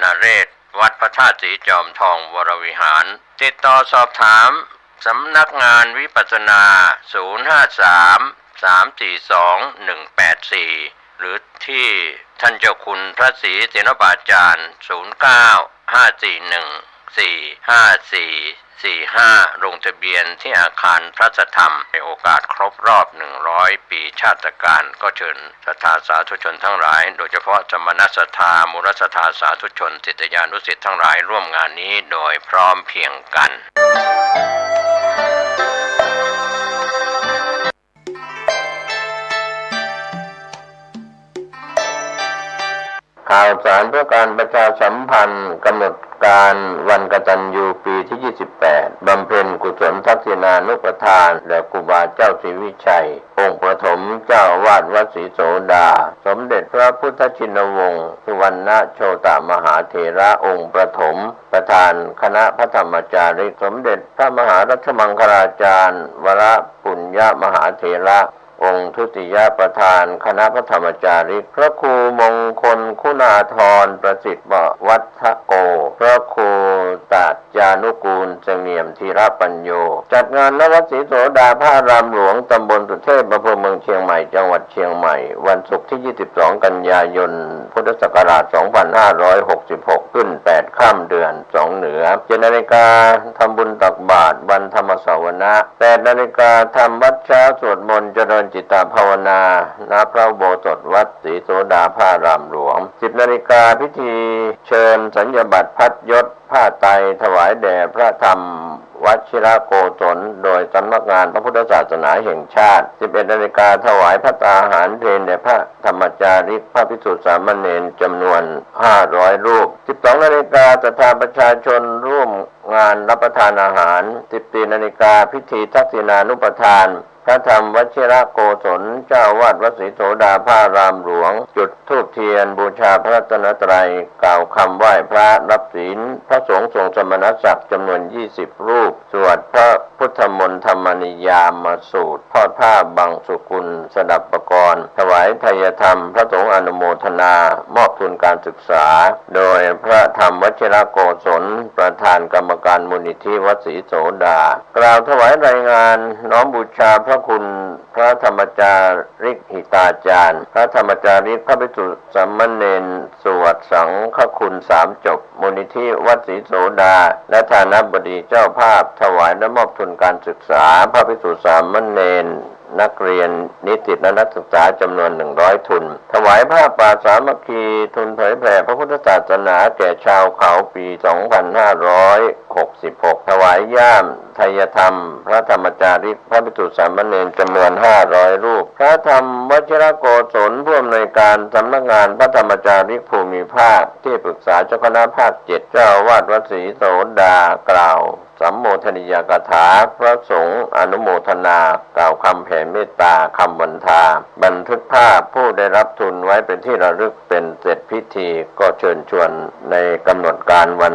นเรศวัดพระธาตุสีจอมทองวรวิหารติดต่อสอบถามสำนักงานวิปัสสนา053 342 184หรือที่ท่านเจ้าคุณพระศรีเสนบาจารย์09 541 45445ลงทะเบียนที่อาคารพระธรรมในโอกาสครบรอบ100 ปีชาติการก็เชิญศรัทธาสาธุชนทั้งหลายโดยเฉพาะสมณศรัทธามูลศรัทธาสาธุชนศิษยานุศิษย์ทั้งหลายร่วมงานนี้โดยพร้อมเพรียงกันข่าวสารเพื่อการประชาสัมพันธ์กำหนดการวันกตัญญูปีที่ 28 บำเพ็ญกุศลทักษิณานุปทานแด่ครูบาเจ้าศรีวิชัยองค์ประถมเจ้าอาวาสวัดศรีโสดาสมเด็จพระพุทธชินวงศ์สุวรรณโชตมหาเถระองค์ประถมประธานคณะพระธรรมจาริกสมเด็จพระมหารัชมังคลาจารย์วรปุญญมหาเถระองค์ทุติยประธานคณะพระธรรมจาริกพระครูมงคลคุณาธรประสิทธิ์วัฒโกพระครูตัดยานุกูลเสงี่ยมธีรปัญโยจัดงานณวัดศรีโสดาพระอารามหลวงตำบลสุเทพอำเภอเมืองเชียงใหม่จังหวัดเชียงใหม่วันศุกร์ที่ 22 กันยายนพุทธศักราช 2566 ขึ้น 8 ค่ำเดือน 2 เหนือ 7 นาฬิกาทำบุญตักบาตรวันธรรมสวนะ 8 นาฬิกาทำวัดเช้าสวดมนต์เจริญจิตตภาวนาณพระอุโบสถวัดศรีโสดาพระอารามหลวง 10 นาฬิกาพิธีเชิญสัญญบัตรพัดยศผ้าไตรถวายแด่พระธรรมวชิรโกศลโดยสำนักงานพระพุทธศาสนาแห่งชาติ 11 นาฬิกาถวายพระตาหารเพลแด่พระธรรมจาริกพระภิกษุสามเณรจำนวน 500 รูป 12 นาฬิกาศรัทธาประชาชนร่วมงานรับประทานอาหาร 14 นาฬิกาพิธีทักษิณานุปทานพระธรรมวชิรโกศลเจ้าวาดวัดศรีโสดาพระอารามหลวงจุดธูปเทียนบูชาพระรัตนตรัยกล่าวคำไหว้พระรับศีลพระสงฆ์ทรงสมณศักดิ์จำนวน20 รูปสวดพระพุทธมนต์ธรรมนิยามสูตรทอดผ้าบังสุกุลสดับปกรณ์ถวายไทยธรรมพระสงฆ์อนุโมทนามอบทุนการศึกษาโดยพระธรรมวชิรโกศลประธานกรรมการมูลนิธิวัดศรีโสดากล่าวถวายรายงานน้อมบูชาพระคุณพระธรรมจาริกหิตาจารย์พระธรรมจาริกพระภิกษุสามเณรสวดสังฆคุณ3 จบมูลนิธิวัดศรีโสดาและฐานะบดีเจ้าภาพถวายและมอบทุนการศึกษาพระภิกษุสามเณรนักเรียนนิสิตและนักศึกษาจำนวน100 ทุนถวายผ้าป่าสามัคคีทุนเผยแผ่พระพุทธศาสนาแก่ชาวเขาปี 2566 ถวายย่ามไทยธรรมพระธรรมจาริกพระภิกษุสามเณรจำนวน500 รูปพระธรรมวชิรโกศลผู้อำนวยการสำนักงานพระธรรมจาริกภูมิภาคที่ปรึกษาเจ้าคณะภาค 7เจ้าอาวาสวัดศรีโสดากล่าวสัมโมทนิยกถาพระสงฆ์อนุโมทนากล่าวคำแผ่เมตตาคำวันทาบันทึกภาพผู้ได้รับทุนไว้เป็นที่ระลึกเป็นเสร็จพิธีก็เชิญชวนในกำหนดการวัน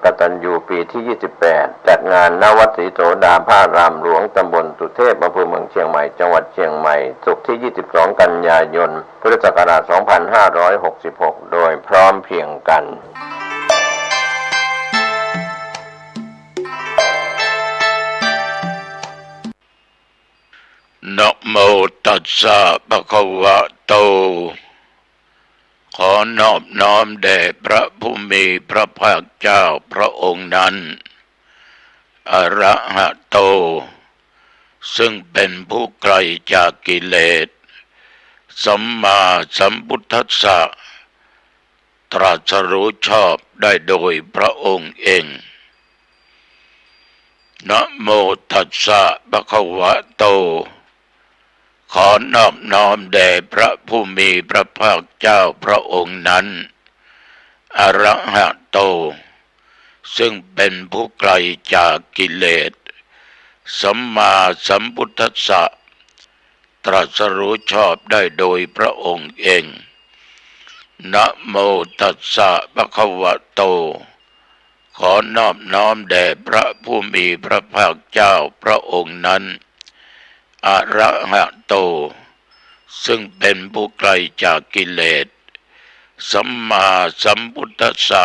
กตัญญูปีที่ 28 จัดงานณวัดศรีโสดาพระอารามหลวงตำบลสุเทพอำเภอเมืองเชียงใหม่จังหวัดเชียงใหม่ศุกร์ที่ 22 กันยายนพุทธศักราช 2566 โดยพร้อมเพรียงกันนะโมตัสสะภะคะวะโตขอนอบน้อมแด่พระผู้มีพระภาคเจ้าพระองค์นั้นอะระหะโตซึ่งเป็นผู้ไกลจากกิเลสสัมมาสัมพุทธัสสะตรัสรู้ชอบได้โดยพระองค์เองนะโมตัสสะภะคะวะโตขอนอบน้อมแด่พระผู้มีพระภาคเจ้าพระองค์นั้นอะระหะโตซึ่งเป็นผู้ไกลจากกิเลสสัมมาสัมพุทธัสสะตรัสรู้ชอบได้โดยพระองค์เองนะโมตัสสะภะคะวะโตขอนอบน้อมแด่พระผู้มีพระภาคเจ้าพระองค์นั้นอะระหะโตซึ่งเป็นผู้ไกลจากกิเลส สัมมาสัมพุทธัสสะ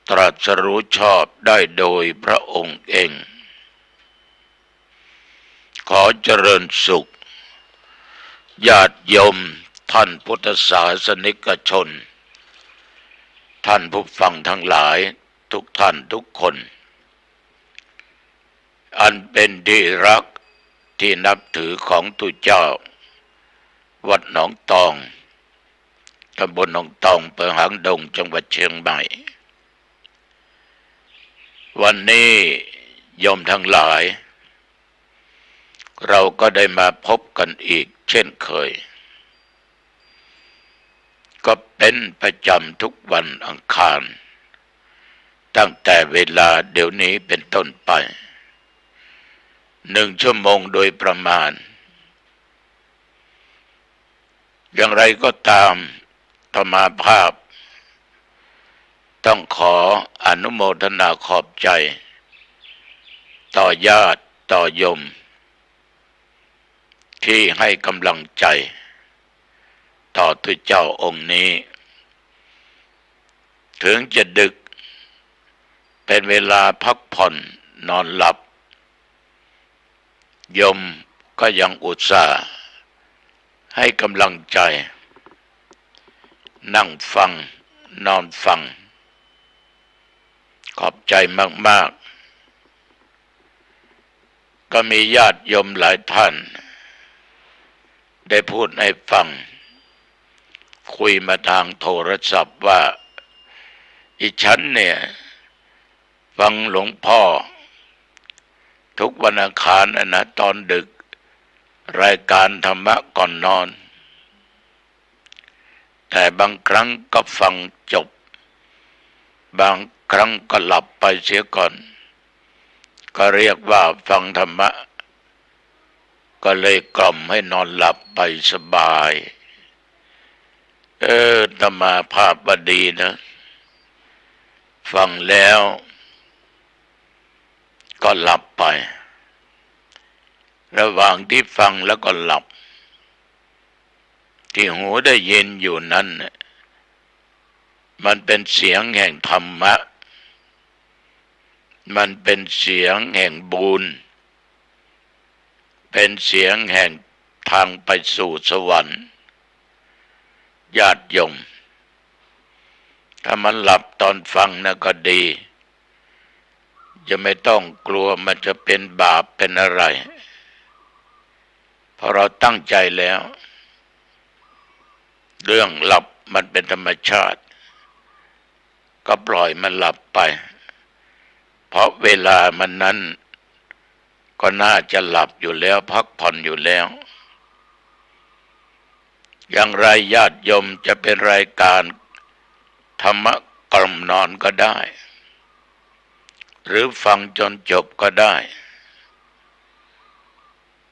ตรัสรู้ชอบได้โดยพระองค์เองขอเจริญสุขญาติโยมท่านพุทธศาสนิกชนท่านผู้ฟังทั้งหลายทุกท่านทุกคนอันเป็นที่รักที่นับถือของตุเจ้าวัดหนองตองตำบลหนองตองอำเภอหางดงจังหวัดเชียงใหม่วันนี้โยมทั้งหลายเราก็ได้มาพบกันอีกเช่นเคยก็เป็นประจำทุกวันอังคารตั้งแต่เวลาเดี๋ยวนี้เป็นต้นไป1 ชั่วโมงโดยประมาณอย่างไรก็ตามธรรมาภาพต้องขออนุโมทนาขอบใจต่อญาติต่อโยมที่ให้กำลังใจต่อทุกเจ้าองค์นี้ถึงจะดึกเป็นเวลาพักผ่อนนอนหลับโยมก็ยังอุตส่าห์ให้กำลังใจนั่งฟังนอนฟังขอบใจมากๆก็มีญาติโยมหลายท่านได้พูดให้ฟังคุยมาทางโทรศัพท์ว่าอีฉันเนี่ยฟังหลวงพ่อทุกวันอังคารนะตอนดึกรายการธรรมะก่อนนอนแต่บางครั้งก็ฟังจบบางครั้งก็หลับไปเสียก่อนก็เรียกว่าฟังธรรมะก็เลยกล่อมให้นอนหลับไปสบายธรรมาภาพบดีนะฟังแล้วก็หลับไประหว่างที่ฟังแล้วก็หลับที่หูได้ยินอยู่นั้นมันเป็นเสียงแห่งธรรมะมันเป็นเสียงแห่งบุญเป็นเสียงแห่งทางไปสู่สวรรค์ญาติโยมถ้ามันหลับตอนฟังนะก็ดีจะไม่ต้องกลัวมันจะเป็นบาปเป็นอะไรเพราะเราตั้งใจแล้วเรื่องหลับมันเป็นธรรมชาติก็ปล่อยมันหลับไปเพราะเวลามันนั้นก็น่าจะหลับอยู่แล้วพักผ่อนอยู่แล้วอย่างไรญาติโยมจะเป็นรายการธรรมะกล่อมนอนก็ได้หรือฟังจนจบก็ได้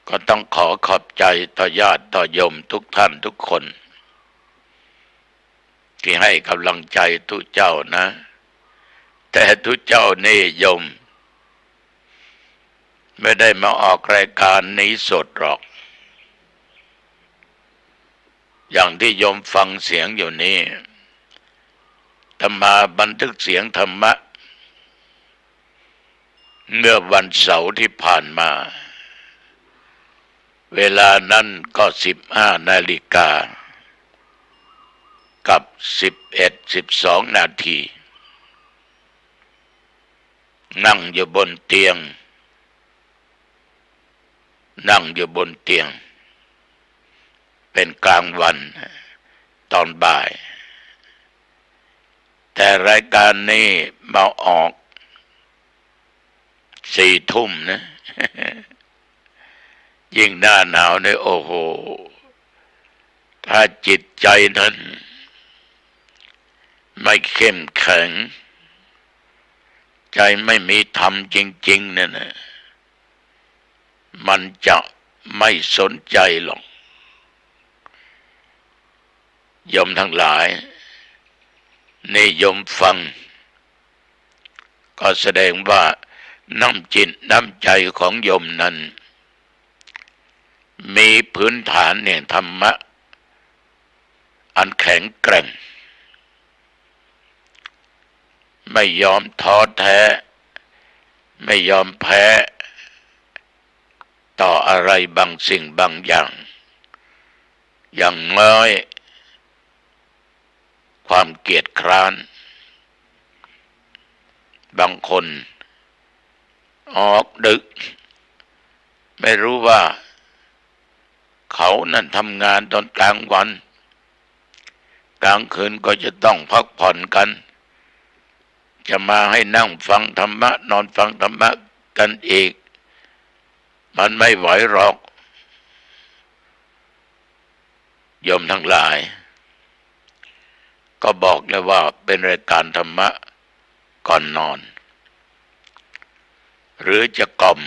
ก็ต้องขอขอบใจต่อญาติต่อโยมทุกท่านทุกคนที่ให้กำลังใจทุกเจ้านะแต่ทุกเจ้านี่โยมไม่ได้มาออกรายการนี้สดหรอกอย่างที่โยมฟังเสียงอยู่นี้อาตมาบันทึกเสียงธรรมะเมื่อวันเสาร์ที่ผ่านมาเวลานั้นก็15 นาฬิกากับ12 นาทีนั่งอยู่บนเตียงเป็นกลางวันตอนบ่ายแต่รายการนี้มาออก4 ทุ่มนะ ยิ่งหน้าหนาวเนี่ยโอ้โหถ้าจิตใจนั้นไม่เข้มแข็งใจไม่มีธรรมจริงๆเนี่ยนะมันจะไม่สนใจหรอกโยมทั้งหลายนิยมฟังก็แสดงว่าน้ำจิตน้ำใจของโยมนั้นมีพื้นฐานแห่งธรรมะอันแข็งแกร่ง ไม่ยอมท้อแท้ไม่ยอมแพ้ต่ออะไรบางสิ่งบางอย่างน้อยความเกียจคร้านบางคนออกดึกไม่รู้ว่าเขานั่นทำงานตอนกลางวันกลางคืนก็จะต้องพักผ่อนกันจะมาให้นั่งฟังธรรมะนอนฟังธรรมะกันอีกมันไม่ไหวหรอกโยมทั้งหลายก็บอกเลยว่าเป็นรายการธรรมะก่อนนอนหรือจะกล่อม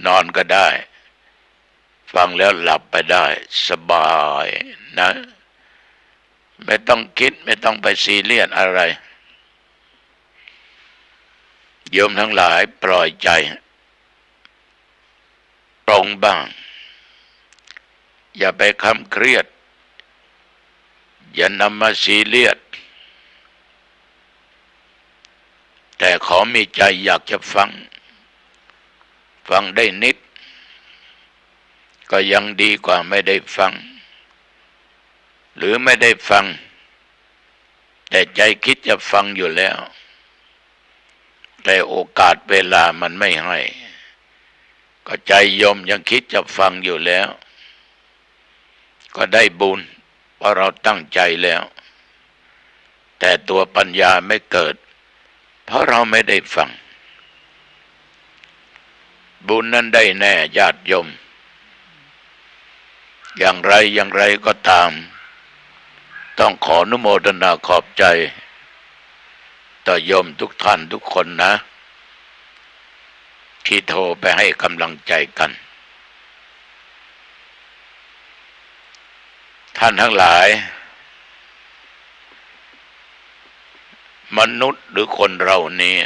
นอนก็ได้ฟังแล้วหลับไปได้สบายนะไม่ต้องคิดไม่ต้องไปซีเรียสอะไรโยมทั้งหลายปล่อยใจตรงบ้างอย่าไปคำเครียดอย่านำมาซีเรียสแต่ขอมีใจอยากจะฟังได้นิดก็ยังดีกว่าไม่ได้ฟังหรือไม่ได้ฟังแต่ใจคิดจะฟังอยู่แล้วแต่โอกาสเวลามันไม่ให้ก็ใจโยมยังคิดจะฟังอยู่แล้วก็ได้บุญเพราะเราตั้งใจแล้วแต่ตัวปัญญาไม่เกิดเพราะเราไม่ได้ฟังบุญนั้นได้แน่ญาติโยมอย่างไรก็ตามต้องขออนุโมทนาขอบใจต่อโยมทุกท่านทุกคนนะที่โทรไปให้กำลังใจกันท่านทั้งหลายมนุษย์หรือคนเรานี้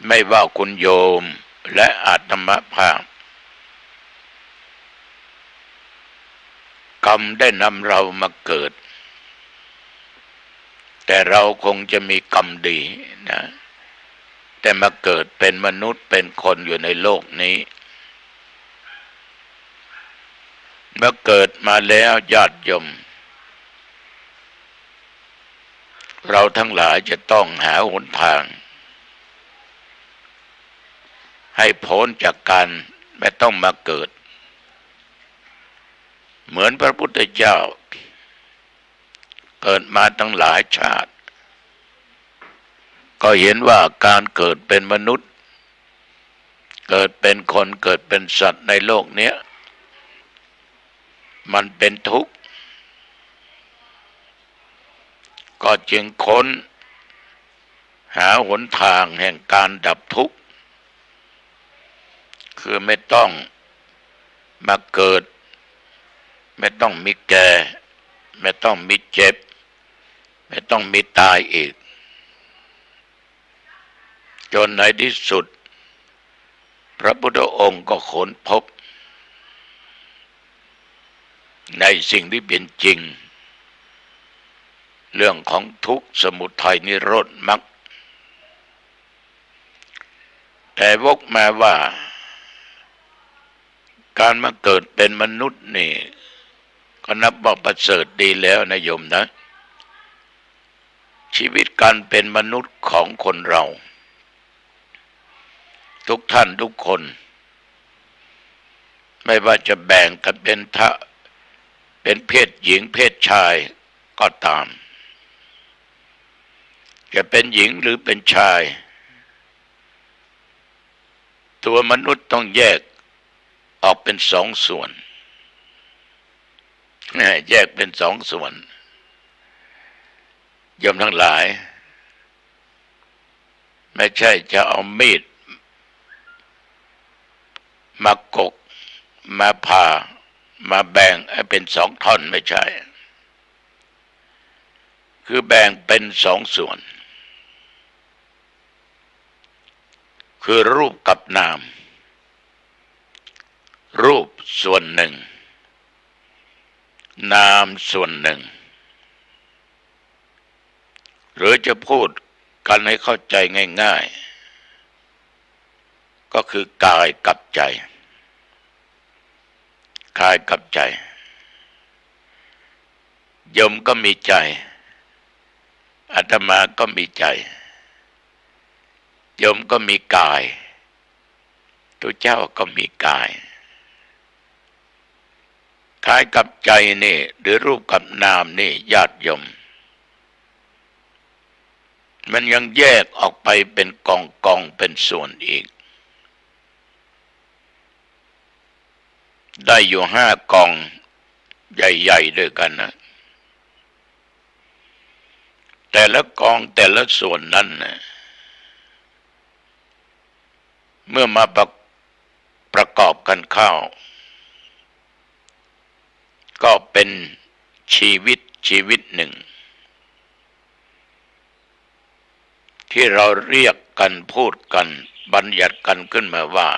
ไม่ว่าคุณโยมและอาตมภาพกรรมได้นำเรามาเกิดแต่เราคงจะมีกรรมดีนะแต่มาเกิดเป็นมนุษย์เป็นคนอยู่ในโลกนี้เมื่อเกิดมาแล้วญาติโยมเราทั้งหลายจะต้องหาหนทางให้พ้นจากการไม่ต้องมาเกิดเหมือนพระพุทธเจ้าเกิดมาตั้งหลายชาติก็เห็นว่าการเกิดเป็นมนุษย์เกิดเป็นคนเกิดเป็นสัตว์ในโลกนี้มันเป็นทุกข์ก็จึงค้นหาหนทางแห่งการดับทุกข์คือไม่ต้องมาเกิดไม่ต้องมีแก่ไม่ต้องมีเจ็บไม่ต้องมีตายอีกจนในที่สุดพระพุทธองค์ก็ค้นพบในสิ่งที่เป็นจริงเรื่องของทุกข์สมุทัยนิโรธมรรคแต่วกมาว่าการมาเกิดเป็นมนุษย์นี่ก็นับว่าประเสริฐดีแล้วนะโยมนะชีวิตการเป็นมนุษย์ของคนเราทุกท่านทุกคนไม่ว่าจะแบ่งกันเป็นเพศหญิงเพศชายก็ตามจะเป็นหญิงหรือเป็นชายตัวมนุษย์ต้องแยกออกเป็นสองส่วนแยกเป็นสองส่วนโยมทั้งหลายไม่ใช่จะเอามีดมากกมาผ่ามาแบ่งให้เป็นสองท่อนไม่ใช่คือแบ่งเป็นสองส่วนคือรูปกับนามรูปส่วนหนึ่งนามส่วนหนึ่ง หรือจะพูดกันให้เข้าใจง่ายๆก็คือกายกับใจกายกับใจโยมก็มีใจอาตมาก็มีใจโยมก็มีกายตัวเจ้าก็มีกายกายกับใจนี่หรือรูปกับนามนี่ญาติโยมมันยังแยกออกไปเป็นกองเป็นส่วนอีกได้อยู่5 กองใหญ่ๆด้วยกันนะแต่ละกองแต่ละส่วนนั้นนะเมื่อมาประกอบกันเข้าก็เป็นชีวิตหนึ่งที่เราเรียกกันพูดกันบัญญัติกันขึ้นมาว่า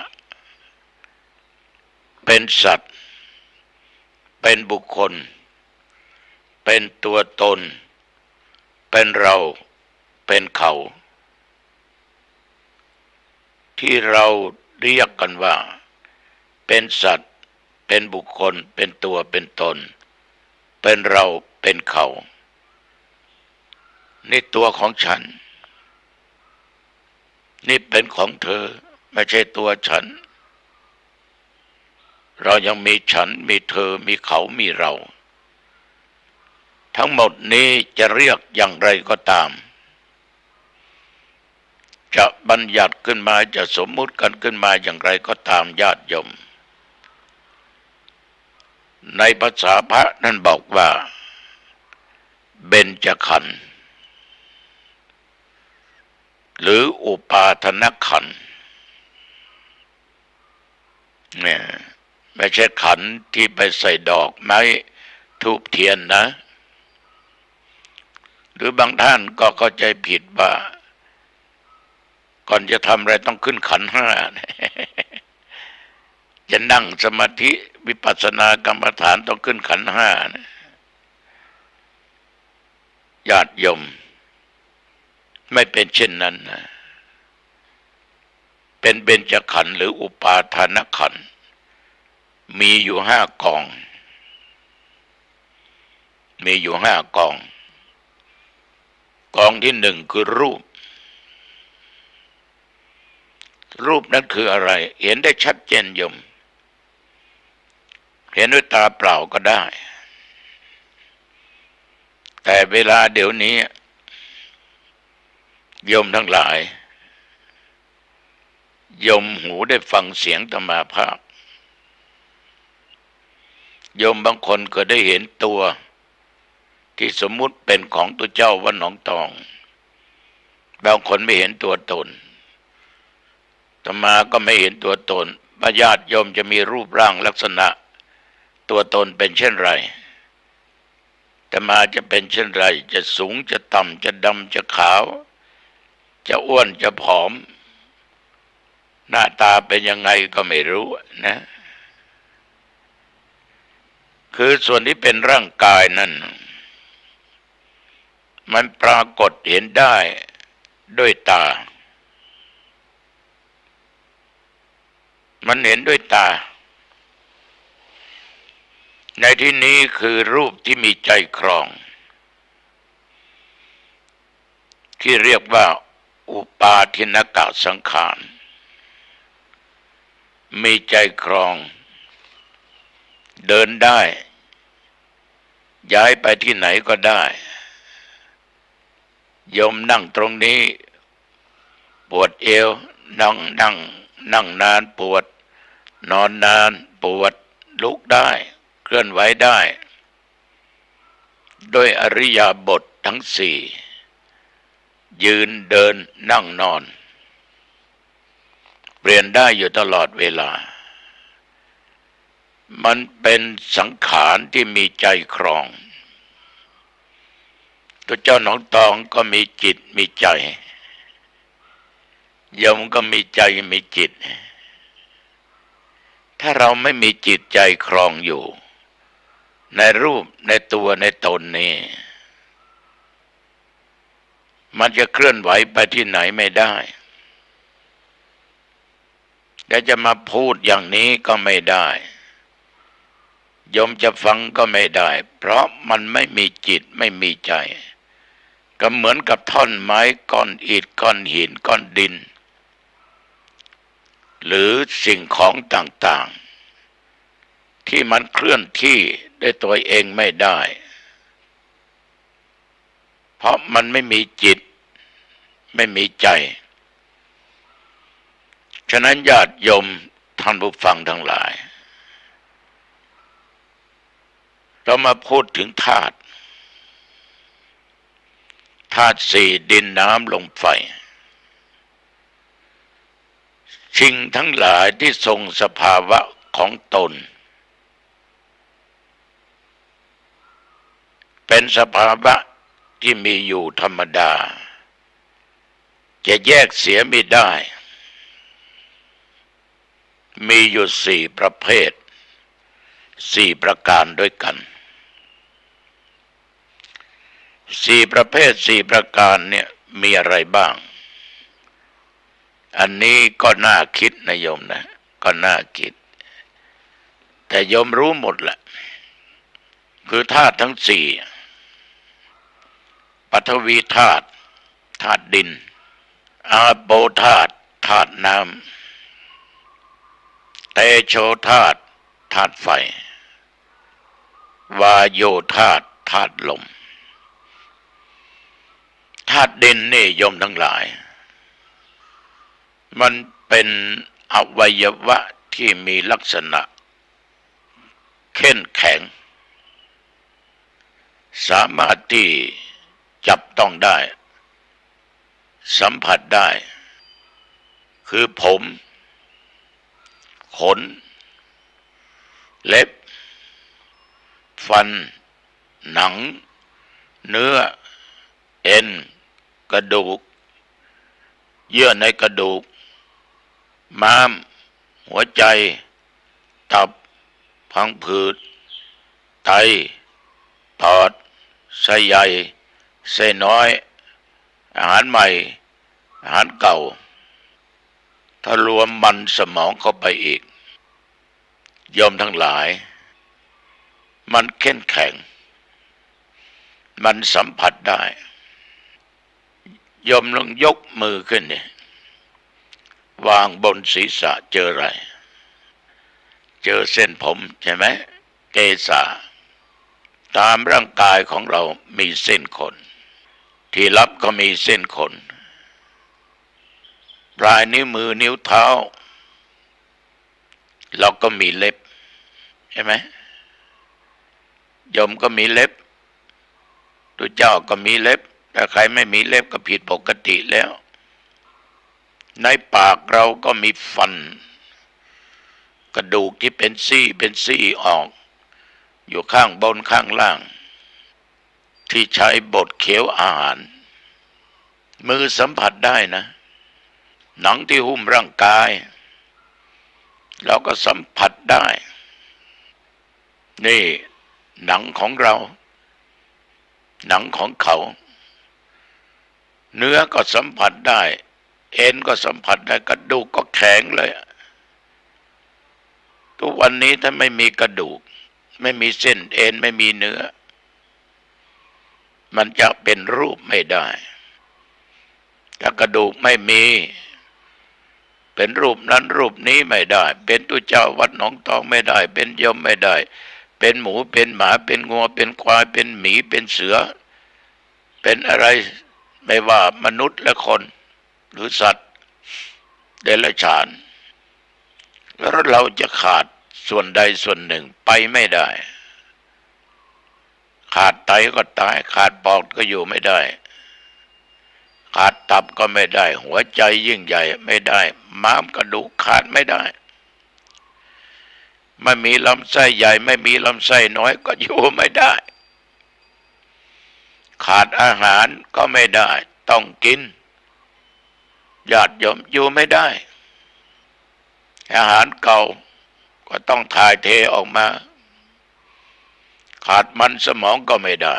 เป็นสัตว์เป็นบุคคลเป็นตัวตนเป็นเราเป็นเขาที่เราเรียกกันว่าเป็นสัตว์เป็นบุคคลเป็นตัวเป็นตนเป็นเราเป็นเขานี่ตัวของฉันนี่เป็นของเธอไม่ใช่ตัวฉันเรายังมีฉันมีเธอมีเขามีเราทั้งหมดนี้จะเรียกอย่างไรก็ตามจะบัญญัติขึ้นมาจะสมมุติกันขึ้นมาอย่างไรก็ตามญาติโยมในภาษาพระนั้นบอกว่าเบญจขันธ์หรืออุปาทนขันธ์เนี่ยไม่ใช่ขันธ์ที่ไปใส่ดอกไม้ธูปเทียนนะหรือบางท่านก็เข้าใจผิดว่าก่อนจะทำอะไรต้องขึ้นขันธ์5จะนั่งสมาธิวิปัสสนากรรมฐานต้องขึ้นขันธ์5ญาติโยมไม่เป็นเช่นนั้นนะเป็นเบญจขันธ์หรืออุปาทานขันธ์มีอยู่5 กองมีอยู่5 กองกองที่1คือรูปนั้นคืออะไรเห็นได้ชัดเจนโยมเห็นด้วยตาเปล่าก็ได้แต่เวลาเดี๋ยวนี้โยมทั้งหลายโยมหูได้ฟังเสียงธรรมาภาพโยมบางคนก็ได้เห็นตัวที่สมมุติเป็นของตัวเจ้าว่าหนองตองบางคนไม่เห็นตัวตนอาตมาก็ไม่เห็นตัวตนญาติโยมจะมีรูปร่างลักษณะตัวตนเป็นเช่นไรอาตมาจะเป็นเช่นไรจะสูงจะต่ำจะดำจะขาวจะอ้วนจะผอมหน้าตาเป็นยังไงก็ไม่รู้นะคือส่วนที่เป็นร่างกายนั้นมันปรากฏเห็นได้ด้วยตามันเห็นด้วยตาในที่นี้คือรูปที่มีใจครองที่เรียกว่าอุปาทินกสังขารมีใจครองเดินได้ย้ายไปที่ไหนก็ได้โยมนั่งตรงนี้ปวดเอวนั่งนานปวดนอนนานปวดลุกได้เคลื่อนไหวได้โดยอริยบททั้ง4ยืนเดินนั่งนอนเปลี่ยนได้อยู่ตลอดเวลามันเป็นสังขารที่มีใจครองตัวเจ้าหนองตองก็มีจิตมีใจโยมก็มีใจมีจิตถ้าเราไม่มีจิตใจครองอยู่ในรูปในตัวในตนนี้ มันจะเคลื่อนไหวไปที่ไหนไม่ได้และจะมาพูดอย่างนี้ก็ไม่ได้โยมจะฟังก็ไม่ได้เพราะมันไม่มีจิตไม่มีใจก็เหมือนกับท่อนไม้ก้อนอิฐก้อนหินก้อนดินหรือสิ่งของต่างๆที่มันเคลื่อนที่ด้วยตัวเองไม่ได้เพราะมันไม่มีจิตไม่มีใจฉะนั้นญาติโยมท่านผู้ฟังทั้งหลายเรามาพูดถึงธาตุสี่ดินน้ำลมไฟสิ่งทั้งหลายที่ทรงสภาวะของตนเป็นสภาวะที่มีอยู่ธรรมดาจะแยกเสียไม่ได้มีอยู่สี่ประเภทสี่ประการด้วยกันสี่ประเภทสี่ประการเนี่ยมีอะไรบ้างอันนี้ก็น่าคิดนะโยมนะก็น่าคิดแต่โยมรู้หมดแหละคือธาตุทั้งสี่ปฐวีธาตุธาตุดินอาโปธาตุธาตุน้ำเตโชธาตุธาตุไฟวาโยธาตุธาตุลมธาตุดินนี่โยมทั้งหลายมันเป็นอวัยวะที่มีลักษณะเข้มแข็งสามารถที่จับต้องได้สัมผัสได้คือผมขนเล็บฟันหนังเนื้อเอ็นกระดูกเยื่อในกระดูกม้ามหัวใจตับพังผืดไตปอดไส้ใหญ่ไส้น้อยอาหารใหม่อาหารเก่าถ้ารวมมันสมองเข้าไปอีกโยมทั้งหลายมันเข้มแข็งมันสัมผัสได้โยมลองยกมือขึ้นเนี่ยวางบนศีรษะเจออะไรเจอเส้นผมใช่ไหมเกศาตามร่างกายของเรามีเส้นขนที่รับก็มีเส้นขนปลายนิ้วมือนิ้วเท้าเราก็มีเล็บใช่ไหมโยมก็มีเล็บตัวเจ้าก็มีเล็บถ้าใครไม่มีเล็บก็ผิดปกติแล้วในปากเราก็มีฟันกระดูกที่เป็นซี่ออกอยู่ข้างบนข้างล่างที่ใช้บดเคี้ยวอาหารมือสัมผัสได้นะหนังที่หุ้มร่างกายเราก็สัมผัสได้นี่หนังของเราหนังของเขาเนื้อก็สัมผัสได้เอ็นก็สัมผัสได้กระดูกก็แข็งเลยทุกวันนี้ถ้าไม่มีกระดูกไม่มีเส้นเอ็นไม่มีเนื้อมันจะเป็นรูปไม่ได้ถ้ากระดูกไม่มีเป็นรูปนั้นรูปนี้ไม่ได้เป็นตุเจ้าวัดหนองตองไม่ได้เป็นโยมไม่ได้เป็นหมูเป็นหมาเป็นงัวเป็นควายเป็นหมีเป็นเสือเป็นอะไรไม่ว่ามนุษย์และคนหรือสัตว์เดรัจฉานแล้วเราจะขาดส่วนใดส่วนหนึ่งไปไม่ได้ขาดไตก็ตายขาดปอดก็อยู่ไม่ได้ขาดตับก็ไม่ได้หัวใจยิ่งใหญ่ไม่ได้ม้ามกระดูกขาดไม่ได้ไม่มีลำไส้ใหญ่ไม่มีลำไส้น้อยก็อยู่ไม่ได้ขาดอาหารก็ไม่ได้ต้องกินญาติโยมอยู่ไม่ได้อาหารเก่าก็ต้องถ่ายเทออกมาขาดมันสมองก็ไม่ได้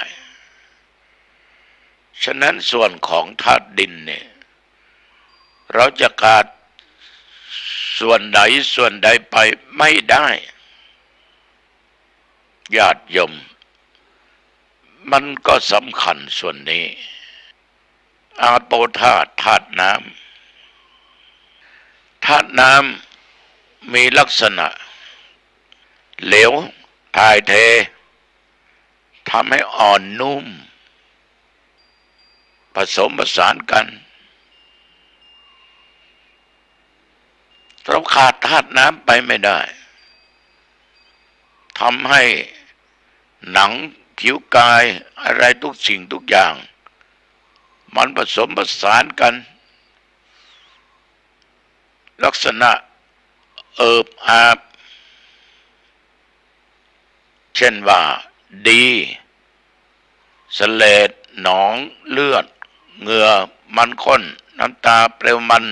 ฉะนั้นส่วนของธาตุดินเนี่ยเราจะขาดส่วนไหนส่วนใดไปไม่ได้ญาติโยมมันก็สำคัญส่วนนี้อาโปธาตุธาตุน้ำธาตุน้ำมีลักษณะเหลวถ่ายเททำให้อ่อนนุ่มผสมผสานกันเราขาดธาตุน้ำไปไม่ได้ทำให้หนังผิวกายอะไรทุกสิ่งทุกอย่างมันผสมผสานกันลักษณะเอิบอาบเช่นว่าดีเสลดหนองเลือดเหงื่อมันข้นน้ำตาเปลวมัน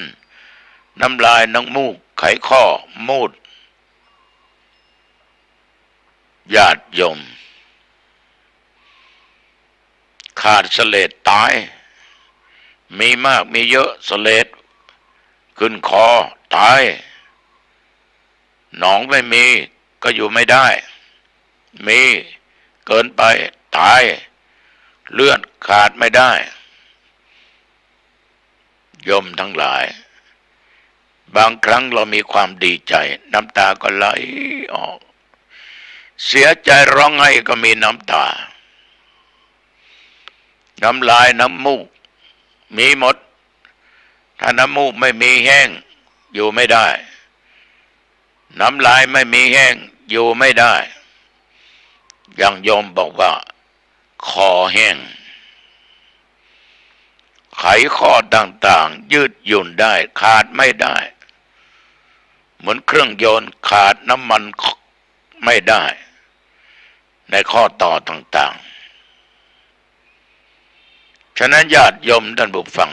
น้ำลายน้ำมูกไขข้อมูดญาติโยมขาดเสลดตายมีมากมีเยอะเสลดขึ้นคอตายหนองไม่มีก็อยู่ไม่ได้มีเกินไปตายเลือดขาดไม่ได้โยมทั้งหลายบางครั้งเรามีความดีใจน้ำตาก็ไหลออกเสียใจร้องไห้ก็มีน้ำตาน้ำลายน้ำมูกมีหมดถ้าน้ำมูกไม่มีแห้งอยู่ไม่ได้น้ำลายไม่มีแห้งอยู่ไม่ได้อย่างโยมบอกว่าคอแห้งไขข้อต่างๆยืดหยุ่นได้ขาดไม่ได้เหมือนเครื่องยนต์ขาดน้ำมันไม่ได้ในข้อต่อต่างๆฉะนั้นญาติโยมท่านผู้ฟัง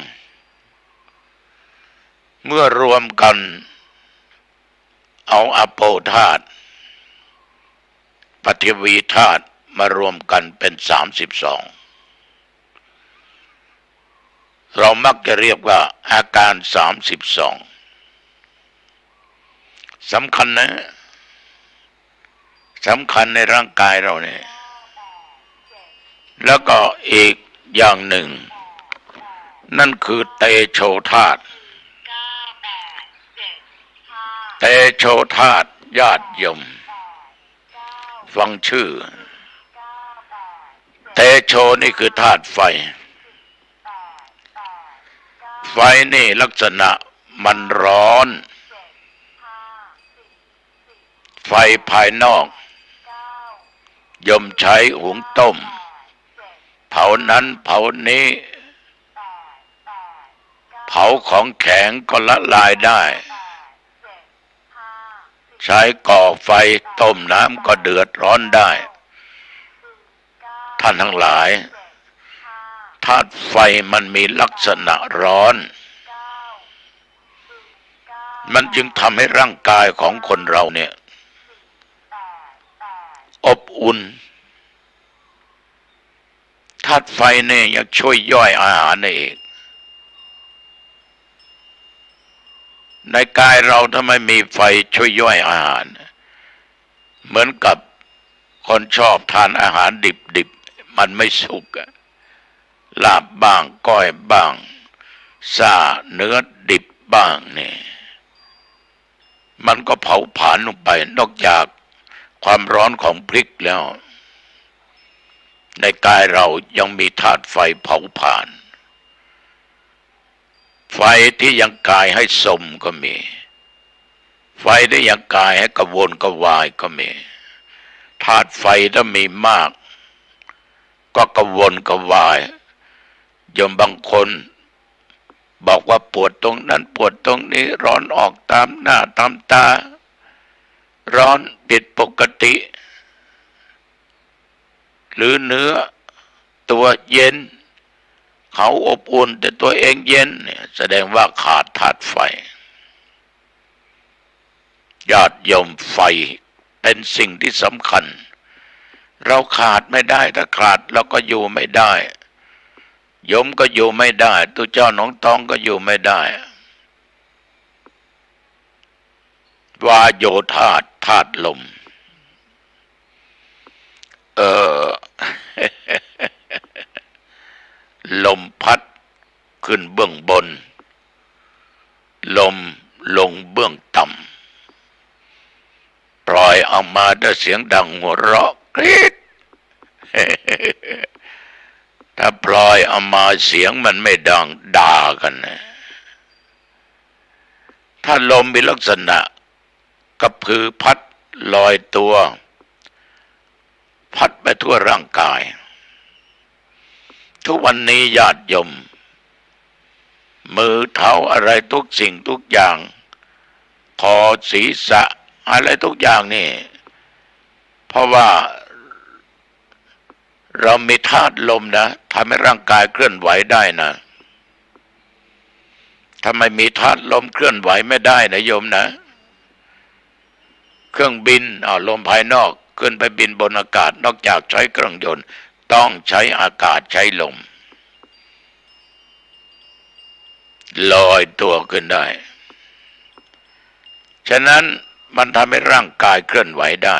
เมื่อรวมกันเอาอโปธาตุปฐวีธาตุมารวมกันเป็น32เรามักจะเรียกว่าอาการ32สำคัญนะสำคัญในร่างกายเราเนี่ยแล้วก็อีกอย่างหนึ่งนั่นคือเตโชธาตุเตโชธาตุญาติโยมฟังชื่อเตโชนี่คือธาตุไฟไฟนี่ลักษณะมันร้อนไฟภายนอกโยมใช้หุงต้มเผานั้นเผานี้เผาของแข็งก็ละลายได้ใช้ก่อไฟต้มน้ำก็เดือดร้อนได้ท่านทั้งหลายธาตุไฟมันมีลักษณะร้อนมันจึงทำให้ร่างกายของคนเราเนี่ยอบอุ่นธาตุไฟเนี่ยยังช่วยย่อยอาหารเองในกายเราถ้าไม่มีไฟช่วยย่อยอาหารเหมือนกับคนชอบทานอาหารดิบๆมันไม่สุกลาบบ้างก้อยบ้างซ่าเนื้อดิบบ้างนี่มันก็เผาผลาญลงไปนอกจากความร้อนของพริกแล้วในกายเรายังมีธาตุไฟเผาผลาญไฟที่ยังกายให้สมก็มีไฟที่ยังกายให้กระวนกระวายก็มีธาตุไฟถ้ามีมากก็กระวนกระวายโยมบางคนบอกว่าปวดตรงนั้นปวดตรงนี้ร้อนออกตามหน้าตามตาร้อนผิดปกติหรือเนื้อตัวเย็นเขาอบอุ่นแต่ตัวเองเย็นเนี่ยแสดงว่าขาดธาตุไฟญาติโยมไฟเป็นสิ่งที่สำคัญเราขาดไม่ได้ถ้าขาดเราก็อยู่ไม่ได้ โยมก็อยู่ไม่ได้ตัวเจ้าหนองตองก็อยู่ไม่ได้วาโยธาตุธาตุลมเออ ลมพัดขึ้นเบื้องบนลมลงเบื้องต่ำปล่อยออกมาด้วยเสียงดังหัวเราะกรี๊ด ถ้าปล่อยออกมาเสียงมันไม่ดังด่ากันนะถ้าลมมีลักษณะกระพือพัดลอยตัวพัดไปทั่วร่างกายทุกวันนี้ญาติโยมมือเท้าอะไรทุกสิ่งทุกอย่างคอศีรษะอะไรทุกอย่างนี่เพราะว่าเรามีธาตุลมนะทำให้ร่างกายเคลื่อนไหวได้นะถ้าไม่มีธาตุลมเคลื่อนไหวไม่ได้นะโยมนะเครื่องบินลมภายนอกขึ้นไปบินบนอากาศนอกจากใช้เครื่องยนต์ต้องใช้อากาศใช้ลมลอยตัวขึ้นได้ฉะนั้นมันทำให้ร่างกายเคลื่อนไหวได้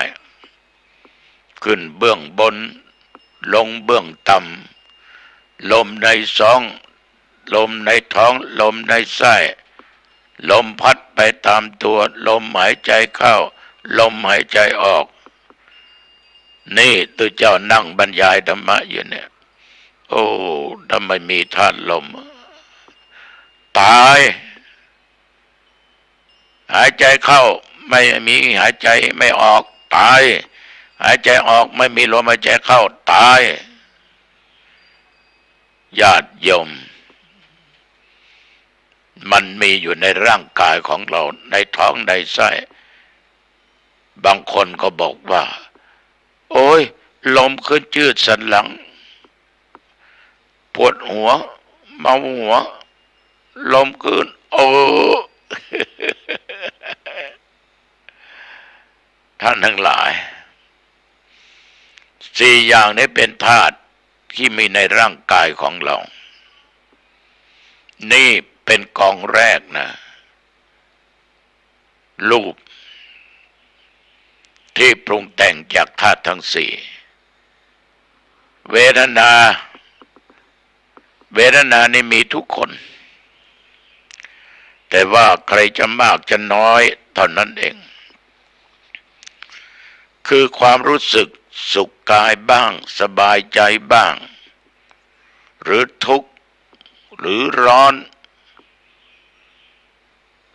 ขึ้นเบื้องบนลงเบื้องต่ำลมในท้องลมในท้องลมในไส้ลมพัดไปตามตัวลมหายใจเข้าลมหายใจออกนี่ตัวเจ้านั่งบรรยายธรรมะอยู่เนี่ยโอ้ถ้าไม่มีธาตุลมตายหายใจเข้าไม่มีหายใจไม่ออกตายหายใจออกไม่มีลมหายใจเข้าตายญาติโยมมันมีอยู่ในร่างกายของเราในท้องในไส้บางคนก็บอกว่าโอ้ยลมขึ้นจืดสันหลังปวดหัวเมาหัวลมขึ้นโอ้ ท่านทั้งหลายสี่อย่างนี้เป็นธาตุที่มีในร่างกายของเรานี่เป็นกองแรกนะรูปที่ปรุงแต่งจากธาตุทั้งสี่เวทนานี่มีทุกคนแต่ว่าใครจะมากจะน้อยเท่านั้นเองคือความรู้สึกสุขกายบ้างสบายใจบ้างหรือทุกข์หรือร้อน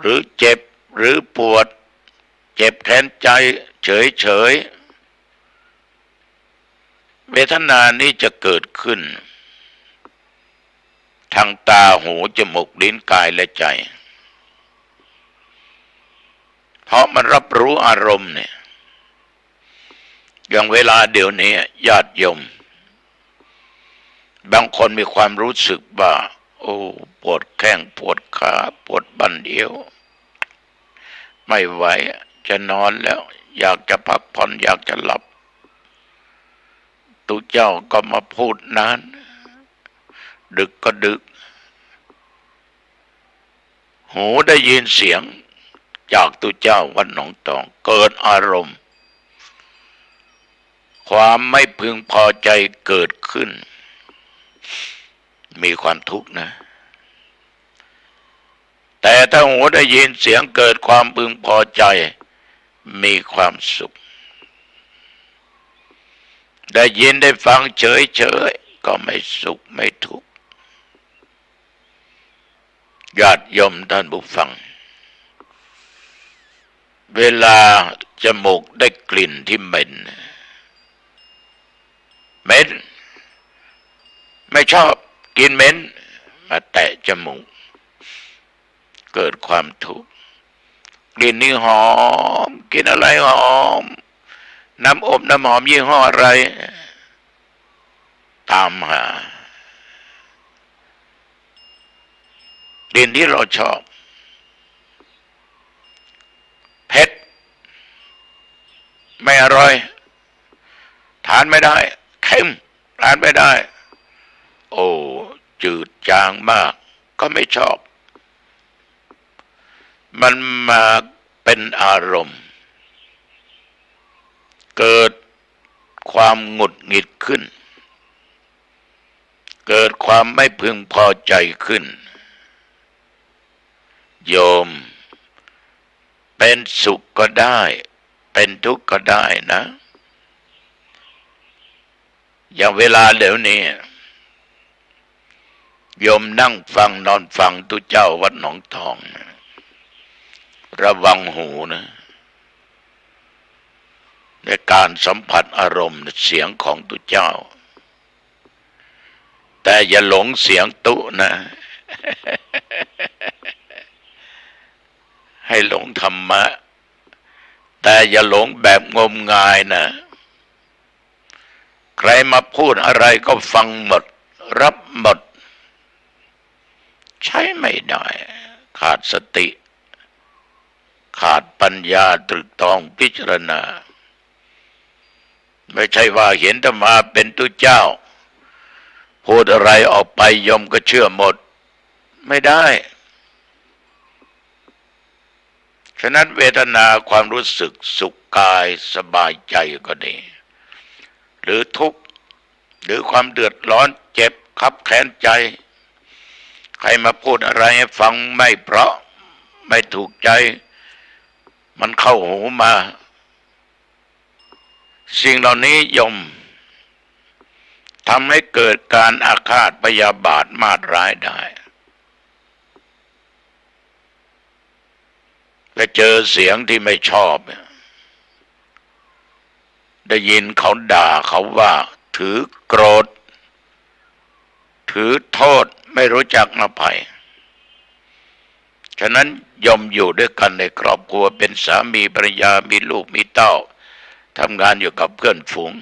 หรือเจ็บหรือปวดเจ็บแทนใจเฉยเวทนานี้จะเกิดขึ้นทางตาหูจมูกลิ้นกายและใจเพราะมันรับรู้อารมณ์เนี่ยอย่างเวลาเดี๋ยวนี้ญาติโยมบางคนมีความรู้สึกว่าโอ้ปวดแข้งปวดขาปวดบั้นเอวไม่ไหวจะนอนแล้วอยากจะพักผ่อนอยากจะหลับตุเจ้าก็มาพูดนานดึกก็ดึกหูได้ยินเสียงจากตุเจ้าวัดหนองตองเกิดอารมณ์ความไม่พึงพอใจเกิดขึ้นมีความทุกข์นะแต่ถ้าหูได้ยินเสียงเกิดความพึงพอใจมีความสุขได้ยินได้ฟังเฉยๆก็ไม่สุขไม่ทุกข์ญาติโยมท่านผู้ฟังเวลาจมูกได้กลิ่นที่เหม็นไม่ชอบกินเหม็นมาแตะจมูกเกิดความทุกข์กลิ่นนี้หอมกินอะไรหอมน้ำอบน้ำหอมยี่ห้ออะไรตามหากลิ่นที่เราชอบเผ็ดไม่อร่อยทานไม่ได้เค็มทานไม่ได้โอ้ จืดจางมากก็ไม่ชอบ มันมาเป็นอารมณ์เกิดความหงุดหงิดขึ้นเกิดความไม่พึงพอใจขึ้นโยมเป็นสุขก็ได้เป็นทุกข์ก็ได้นะอย่างเวลาเดี๋ยวนี้โยมนั่งฟังนอนฟังตุเจ้าวัดหนองทองระวังหูนะในการสัมผัสอารมณ์เสียงของตุเจ้าแต่อย่าหลงเสียงตุนะ ให้หลงธรรมะแต่อย่าหลงแบบงมงายนะใครมาพูดอะไรก็ฟังหมดรับหมดใช้ไม่ได้ขาดสติขาดปัญญาตรึกตรองพิจารณาไม่ใช่ว่าเห็นธรรมาเป็นตุเจ้าพูดอะไรออกไปยมก็เชื่อหมดไม่ได้ฉะนั้นเวทนาความรู้สึกสุขกายสบายใจก็ดีหรือทุกข์หรือความเดือดร้อนเจ็บคับแค้นใจใครมาพูดอะไรให้ฟังไม่เพราะไม่ถูกใจมันเข้าหูมาสิ่งเหล่านี้ยมทำให้เกิดการอาฆาตพยาบาทมาตร้ายได้และเจอเสียงที่ไม่ชอบได้ยินเขาด่าเขาว่าถือโกรธถือโทษไม่รู้จักอภัยฉะนั้นยมอยู่ด้วยกันในครอบครัวเป็นสามีภรรยามีลูกมีเต้าทำงานอยู่กับเพื่อนฝูง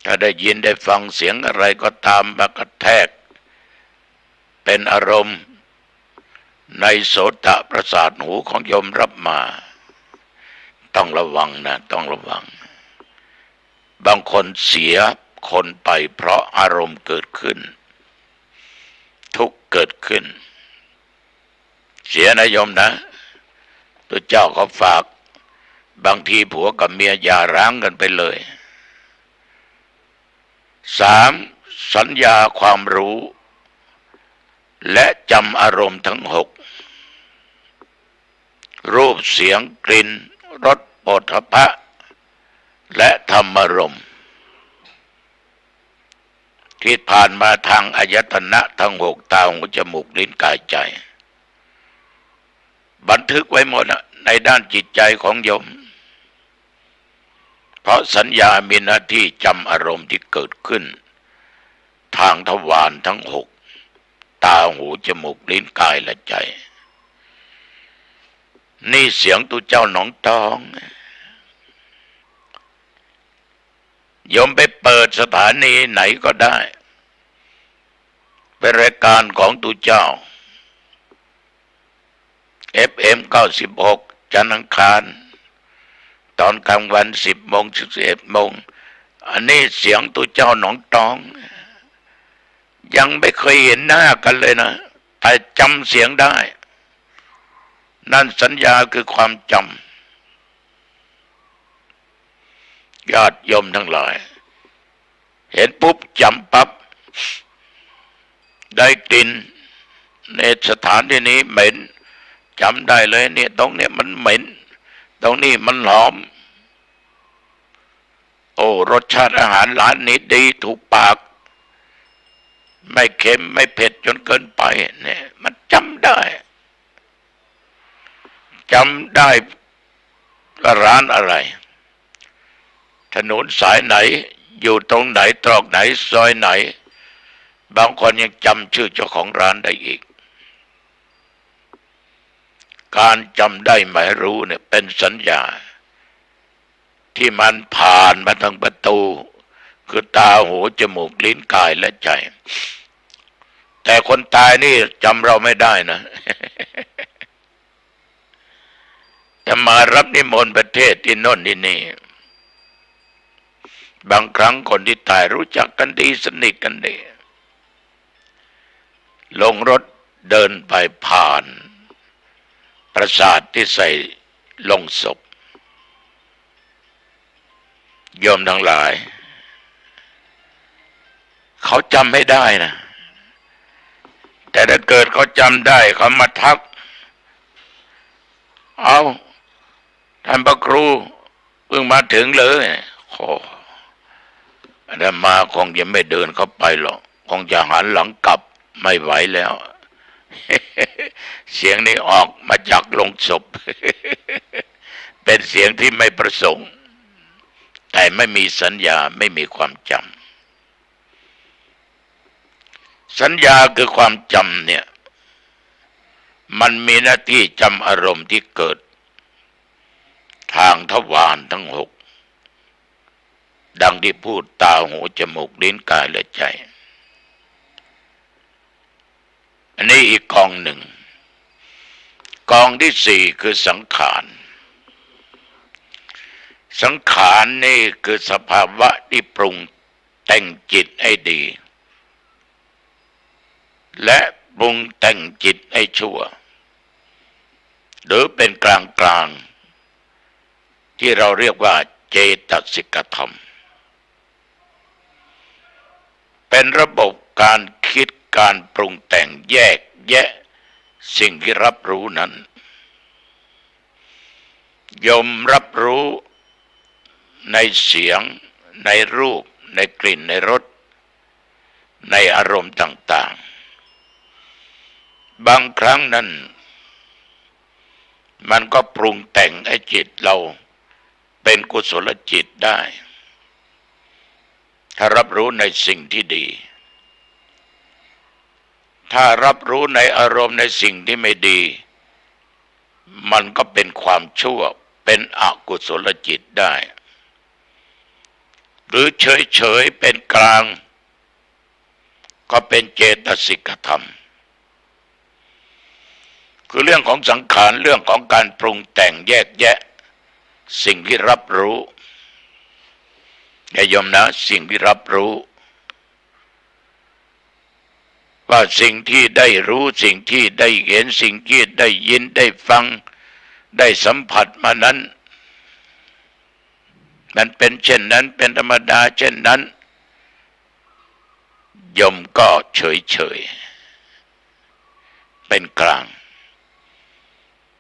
ถ้าได้ยินได้ฟังเสียงอะไรก็ตามมากระแทกเป็นอารมณ์ในโสตประสาทหูของโยมรับมาต้องระวังนะต้องระวังบางคนเสียคนไปเพราะอารมณ์เกิดขึ้นทุกข์เกิดขึ้นเสียนะโยมนะตัวเจ้าก็ฝากบางทีผัวกับเมียอย่าร้างกันไปเลย3สัญญาความรู้และจำอารมณ์ทั้ง6รูปเสียงกลิ่นรสโผฏฐัพพะและธรรมารมณ์ที่ผ่านมาทางอายตนะทั้ง6ตาหูจมูกลิ้นกายใจบันทึกไว้หมดในด้านจิตใจของโยมเพราะสัญญามีหน้าที่จำอารมณ์ที่เกิดขึ้นทางทวารทั้ง6ตาหูจมูกลิ้นกายและใจนี่เสียงตุเจ้าหนองตองโยมไปเปิดสถานีไหนก็ได้เป็นรายการของตุเจ้า FM 96จันทร์อังคารตอนกลางวัน10 โมงถึง11 โมงอันนี้เสียงตุเจ้าหนองตองยังไม่เคยเห็นหน้ากันเลยนะแต่จำเสียงได้นั่นสัญญาคือความจำญาติโยมทั้งหลายเห็นปุ๊บจำปั๊บได้กลิ่นในสถานที่นี้เหม็นจำได้เลยเนี่ยตรงนี้มันเหม็นตรงนี้มันหอมโอ้รสชาติอาหารร้านนี้ดีถูกปากไม่เค็มไม่เผ็ดจนเกินไปเนี่ยมันจำได้ร้านอะไรถนนสายไหนอยู่ตรงไหนตรอกไหนซอยไหนบางคนยังจำชื่อเจ้าของร้านได้อีกการจำได้หมายรู้เนี่ยเป็นสัญญาที่มันผ่านมาทางประตูคือตาหูจมูกลิ้นกายและใจแต่คนตายนี่จำเราไม่ได้นะ จะมารับนิมนต์ประเทศที่โน่นที่นี่บางครั้งคนที่ตายรู้จักกันดีสนิทกันดี ลงรถเดินไปผ่านปราสาทที่ใส่ลงศพโยมทั้งหลายเขาจำไม่ได้นะแต่ถ้าเกิดเขาจำได้เขามาทักเอาท่านพระครูเพิ่งมาถึงเลยโอ้อาตมาคงจะไม่เดินเข้าไปหรอกคงจะหันหลังกลับไม่ไหวแล้ว เสียงนี้ออกมาจากโลงศพ เป็นเสียงที่ไม่ประสงค์แต่ไม่มีสัญญาไม่มีความจำสัญญาคือความจำเนี่ยมันมีหน้าที่จำอารมณ์ที่เกิดทางทวารทั้งหกดังที่พูดตาหูจมูกลิ้นกายและใจอันนี้อีกกองหนึ่งกองที่สี่คือสังขารสังขารนี่คือสภาวะที่ปรุงแต่งจิตให้ดีและปรุงแต่งจิตให้ชั่วหรือเป็นกลางกลางที่เราเรียกว่าเจตสิกธรรมเป็นระบบการคิดการปรุงแต่งแยกแยะสิ่งที่รับรู้นั้นยมรับรู้ในเสียงในรูปในกลิ่นในรสในอารมณ์ต่างๆบางครั้งนั้นมันก็ปรุงแต่งให้จิตเราเป็นกุศลจิตได้ถ้ารับรู้ในสิ่งที่ดีถ้ารับรู้ในอารมณ์ในสิ่งที่ไม่ดีมันก็เป็นความชั่วเป็นอกุศลจิตได้หรือเฉยๆเป็นกลางก็เป็นเจตสิกธรรมคือเรื่องของสังขารเรื่องของการปรุงแต่งแยกแยะสิ่งที่รับรู้อย่ายอมนะสิ่งที่รับรู้ว่าสิ่งที่ได้รู้สิ่งที่ได้เห็นสิ่งที่ได้ยินได้ฟังได้สัมผัสมานั้นมันเป็นเช่นนั้นเป็นธรรมดาเช่นนั้นยมก็เฉยๆเป็นกลาง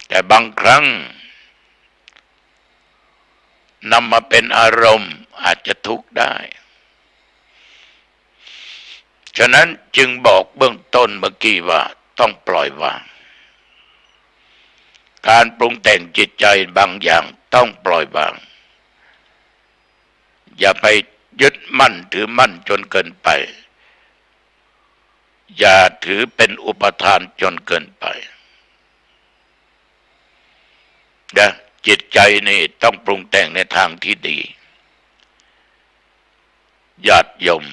แต่บางครั้งนำมาเป็นอารมณ์อาจจะทุกข์ได้ฉะนั้นจึงบอกเบื้องต้นเมื่อกี้ว่าต้องปล่อยวางการปรุงแต่งจิตใจบางอย่างต้องปล่อยวางอย่าไปยึดมั่นถือมั่นจนเกินไปอย่าถือเป็นอุปทานจนเกินไปนะจิตใจนี่ต้องปรุงแต่งในทางที่ดีญาติโยม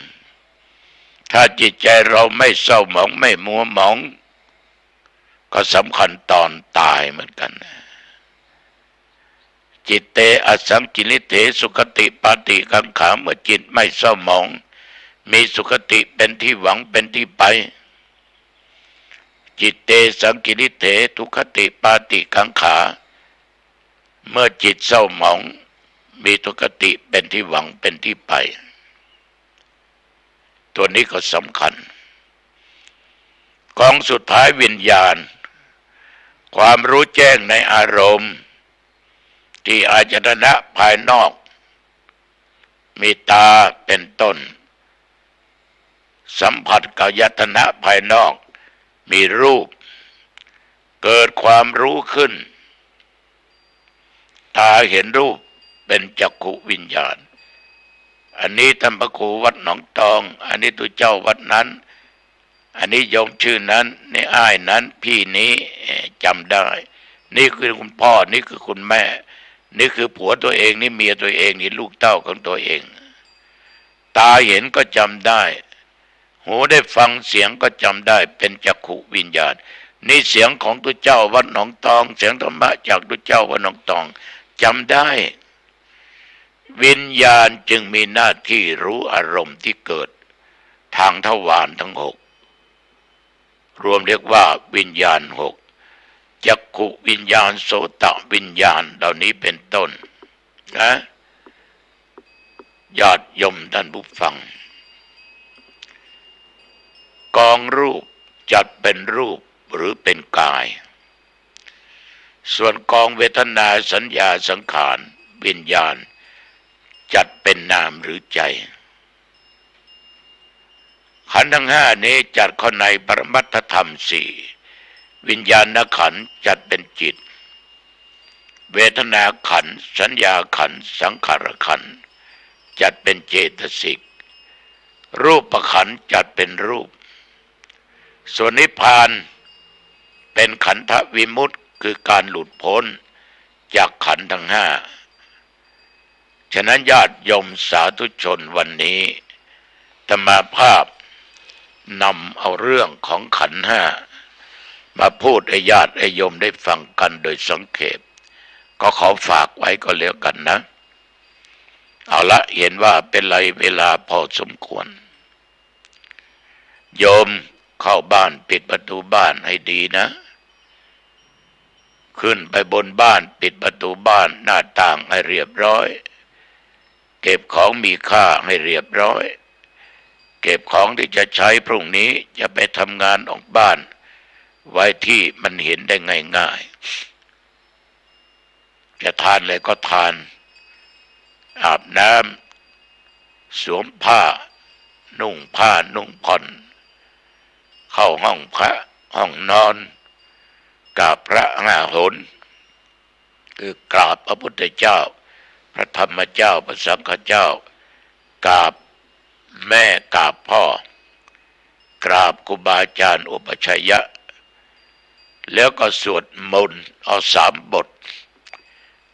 ถ้าจิตใจเราไม่เศร้าหมองไม่มัวหมองก็สำคัญตอนตายเหมือนกันจิตเตอสังกิริเตสุขติปาติกังขาเมื่อจิตไม่เศร้าหมองมีสุขติเป็นที่หวังเป็นที่ไปจิตเตสังกิริเตทุคติปาติกังขาเมื่อจิตเศร้าหมองมีทุกขติเป็นที่หวังเป็นที่ไปตัวนี้ก็สำคัญกองสุดท้ายวิญญาณความรู้แจ้งในอารมณ์ที่อายตนะภายนอกมีตาเป็นต้นสัมผัสกับยตนะภายนอกมีรูปเกิดความรู้ขึ้นตาเห็นรูปเป็นจักขุวิญญาณอันนี้ท่านพระครูวัดหนองตองอันนี้ตัวเจ้าวัดนั้นอันนี้โยมชื่อนั้นนี่อ้ายนั้นพี่นี้จำได้นี่คือคุณพ่อนี่คือคุณแม่นี่คือผัวตัวเองนี่เมียตัวเองนี่ลูกเต้าของตัวเองตาเห็นก็จำได้หูได้ฟังเสียงก็จำได้เป็นจักขุวิญญาณนี่เสียงของตัวเจ้าวัดหนองตองเสียงธรรมะจากตัวเจ้าวัดหนองตองจำได้วิญญาณจึงมีหน้าที่รู้อารมณ์ที่เกิดทางทวารทั้งหก รวมเรียกว่าวิญญาณหกจักขุวิญญาณโสตวิญญาณเหล่านี้เป็นต้นนะญาติโยมท่านผู้ฟังกองรูปจัดเป็นรูปหรือเป็นกายส่วนกองเวทนาสัญญาสังขารวิญญาณจัดเป็นนามหรือใจขันธ์ทั้งห้านี้จัดเข้าในปรมัตถธรรมสี่วิญญาณขันธ์จัดเป็นจิตเวทนาขันธ์สัญญาขันธ์สังขารขันธ์จัดเป็นเจตสิกรูปขันธ์จัดเป็นรูปส่วนนิพพานเป็นขันธวิมุตติคือการหลุดพ้นจากขันธ์ทั้งห้าฉะนั้นญาติโยมสาธุชนวันนี้ธรรมาภาพนำเอาเรื่องของขันธ์ห้ามาพูดให้ญาติให้โยมได้ฟังกันโดยสังเขปก็ขอฝากไว้ก็แล้วกันนะเอาละเห็นว่าเป็นไรเวลาพอสมควรโยมเข้าบ้านปิดประตูบ้านให้ดีนะขึ้นไปบนบ้านปิดประตูบ้านหน้าต่างให้เรียบร้อยเก็บของมีค่าให้เรียบร้อยเก็บของที่จะใช้พรุ่งนี้จะไปทำงานออกบ้านไว้ที่มันเห็นได้ง่ายๆจะทานอะไรก็ทานอาบน้ำสวมผ้านุ่งผ่อนเข้าห้องพระห้องนอนกราบพระห้าหนคือกราบพระพุทธเจ้าพระธรรมเจ้าพระสังฆเจ้ากราบแม่กราบพ่อกราบครูบาอาจารย์อุปชัยยะแล้วก็สวดมนต์เอา3 บท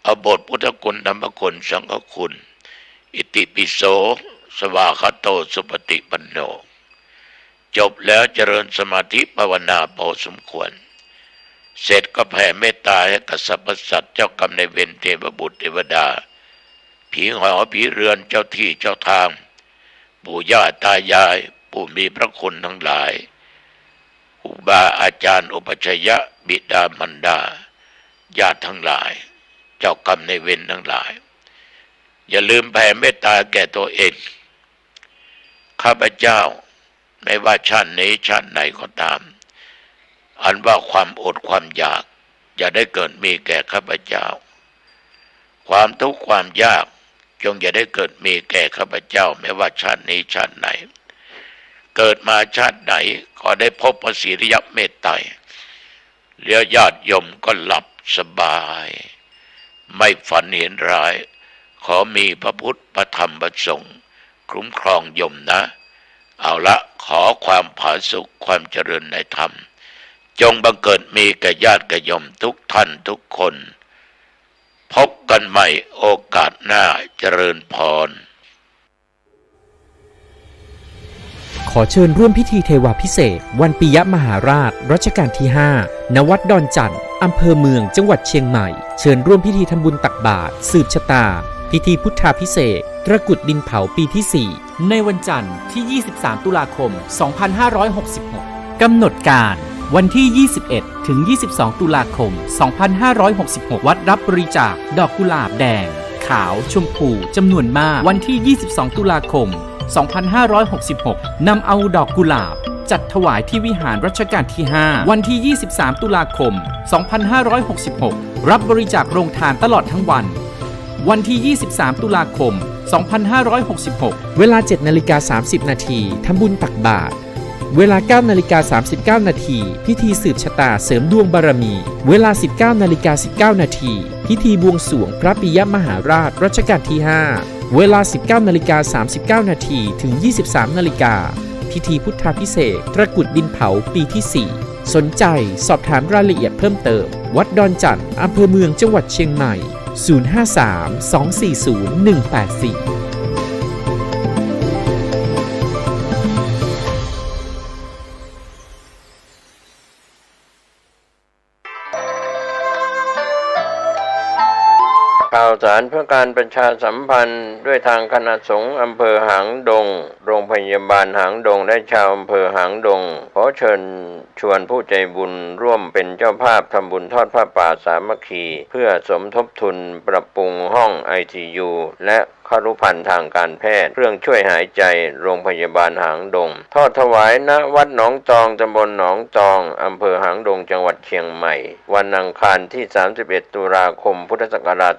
เอาบทพุทธคุณธรรมคุณสังฆคุณอิติปิโสสวากขาโตสุปฏิปันโนจบแล้วเจริญสมาธิภาวนาพอสมควรเสร็จก็แผ่เมตตาให้กับสรรพสัตว์เจ้ากรรมในายเวรเทพบุตรเทวดาผีหอผีเรือนเจ้าที่เจ้าทางปู่ย่าตายายผู้มีพระคุณทั้งหลายครูบาอาจารย์อุปชัยยะบิดามารดาญาติทั้งหลายเจ้ากรรมในายเวรทั้งหลายอย่าลืมแผ่เมตตาแก่ตัวเองข้าพเจ้าไม่ว่าชาตินี้ชาติไหนก็ตามอันว่าความอดความอยากอย่าได้เกิดมีแก่ข้าพเจ้าความทุกข์ความยากจงอย่าได้เกิดมีแก่ข้าพเจ้าไม่ว่าชาตินี้ชาติไหนเกิดมาชาติไหนขอได้พบพระศรียเมตไตรแล้วญาติโยมก็หลับสบายไม่ฝันเห็นร้ายขอมีพระพุทธพระธรรมพระสงฆ์คุ้มครองโยมนะเอาละขอความผาสุกความเจริญในธรรมจงบังเกิดมีแก่ญาติแก่โยมทุกท่านทุกคนพบกันใหม่โอกาสหน้าเจริญพร ขอเชิญร่วมพิธีเทวาพิเศษกวันปิยมหาราชรัชกาลที่ 5 ณ วัดดอนจันทร์อำเภอเมืองจังหวัดเชียงใหม่เชิญร่วมพิธีทำบุญตักบาตรสืบชะตาพิธีพุทธาภิเษกตระกุดดินเผาปีที่ 4 ในวันจันทร์ที่ 23 ตุลาคม 2566 กำหนดการวันที่ 21 ถึง 22 ตุลาคม 2566 วัดรับบริจาคดอกกุหลาบแดงขาวชมพูจำนวนมากวันที่ 22 ตุลาคม 2566 นำเอาดอกกุหลาบจัดถวายที่วิหารรัชกาลที่ 5 วันที่ 23 ตุลาคม 2566 รับบริจาคโรงทานตลอดทั้งวันวันที่ 23 ตุลาคม 2566 เวลา 7:30 นาทีทำบุญตักบาตรเวลา 9:39 นาทีพิธีสืบชะตาเสริมดวงบารมีเวลา 19:19 นาทีพิธีบวงสรวงพระปิยมหาราชรัชกาลที่ 5 เวลา 19:39 นาทีถึง 23:00 น.พิธีพุทธาภิเษกตระกุดดินเผาปีที่ 4 สนใจสอบถามรายละเอียดเพิ่มเติมวัดดอนจันทร์อำเภอเมืองจังหวัดเชียงใหม่ 053-240-184 ข่าวสารเพื่อการประชาสัมพันธ์ด้วยทางคณะสงฆ์อำเภอหางดงโรงพยาบาลหางดงและชาวอำเภอหางดงขอเชิญชวนผู้ใจบุญร่วมเป็นเจ้าภาพทำบุญทอดผ้าป่าสามัคคีเพื่อสมทบทุนปรับปรุงห้อง ICU และครุภัณฑ์ทางการแพทย์เครื่องช่วยหายใจโรงพยาบาลหางดงทอดถวายณวัดหนองจองตำบลหนองจองอำเภอหางดงจังหวัดเชียงใหม่วันอังคารที่31ตุลาคมพุทธศักราช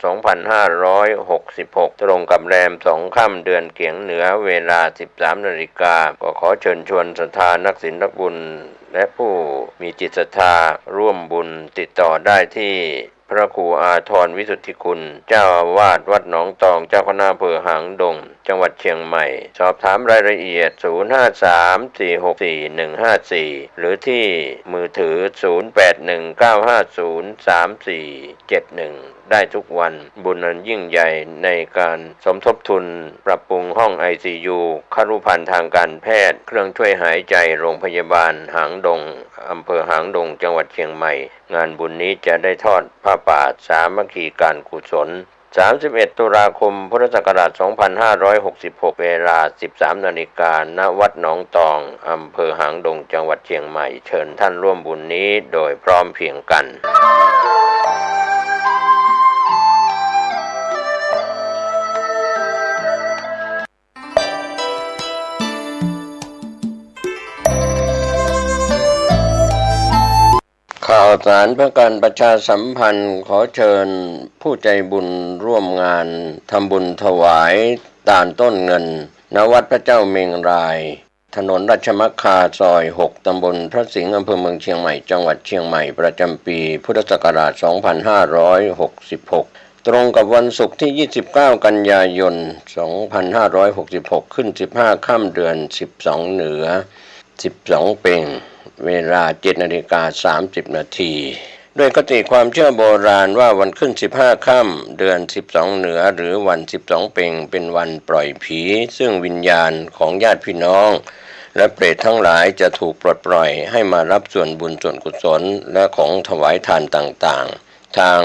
2566ตรงกับแรม2 ค่ำเดือนเกียงเหนือเวลา 13 นาฬิกาก็ขอเชิญชวนศรัทธานักศีลนักบุญและผู้มีจิตศรัทธาร่วมบุญติดต่อได้ที่พระครูอาทรวิสุทธิคุณเจ้าอาวาสวัดหนองตองเจ้าคณะอำเภอหางดงจังหวัดเชียงใหม่สอบถามรายละเอียด0534644154หรือที่มือถือ0819503471ได้ทุกวันบุญอันยิ่งใหญ่ในการสมทบทุนปรับปรุงห้อง ICU ครุภัณฑ์ทางการแพทย์เครื่องช่วยหายใจโรงพยาบาลหางดงอำเภอหางดงจังหวัดเชียงใหม่งานบุญนี้จะได้ทอดผ้าป่าสามัคคีการกุศล31 ตุลาคมพุทธศักราช2566เวลา 13 นาฬิกาณวัดหนองตองอำเภอหางดงจังหวัดเชียงใหม่เชิญท่านร่วมบุญนี้โดยพร้อมเพรียงกันข่าวสารเพื่อการประชาสัมพันธ์ขอเชิญผู้ใจบุญร่วมงานทำบุญถวายตาลต้นเงินณวัดพระเจ้าเมงรายถนนราชมัคคาซอย6ตำบลพระสิงห์อำเภอเมืองเชียงใหม่จังหวัดเชียงใหม่ประจำปีพุทธศักราช2566ตรงกับวันศุกร์ที่29กันยายน2566ขึ้น15ค่ำเดือน12เหนือ12เพ็งเวลา 7:30 นาทีด้วยคติความเชื่อโบราณว่าวันขึ้น15ค่ำเดือน12เหนือหรือวัน12เพ็งเป็นวันปล่อยผีซึ่งวิญญาณของญาติพี่น้องและเปรตทั้งหลายจะถูกปลดปล่อยให้มารับส่วนบุญส่วนกุศลและของถวายทานต่างๆทาง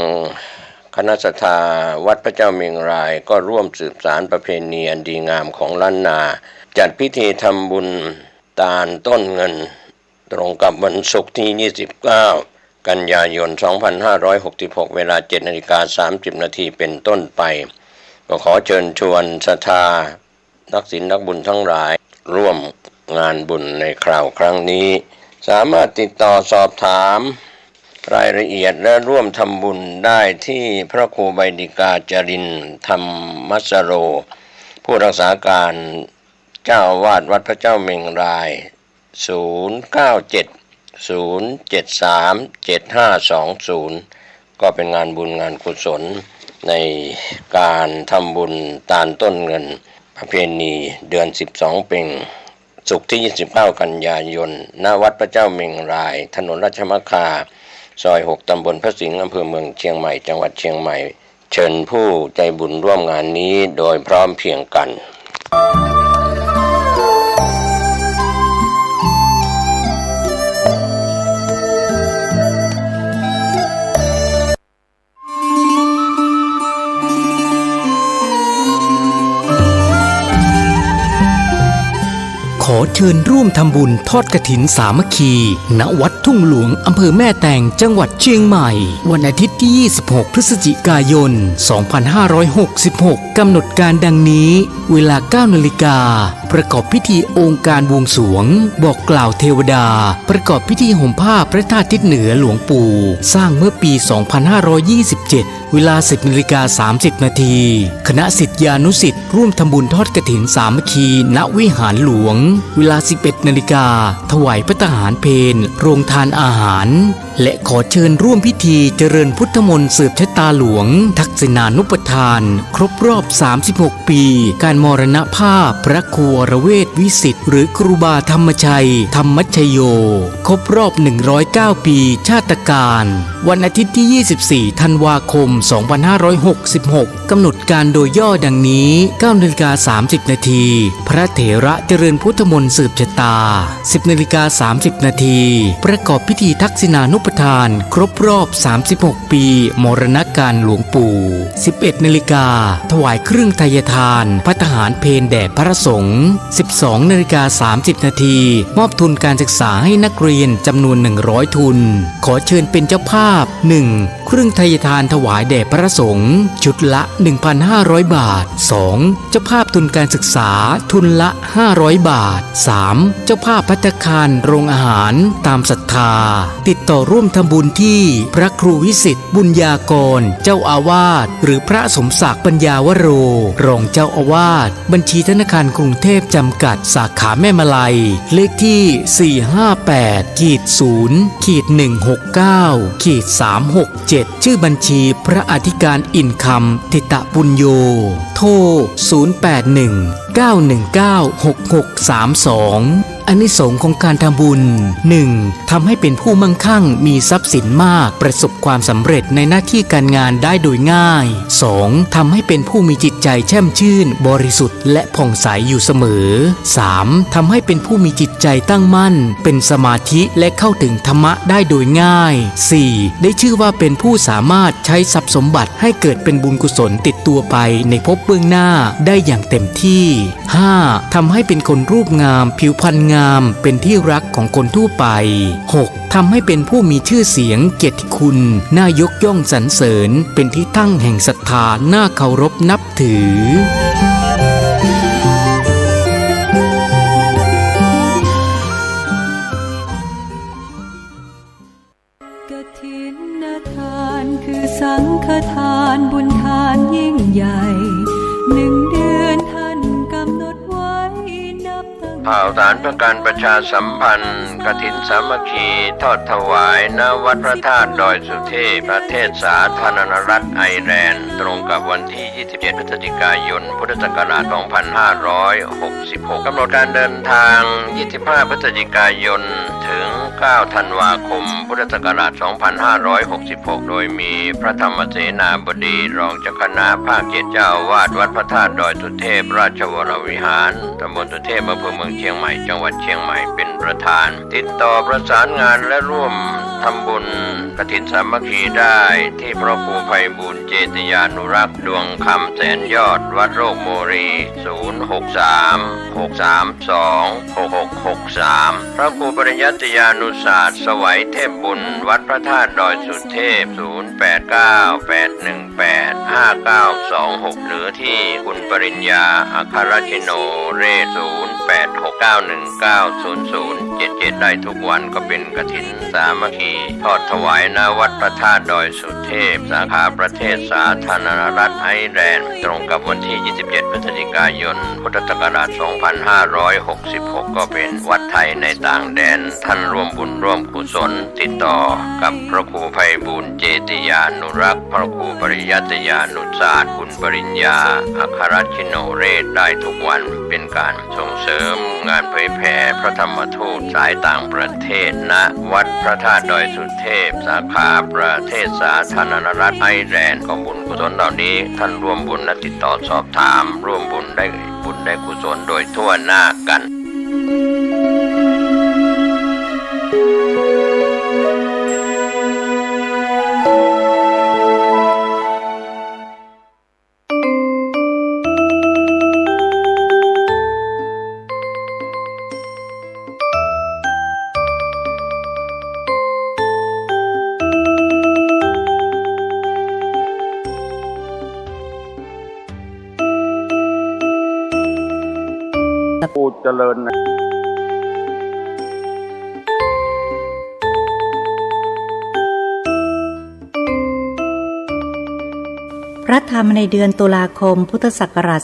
คณะศรัทธาวัดพระเจ้าเมงรายก็ร่วมสืบสานประเพณีอันดีงามของล้านนาจัดพิธีทำบุญตาลต้นเงินตรงกับวันศุกร์ที่29กันยายน2566เวลา 7:30 นาทีเป็นต้นไปก็ขอเชิญชวนศรัทธานักศีลนักบุญทั้งหลายร่วมงานบุญในคราวครั้งนี้สามารถติดต่อสอบถามรายละเอียดและร่วมทำบุญได้ที่พระครูใบดิกาจรินธรรมัสโรผู้รักษาการเจ้าอาวาสวัดพระเจ้าเมงราย0970737520ก็เป็นงานบุญงานกุศลในการทำบุญตาลต้นเงินประเพณีเดือน12เพ็งศุกร์ที่29กันยายนณวัดพระเจ้าเมงรายถนนราชมัคคาซอย6ตำบลพระสิงห์อำเภอเมืองเชียงใหม่จังหวัดเชียงใหม่เชิญผู้ใจบุญร่วมงานนี้โดยพร้อมเพรียงกันขอเชิญร่วมทำบุญทอดกฐินสามัคคีณวัดทุ่งหลวงอำเภอแม่แตงจังหวัดเชียงใหม่วันอาทิตย์ที่26พฤศจิกายน2566กำหนดการดังนี้เวลา 9 นาฬิกาประกอบพิธีองค์การบวงสรวงบอกกล่าวเทวดาประกอบพิธีห่มผ้าพระธาตุทิศเหนือหลวงปู่สร้างเมื่อปี 2527 เวลา 10:30 นาทีคณะศิษยานุศิษย์ร่วมทำบุญทอดกฐินสามัคคีณวิหารหลวงเวลา 11 นาฬิกาถวายพระทหารเพลโรงทานอาหารและขอเชิญร่วมพิธีเจริญพุทธมนต์สืบชะตาหลวงทักษิณานุปทานครบรอบ 36 ปีการมรณภาพพระครูวรเวทวิสิทธิ์หรือครูบาธรรมชัยธรรมชโยครบรอบ 109 ปีชาตการวันอาทิตย์ที่ 24 ธันวาคม 2566 กำหนดการโดยย่อดังนี้ 9:30 นาทีพระเถระเจริญพุทธมนต์สืบชะตา 10:30 นาทีประกอบพิธีทักษิณานุป ปทานครบรอบ 36 ปีมรณกาลหลวงปู่ 11 นาฬิกาถวายเครื่องไทยทานภัตตาหารเพลแด่พระสงฆ์ 12 นาฬิกา 30 นาทีมอบทุนการศึกษาให้นักเรียนจำนวน 100 ทุนขอเชิญเป็นเจ้าภาพ 1. เครื่องไทยทานถวายแด่พระสงฆ์ชุดละ 1,500 บาท 2. เจ้าภาพทุนการศึกษาทุนละ 500 บาท 3. เจ้าภาพภัตตาคารโรงอาหารตามศรัทธาติดต่อร่วมทำบุญที่พระครูวิสิทธิ์บุญญากรเจ้าอาวาสหรือพระสมศักดิ์ปัญญาวโรรองเจ้าอาวาสบัญชีธนาคารกรุงเทพจำกัดสาขาแม่มะลัยเลขที่ 458-0-169-367 ชื่อบัญชีพระอธิการอินคำทิตะปุญโญโทร 081-919-6632 อานิสงส์ของการทำบุญ 1. ทำให้เป็นผู้มั่งคั่งมีทรัพย์สินมากประสบความสำเร็จในหน้าที่การงานได้โดยง่าย 2. ทำให้เป็นผู้มีจิตใจแช่มชื่นบริสุทธิ์และผ่องใสอยู่เสมอ 3. ทำให้เป็นผู้มีจิตใจตั้งมั่นเป็นสมาธิและเข้าถึงธรรมะได้โดยง่าย 4. ได้ชื่อว่าเป็นผู้สามารถใช้ทรัพย์สมบัติให้เกิดเป็นบุญกุศลติดตัวไปในภพเบื้องหน้าได้อย่างเต็มที่ 5. ทำให้เป็นคนรูปงามผิวพรรณงามเป็นที่รักของคนทั่วไป 6. ทำให้เป็นผู้มีชื่อเสียงเกียรติคุณน่ายกย่องสรรเสริญเป็นที่ตั้งแห่งศรัทธาน่าเคารพนับถือ กฐินทานคือสังฆทานบุญทานยิ่งใหญ่1 เดือนท่านกำหนดไว้นับตั้ง ข่าวสารเพื่อการประชาสัมพันธ์กฐินสามัคคีทอดถวายณวัดพระธาตุดอยสุเทพประเทศสาธารณรัฐไอร์แลนด์ตรงกับวันที่ 27 พฤศจิกายน พุทธศักราช 2566 กำหนดการเดินทาง 25 พฤศจิกายน ถึง 9 ธันวาคม พุทธศักราช 2566 โดยมีพระธรรมเสนาบดีรองเจ้าคณะภาค 7 เจ้าอาวาสวัดพระธาตุดอยสุเทพราชวรวิหารตำบลสุเทพอำเภอเมืองเชียงใหม่จังหวัดเชียงใหม่เป็นประธานติดต่อประสานงานและร่วมทำบุญกฐินสามัคคีได้ที่พระครูไพบูลย์เจติยานุรักษ์ดวงคำแสนยอดวัดโรกโมรี 063-632-6663 พระครูปริยัติยานุศาสตร์สวัยเทพบุญวัดพระธาตุดอยสุเทพ 089-818-5926 หรือที่คุณปริญญาอัครชิโนเรศ 0869190077 ได้ทุกวันก็เป็นกฐินสามัคคีทอดถวายณวัดพระธาตุดอยสุเทพสาขาประเทศสาธารณรัฐไอร์แลนด์ตรงกับวันที่ 27 พฤศจิกายน พุทธศักราช 2566 ก็เป็นวัดไทยในต่างแดนท่านร่วมบุญร่วมกุศลติดต่อกับพระครูไพบูลย์เจติยานุรักษ์พระครูปริยัติยานุศาสตร์คุณปริญญาอัครชิโนเรศได้ทุกวันเป็นการส่งเสริมงานเผยแผ่พระธรรมทูตสายต่างประเทศณวัดพระธาตุดอยสุเทพสาขาประเทศสาธารณรัฐไอร์แลนด์ของบุญกุศลเหล่านี้ท่านร่วมบุญและติดต่อสอบถามร่วมบุญได้กุศลโดยทั่วหน้ากัน ผู้เจริญพระธรรมในเดือนตุลาคมพุทธศักราช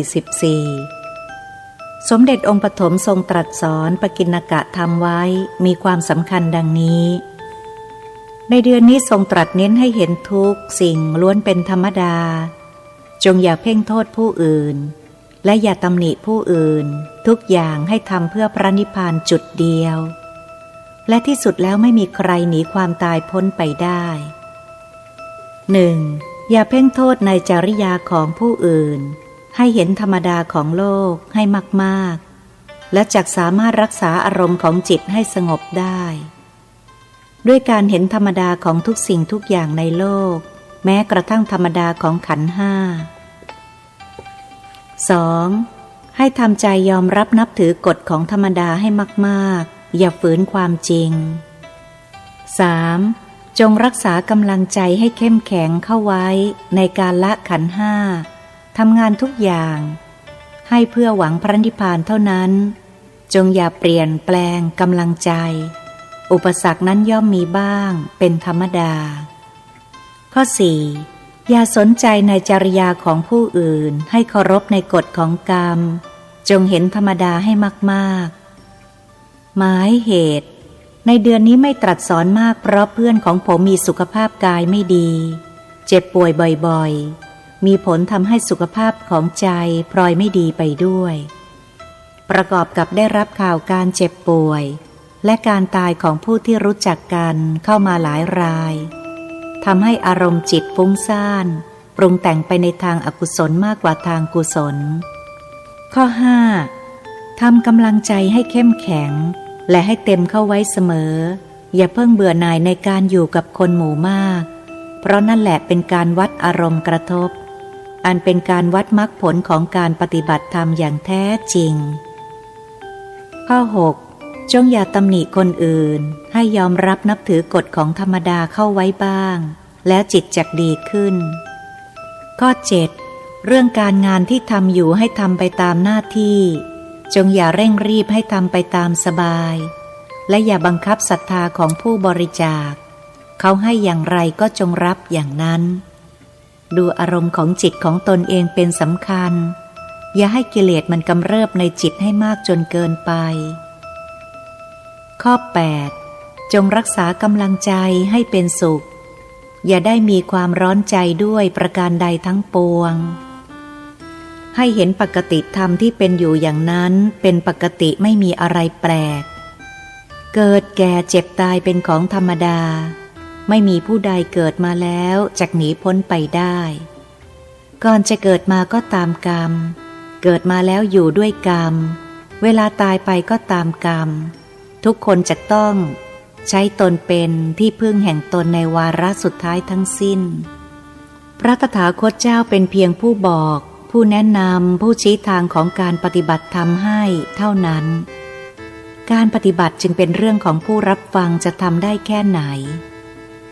2544 สมเด็จองค์ปฐมทรงตรัสสอนปกิณกะธรรมไว้มีความสำคัญดังนี้ในเดือนนี้ทรงตรัสเน้นให้เห็นทุกสิ่งล้วนเป็นธรรมดาจงอย่าเพ่งโทษผู้อื่นและอย่าตำหนิผู้อื่นทุกอย่างให้ทำเพื่อพระนิพพานจุดเดียวและที่สุดแล้วไม่มีใครหนีความตายพ้นไปได้ 1. อย่าเพ่งโทษในจริยาของผู้อื่นให้เห็นธรรมดาของโลกให้มากๆและจักสามารถรักษาอารมณ์ของจิตให้สงบได้ ด้วยการเห็นธรรมดาของทุกสิ่งทุกอย่างในโลกแม้กระทั่งธรรมดาของขันธ์ห้า 2. ให้ทำใจยอมรับนับถือกฎของธรรมดาให้มากๆอย่าฝืนความจริง 3. จงรักษากำลังใจให้เข้มแข็งเข้าไว้ในการละขันธ์ห้าทำงานทุกอย่างให้เพื่อหวังพระนิพพานเท่านั้นจงอย่าเปลี่ยนแปลงกำลังใจอุปสรรคนั้นย่อมมีบ้างเป็นธรรมดา ข้อ 4. อย่าสนใจในจริยาของผู้อื่นให้เคารพในกฎของกรรมจงเห็นธรรมดาให้มากๆหมายเหตุในเดือนนี้ไม่ตรัสสอนมากเพราะเพื่อนของผมมีสุขภาพกายไม่ดีเจ็บป่วยบ่อยๆมีผลทำให้สุขภาพของใจพลอยไม่ดีไปด้วยประกอบกับได้รับข่าวการเจ็บป่วยและการตายของผู้ที่รู้จักกันเข้ามาหลายรายทำให้อารมณ์จิตฟุ้งซ่านปรุงแต่งไปในทางอกุศลมากกว่าทางกุศล ข้อ 5. ทำกำลังใจให้เข้มแข็งและให้เต็มเข้าไว้เสมออย่าเพิ่งเบื่อหน่ายในการอยู่กับคนหมู่มากเพราะนั่นแหละเป็นการวัดอารมณ์กระทบอันเป็นการวัดมรรคผลของการปฏิบัติธรรมอย่างแท้จริง ข้อ 6. จงอย่าตำหนิคนอื่นให้ยอมรับนับถือกฎของธรรมดาเข้าไว้บ้างแล้วจิตจักดีขึ้น ข้อ 7. เรื่องการงานที่ทำอยู่ให้ทำไปตามหน้าที่จงอย่าเร่งรีบให้ทำไปตามสบายและอย่าบังคับศรัทธาของผู้บริจาคเขาให้อย่างไรก็จงรับอย่างนั้นดูอารมณ์ของจิตของตนเองเป็นสำคัญอย่าให้กิเลสมันกำเริบในจิตให้มากจนเกินไปข้อ 8. จงรักษากำลังใจให้เป็นสุขอย่าได้มีความร้อนใจด้วยประการใดทั้งปวงให้เห็นปกติธรรมที่เป็นอยู่อย่างนั้นเป็นปกติไม่มีอะไรแปลกเกิดแก่เจ็บตายเป็นของธรรมดาไม่มีผู้ใดเกิดมาแล้วจักหนีพ้นไปได้ก่อนจะเกิดมาก็ตามกรรมเกิดมาแล้วอยู่ด้วยกรรมเวลาตายไปก็ตามกรรมทุกคนจะต้องใช้ตนเป็นที่พึ่งแห่งตนในวาระสุดท้ายทั้งสิ้นพระตถาคตเจ้าเป็นเพียงผู้บอกผู้แนะนำผู้ชี้ทางของการปฏิบัติธรรมให้เท่านั้นการปฏิบัติจึงเป็นเรื่องของผู้รับฟังจะทำได้แค่ไหน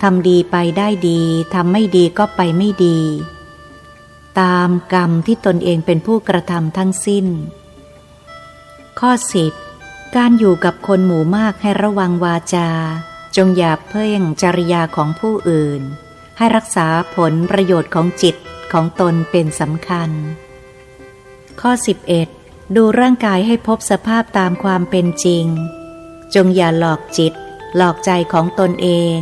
ทำดีไปได้ดีทำไม่ดีก็ไปไม่ดีตามกรรมที่ตนเองเป็นผู้กระทำทั้งสิ้นข้อ 10. การอยู่กับคนหมู่มากให้ระวังวาจาจงอย่าเพ่งจริยาของผู้อื่นให้รักษาผลประโยชน์ของจิตของตนเป็นสำคัญข้อ 11. ดูร่างกายให้พบสภาพตามความเป็นจริงจงอย่าหลอกจิตหลอกใจของตนเอง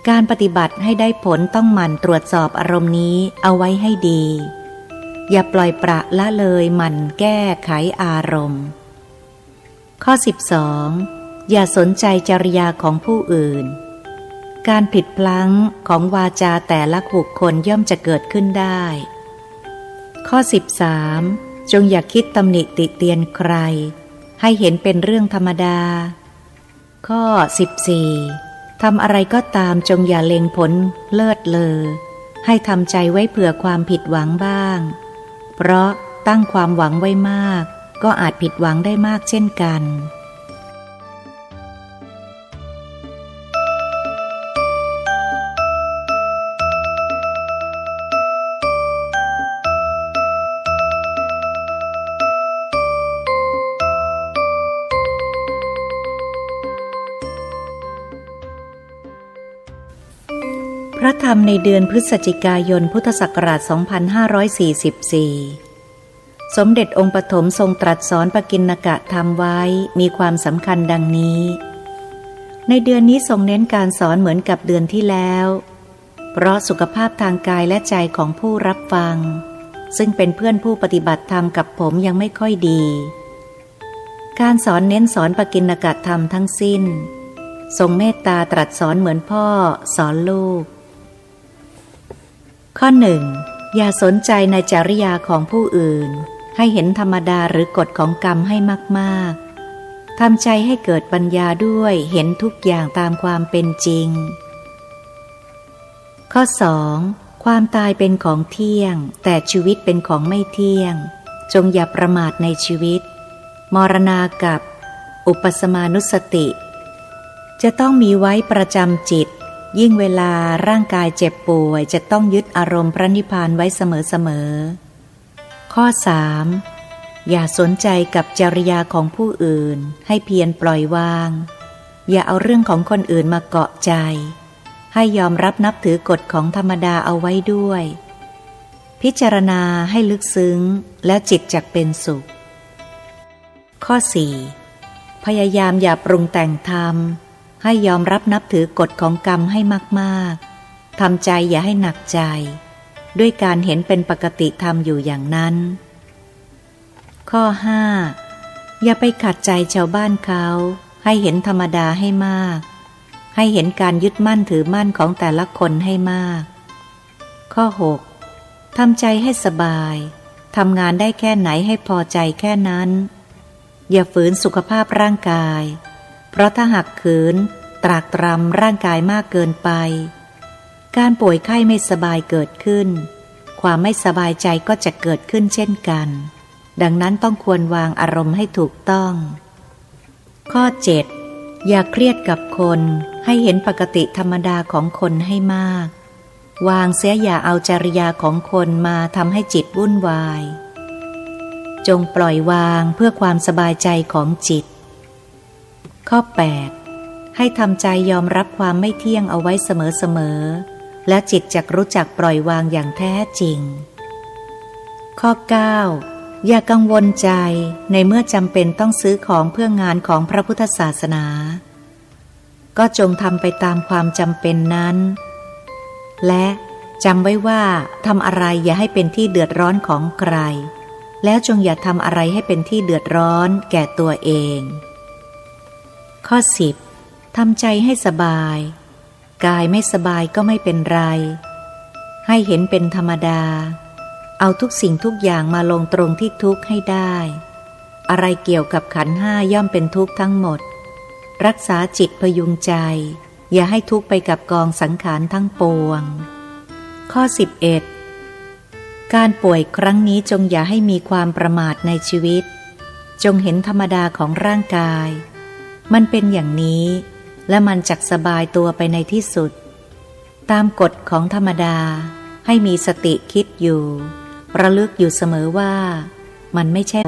การปฏิบัติให้ได้ผลต้องหมั่นตรวจสอบอารมณ์นี้เอาไว้ให้ดีอย่าปล่อยปละละเลยหมั่นแก้ไขอารมณ์ข้อ 12. อย่าสนใจจริยาของผู้อื่นการผิดพลั้งของวาจาแต่ละบุคคลย่อมจะเกิดขึ้นได้ข้อ 13. จงอย่าคิดตำหนิติเตียนใครให้เห็นเป็นเรื่องธรรมดาข้อ 14. ทำอะไรก็ตามจงอย่าเล็งผลเลิศเลอให้ทำใจไว้เผื่อความผิดหวังบ้างเพราะตั้งความหวังไว้มากก็อาจผิดหวังได้มากเช่นกัน พระธรรมในเดือนพฤศจิกายนพุทธศักราช 2544 สมเด็จองค์ปฐมทรงตรัสสอนปกิณกะธรรมไว้มีความสำคัญดังนี้ในเดือนนี้ทรงเน้นการสอนเหมือนกับเดือนที่แล้วเพราะสุขภาพทางกายและใจของผู้รับฟังซึ่งเป็นเพื่อนผู้ปฏิบัติธรรมกับผมยังไม่ค่อยดีการสอนเน้นสอนปกิณกะธรรมทั้งสิ้นทรงเมตตาตรัสสอนเหมือนพ่อสอนลูกข้อ 1. อย่าสนใจในจริยาของผู้อื่นให้เห็นธรรมดาหรือกฎของกรรมให้มากๆ ทำใจให้เกิดปัญญาด้วยเห็นทุกอย่างตามความเป็นจริง ข้อ 2. ความตายเป็นของเที่ยงแต่ชีวิตเป็นของไม่เที่ยงจงอย่าประมาทในชีวิตมรณากับอุปสมานุสติจะต้องมีไว้ประจำจิตยิ่งเวลาร่างกายเจ็บป่วยจะต้องยึดอารมณ์พระนิพพานไว้เสมอๆข้อ 3. อย่าสนใจกับจริยาของผู้อื่นให้เพียรปล่อยวางอย่าเอาเรื่องของคนอื่นมาเกาะใจให้ยอมรับนับถือกฎของธรรมดาเอาไว้ด้วยพิจารณาให้ลึกซึ้งแล้วจิตจักเป็นสุขข้อ 4. พยายามอย่าปรุงแต่งธรรมให้ยอมรับนับถือกฎของกรรมให้มากๆทำใจอย่าให้หนักใจด้วยการเห็นเป็นปกติธรรมอยู่อย่างนั้นข้อ 5. อย่าไปขัดใจชาวบ้านเขาให้เห็นธรรมดาให้มากให้เห็นการยึดมั่นถือมั่นของแต่ละคนให้มากข้อ 6. ทำใจให้สบายทำงานได้แค่ไหนให้พอใจแค่นั้นอย่าฝืนสุขภาพร่างกายเพราะถ้าหักขืนตรากตรำร่างกายมากเกินไปการป่วยไข้ไม่สบายเกิดขึ้นความไม่สบายใจก็จะเกิดขึ้นเช่นกันดังนั้นต้องควรวางอารมณ์ให้ถูกต้องข้อ 7. อย่าเครียดกับคนให้เห็นปกติธรรมดาของคนให้มากวางเสียอย่าเอาจริยาของคนมาทำให้จิตวุ่นวายจงปล่อยวางเพื่อความสบายใจของจิตข้อ 8. ให้ทำใจยอมรับความไม่เที่ยงเอาไว้เสมอๆและจิตจักรู้จักปล่อยวางอย่างแท้จริงข้อ 9. อย่ากังวลใจในเมื่อจำเป็นต้องซื้อของเพื่องานของพระพุทธศาสนาก็จงทำไปตามความจำเป็นนั้นและจำไว้ว่าทำอะไรอย่าให้เป็นที่เดือดร้อนของใครแล้วจงอย่าทำอะไรให้เป็นที่เดือดร้อนแก่ตัวเองข้อ 10. ทำใจให้สบายกายไม่สบายก็ไม่เป็นไรให้เห็นเป็นธรรมดาเอาทุกสิ่งทุกอย่างมาลงตรงที่ทุกข์ให้ได้อะไรเกี่ยวกับขันธ์ห้าย่อมเป็นทุกข์ทั้งหมดรักษาจิตพยุงใจอย่าให้ทุกข์ไปกับกองสังขารทั้งปวงข้อ 11. การป่วยครั้งนี้จงอย่าให้มีความประมาทในชีวิตจงเห็นธรรมดาของร่างกายมันเป็นอย่างนี้และมันจักสบายตัวไปในที่สุดตามกฎของธรรมดาให้มีสติคิดอยู่ระลึกอยู่เสมอว่ามันไม่ใช่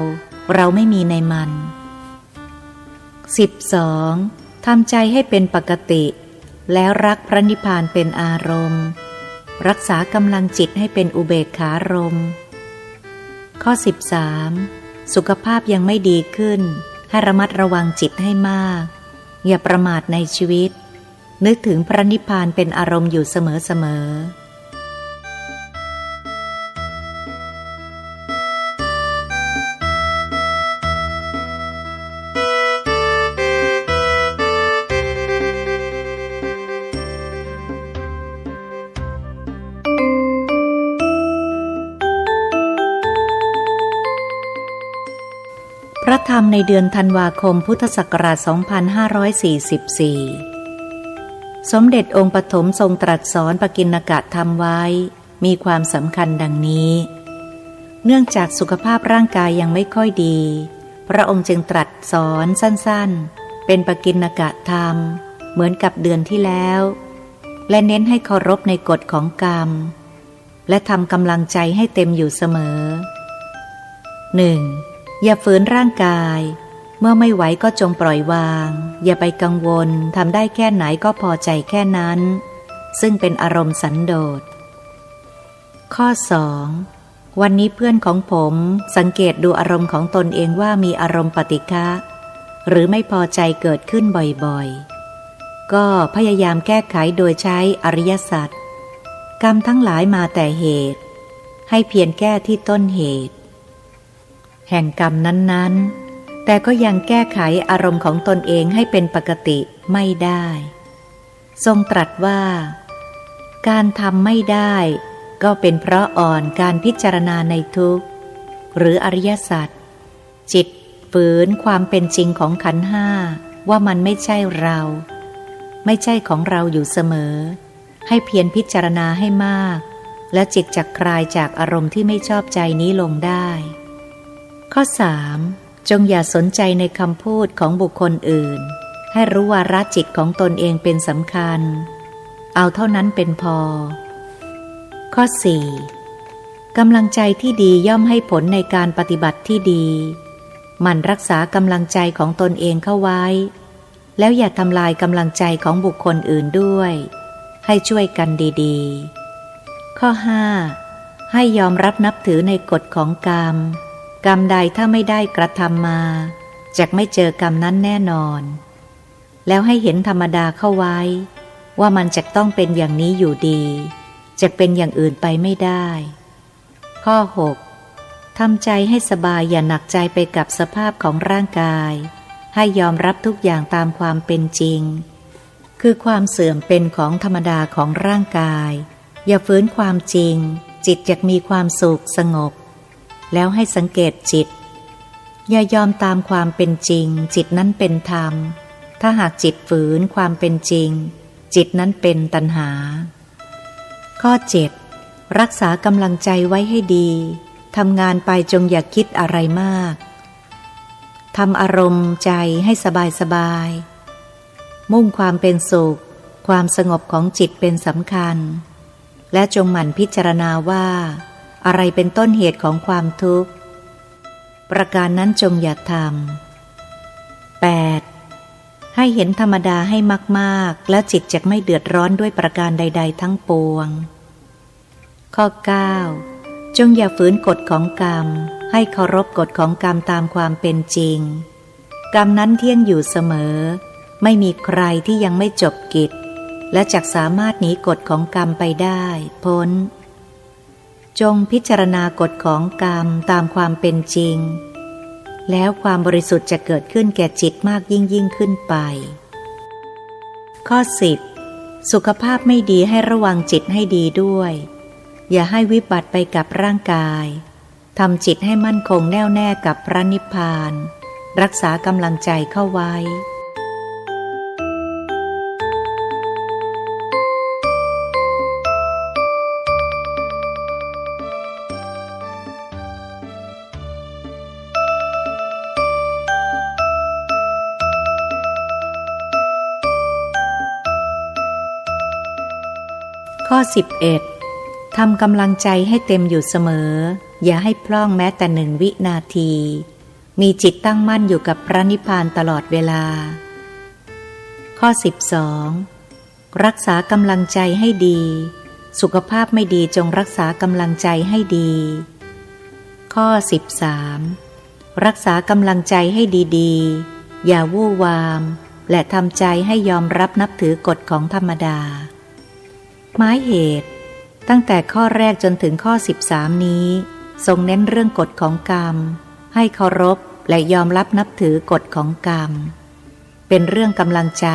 เราไม่มีในมัน 12. ทำใจให้เป็นปกติแล้วรักพระนิพพานเป็นอารมณ์รักษากำลังจิตให้เป็นอุเบกขารมณ์ข้อ 13. สุขภาพยังไม่ดีขึ้นให้ระมัดระวังจิตให้มากอย่าประมาทในชีวิตนึกถึงพระนิพพานเป็นอารมณ์อยู่เสมอๆพระธรรมในเดือนธันวาคมพุทธศักราช 2544 สมเด็จองค์ปฐมทรงตรัสสอนปกิณกะธรรมไว้มีความสำคัญดังนี้เนื่องจากสุขภาพร่างกายยังไม่ค่อยดีพระองค์จึงตรัสสอนสั้นๆเป็นปกิณกะธรรมเหมือนกับเดือนที่แล้วและเน้นให้เคารพในกฎของกรรมและทำกำลังใจให้เต็มอยู่เสมอ 1. อย่าฝืนร่างกายเมื่อไม่ไหวก็จงปล่อยวางอย่าไปกังวลทำได้แค่ไหนก็พอใจแค่นั้นซึ่งเป็นอารมณ์สันโดษข้อ 2. วันนี้เพื่อนของผมสังเกตดูอารมณ์ของตนเองว่ามีอารมณ์ปฏิฆะหรือไม่พอใจเกิดขึ้นบ่อยๆก็พยายามแก้ไขโดยใช้อริยสัจกรรมทั้งหลายมาแต่เหตุให้เพียรแก้ที่ต้นเหตุแห่งกรรมนั้นๆแต่ก็ยังแก้ไขอารมณ์ของตนเองให้เป็นปกติไม่ได้ทรงตรัสว่าการทำไม่ได้ก็เป็นเพราะอ่อนการพิจารณาในทุกข์หรืออริยสัจจิตฝ ฝืนความเป็นจริงของขันธ์ห้าว่ามันไม่ใช่เรา ไม่ใช่ของเราอยู่เสมอให้เพียรพิจารณาให้มากและจิตจะคลายจากอารมณ์ที่ไม่ชอบใจนี้ลงได้ข้อ 3. จงอย่าสนใจในคำพูดของบุคคลอื่นให้รู้วาระจิตของตนเองเป็นสำคัญเอาเท่านั้นเป็นพอข้อ 4. กำลังใจที่ดีย่อมให้ผลในการปฏิบัติที่ดีหมั่นรักษากำลังใจของตนเองเข้าไว้แล้วอย่าทำลายกำลังใจของบุคคลอื่นด้วยให้ช่วยกันดีๆข้อ 5. ให้ยอมรับนับถือในกฎของกรรมกรรมใดถ้าไม่ได้กระทำมาจะไม่เจอกรรมนั้นแน่นอนแล้วให้เห็นธรรมดาเข้าไว้ว่ามันจะต้องเป็นอย่างนี้อยู่ดีจะเป็นอย่างอื่นไปไม่ได้ข้อ 6. ทำใจให้สบายอย่าหนักใจไปกับสภาพของร่างกายให้ยอมรับทุกอย่างตามความเป็นจริงคือความเสื่อมเป็นของธรรมดาของร่างกายอย่าฝืนความจริงจิตจะมีความสุขสงบแล้วให้สังเกตจิตอย่ายอมตามความเป็นจริงจิตนั้นเป็นธรรมถ้าหากจิตฝืนความเป็นจริงจิตนั้นเป็นตัณหาข้อ 7. รักษากำลังใจไว้ให้ดีทำงานไปจงอย่าคิดอะไรมากทำอารมณ์ใจให้สบายๆมุ่งความเป็นสุขความสงบของจิตเป็นสำคัญและจงหมั่นพิจารณาว่าอะไรเป็นต้นเหตุของความทุกข์ประการนั้นจงอย่าทำ 8. ให้เห็นธรรมดาให้มากๆแล้วจิตจะไม่เดือดร้อนด้วยประการใดๆทั้งปวงข้อ 9. จงอย่าฝืนกฎของกรรมให้เคารพกฎของกรรมตามความเป็นจริงกรรมนั้นเที่ยงอยู่เสมอไม่มีใครที่ยังไม่จบกิจและจักสามารถหนีกฎของกรรมไปได้พ้นจงพิจารณากฎของกรรมตามความเป็นจริงแล้วความบริสุทธิ์จะเกิดขึ้นแก่จิตมากยิ่งขึ้นไปข้อ 10. สุขภาพไม่ดีให้ระวังจิตให้ดีด้วยอย่าให้วิบัติไปกับร่างกายทำจิตให้มั่นคงแน่วแน่กับพระนิพพานรักษากำลังใจเข้าไว้ข้อ 11. ทำกำลังใจให้เต็มอยู่เสมออย่าให้พร่องแม้แต่1 วินาทีมีจิตตั้งมั่นอยู่กับพระนิพพานตลอดเวลาข้อ 12. รักษากำลังใจให้ดีสุขภาพไม่ดีจงรักษากำลังใจให้ดีข้อ 13. รักษากำลังใจให้ดีๆอย่าวู่วามและทำใจให้ยอมรับนับถือกฎของธรรมดาหมายเหตุตั้งแต่ข้อแรกจนถึงข้อ 13 นี้ทรงเน้นเรื่องกฎของกรรมให้เคารพและยอมรับนับถือกฎของกรรมเป็นเรื่องกำลังใจ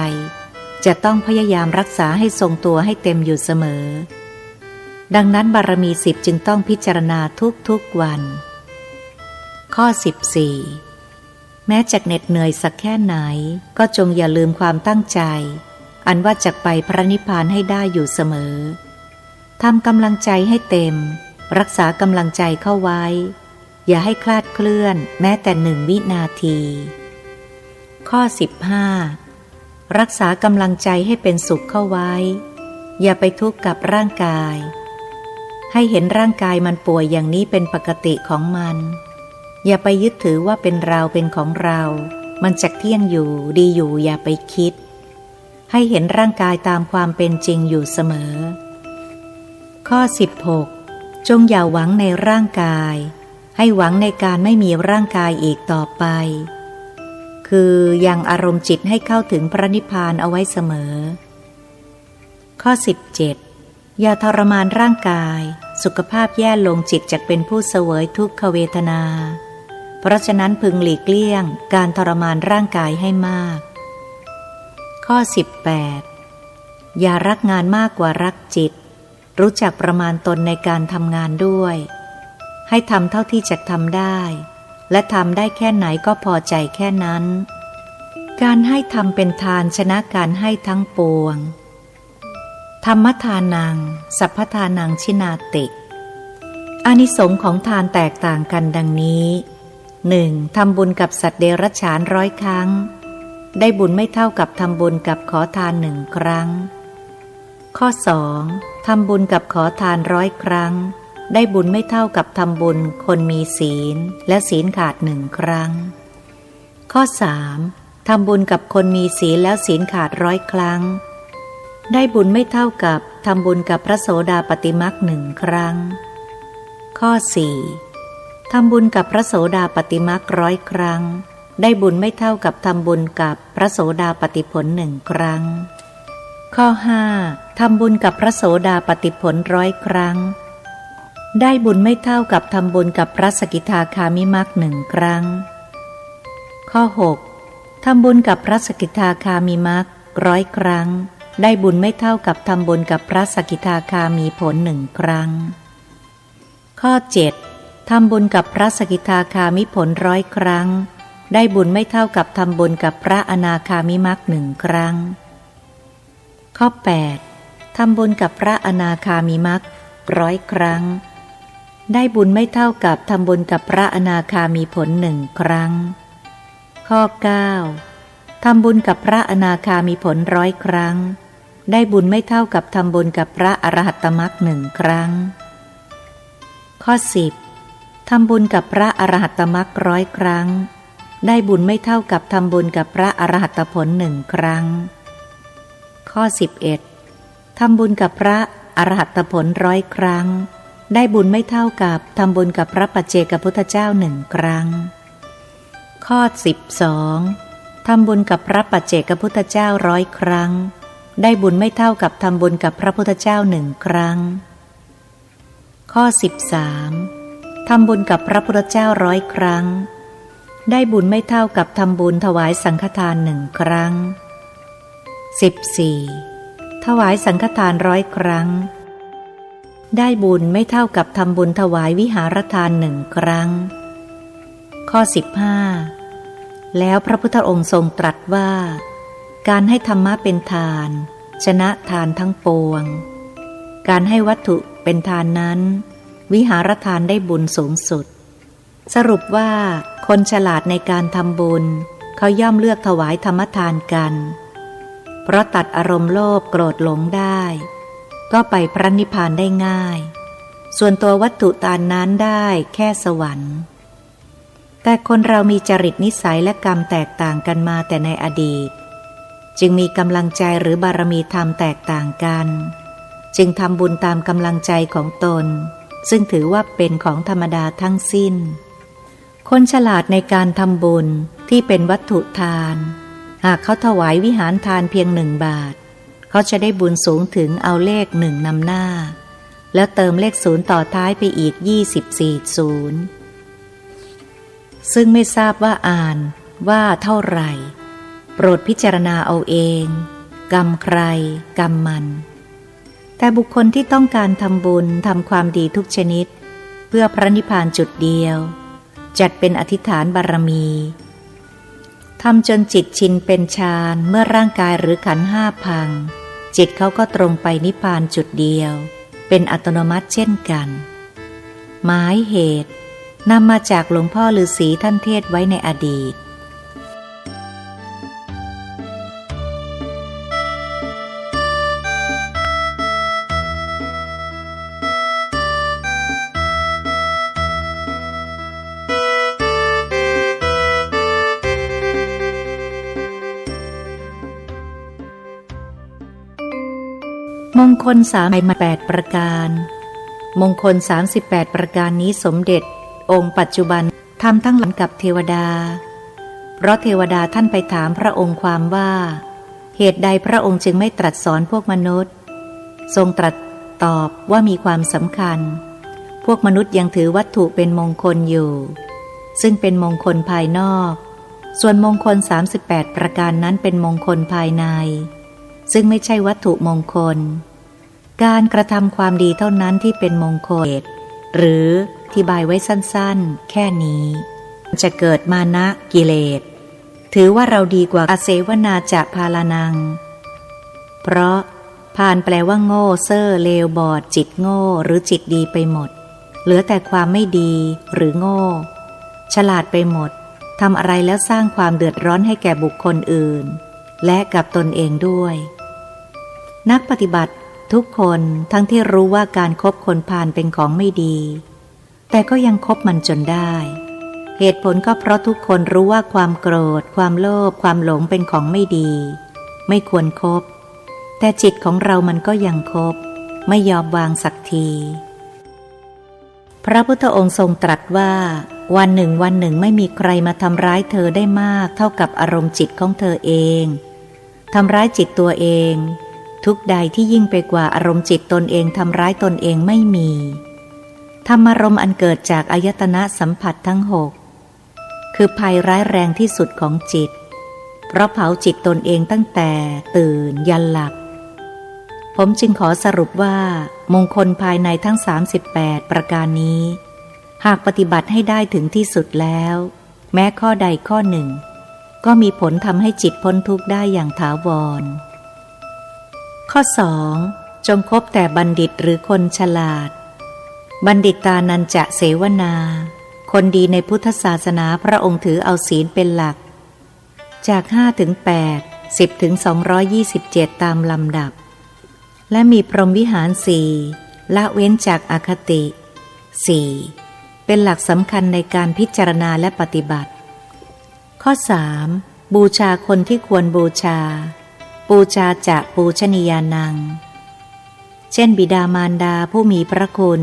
จะต้องพยายามรักษาให้ทรงตัวให้เต็มอยู่เสมอดังนั้นบารมี 10จึงต้องพิจารณาทุกๆวันข้อ 14 แม้จะเหน็ดเหนื่อยสักแค่ไหนก็จงอย่าลืมความตั้งใจอันว่าจะไปพระนิพพานให้ได้อยู่เสมอทำกำลังใจให้เต็มรักษากำลังใจเข้าไว้อย่าให้คลาดเคลื่อนแม้แต่1 วินาทีข้อ 15 รักษากำลังใจให้เป็นสุขเข้าไว้อย่าไปทุกข์กับร่างกายให้เห็นร่างกายมันป่วยอย่างนี้เป็นปกติของมันอย่าไปยึดถือว่าเป็นเราเป็นของเรามันจะเที่ยงอยู่ดีอยู่อย่าไปคิดให้เห็นร่างกายตามความเป็นจริงอยู่เสมอข้อ 16 จงอย่าหวังในร่างกายให้หวังในการไม่มีร่างกายอีกต่อไปคือยังอารมณ์จิตให้เข้าถึงพระนิพพานเอาไว้เสมอข้อ 17 อย่าทรมานร่างกายสุขภาพแย่ลงจิตจะเป็นผู้เสวยทุกขเวทนาเพราะฉะนั้นพึงหลีกเลี่ยงการทรมานร่างกายให้มากข้อ 18 อย่ารักงานมากกว่ารักจิตรู้จักประมาณตนในการทำงานด้วยให้ทำเท่าที่จะทำได้ และทำได้แค่ไหนก็พอใจแค่นั้น การให้ทำเป็นทานชนะการให้ทั้งปวงธรรมทานังสัพพทานังชินาติอานิสงส์ของทานแตกต่างกันดังนี้ 1. ทำบุญกับสัตว์เดรัจฉาน100 ครั้งได้บุญไม่เท่ากับทำบุญกับขอทาน1 ครั้งข้อ 2. ทำบุญกับขอทาน100 ครั้งได้บุญไม่เท่ากับทำบุญคนมีศีลและศีลขาด1 ครั้งข้อ 3. ทำบุญกับคนมีศีลแล้วศีลขาด100 ครั้งได้บุญไม่เท่ากับทำบุญกับพระโสดาปัตติมรรค1 ครั้งข้อ 4. ทำบุญกับพระโสดาปัตติมรรค100 ครั้งได้บุญไม่เท่ากับทำบุญกับพระโสดาปัตติผล1 ครั้งข้อ 5. ทำบุญกับพระโสดาปัตติผล100 ครั้งได้บุญไม่เท่ากับทำบุญกับพระสกิทาคามิมรรค1 ครั้งข้อ 6. ทำบุญกับพระสกิทาคามิมรรค100 ครั้งได้บุญไม่เท่ากับทำบุญกับพระสกิทาคามีผล1 ครั้งข้อ 7. ทำบุญกับพระสกิทาคามิผล100 ครั้งได้บุญไม่เท่ากับทำบุญกับพระอนาคามิมรรค1 ครั้งข้อ 8. ทำบุญกับพระอนาคามิมรรค100 ครั้งได้บุญไม่เท่ากับทำบุญกับพระอนาคามีผล1 ครั้งข้อ 9. ทำบุญกับพระอนาคามีผล100 ครั้งได้บุญไม่เท่ากับทำบุญกับพระอรหัตตมรรค1 ครั้งข้อ 10. ทำบุญกับพระอรหัตตมรรค100 ครั้งได้บุญไม่เท่ากับทำบุญกับพระอรหัตผล1 ครั้งข้อ 11. ทำบุญกับพระอรหัตผล100 ครั้งได้บุญไม่เท่ากับทำบุญกับพระปัจเจกพุทธเจ้า1 ครั้งข้อ 12. ทำบุญกับพระปัจเจกพุทธเจ้า100 ครั้งได้บุญไม่เท่ากับทำบุญกับพระพุทธเจ้า1 ครั้งข้อ 13. ทำบุญกับพระพุทธเจ้า100 ครั้งได้บุญไม่เท่ากับทำบุญถวายสังฆทาน1 ครั้ง 14. ถวายสังฆทาน100 ครั้งได้บุญไม่เท่ากับทำบุญถวายวิหารทาน1 ครั้งข้อ 15. แล้วพระพุทธองค์ทรงตรัสว่าการให้ธรรมะเป็นทานชนะทานทั้งปวงการให้วัตถุเป็นทานนั้นวิหารทานได้บุญสูงสุดสรุปว่าคนฉลาดในการทำบุญเขาย่อมเลือกถวายธรรมทานกันเพราะตัดอารมณ์โลภโกรธหลงได้ก็ไปพระนิพพานได้ง่ายส่วนตัววัตถุทานนั้นได้แค่สวรรค์แต่คนเรามีจริตนิสัยและกรรมแตกต่างกันมาแต่ในอดีตจึงมีกำลังใจหรือบารมีธรรมแตกต่างกันจึงทำบุญตามกำลังใจของตนซึ่งถือว่าเป็นของธรรมดาทั้งสิ้นคนฉลาดในการทำบุญที่เป็นวัตถุทานหากเขาถวายวิหารทานเพียง1 บาทเขาจะได้บุญสูงถึงเอาเลข1นำหน้าแล้วเติมเลข0ต่อท้ายไปอีก24 0ซึ่งไม่ทราบว่าอ่านว่าเท่าไหร่โปรดพิจารณาเอาเองกรรมใครกรรมมันแต่บุคคลที่ต้องการทำบุญทำความดีทุกชนิดเพื่อพระนิพพานจุดเดียวจัดเป็นอธิษฐานบารมีทำจนจิตชินเป็นฌานเมื่อร่างกายหรือขันธ์5พังจิตเขาก็ตรงไปนิพพานจุดเดียวเป็นอัตโนมัติเช่นกันหมายเหตุนำมาจากหลวงพ่อฤาษีท่านเทศไว้ในอดีตมงคล38 ประการมงคล38 ประการนี้สมเด็จองค์ปัจจุบันทำทั้งหลังกับเทวดาเพราะเทวดาท่านไปถามพระองค์ความว่าเหตุใดพระองค์จึงไม่ตรัสสอนพวกมนุษย์ทรงตรัสตอบว่ามีความสำคัญพวกมนุษย์ยังถือวัตถุเป็นมงคลอยู่ซึ่งเป็นมงคลภายนอกส่วนมงคล38 ประการนั้นเป็นมงคลภายในซึ่งไม่ใช่วัตถุมงคลการกระทำความดีเท่านั้นที่เป็นมงคลหรืออธิบายไว้สั้นๆแค่นี้ จะเกิดมานะกิเลสถือว่าเราดีกว่าอเสวนาจะพาลานังเพราะพาลแปลว่าโง่เซ่อเลวบอดจิตโง่หรือจิตดีไปหมดเหลือแต่ความไม่ดีหรือโง่ฉลาดไปหมดทำอะไรแล้วสร้างความเดือดร้อนให้แก่บุคคลอื่นและกับตนเองด้วยนักปฏิบัติทุกคนทั้งที่รู้ว่าการคบคนพาลเป็นของไม่ดีแต่ก็ยังคบมันจนได้เหตุผลก็เพราะทุกคนรู้ว่าความโกรธความโลภความหลงเป็นของไม่ดีไม่ควรคบแต่จิตของเรามันก็ยังคบไม่ยอมวางสักทีพระพุทธองค์ทรงตรัสว่าวันหนึ่งไม่มีใครมาทำร้ายเธอได้มากเท่ากับอารมณ์จิตของเธอเองทำร้ายจิตตัวเองทุกใดที่ยิ่งไปกว่าอารมณ์จิตตนเองทำร้ายตนเองไม่มีธรรมารมณ์อันเกิดจากอายตนะสัมผัสทั้งหกคือภัยร้ายแรงที่สุดของจิตเพราะเผาจิตตนเองตั้งแต่ตื่นยันหลับผมจึงขอสรุปว่ามงคลภายในทั้ง38ประการนี้หากปฏิบัติให้ได้ถึงที่สุดแล้วแม้ข้อใดข้อหนึ่งก็มีผลทำให้จิตพ้นทุกข์ได้อย่างถาวรข้อ 2. จงคบแต่บัณฑิตหรือคนฉลาดบัณฑิตานันจะเสวนาคนดีในพุทธศาสนาพระองค์ถือเอาศีลเป็นหลักจาก5 ถึง 8 10 ถึง 227ตามลำดับและมีพรหมวิหาร4ละเว้นจากอคติ 4เป็นหลักสำคัญในการพิจารณาและปฏิบัติข้อ 3. บูชาคนที่ควรบูชาปูชาจะปูชนียานังเช่นบิดามารดาผู้มีพระคุณ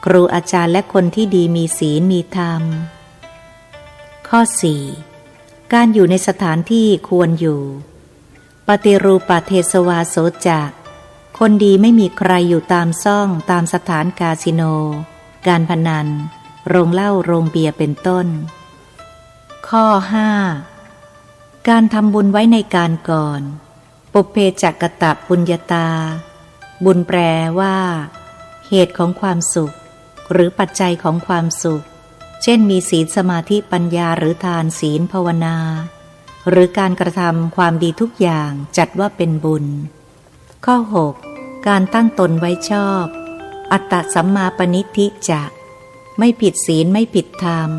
ครูอาจารย์และคนที่ดีมีศีลมีธรรมข้อ 4. การอยู่ในสถานที่ควรอยู่ปฏิรูปเทสวาโสจะคนดีไม่มีใครอยู่ตามซ่องตามสถานคาสิโนการพนันโรงเหล้าโรงเบียร์เป็นต้นข้อ 5. การทำบุญไว้ในการก่อนปุพเพจักกตปุญญาตาบุญแปลว่าเหตุของความสุขหรือปัจจัยของความสุขเช่นมีศีลสมาธิปัญญาหรือทานศีลภาวนาหรือการกระทำความดีทุกอย่างจัดว่าเป็นบุญข้อ 6. การตั้งตนไว้ชอบอัตตสัมมาปณิธิจะไม่ผิดศีลไม่ผิดธรรม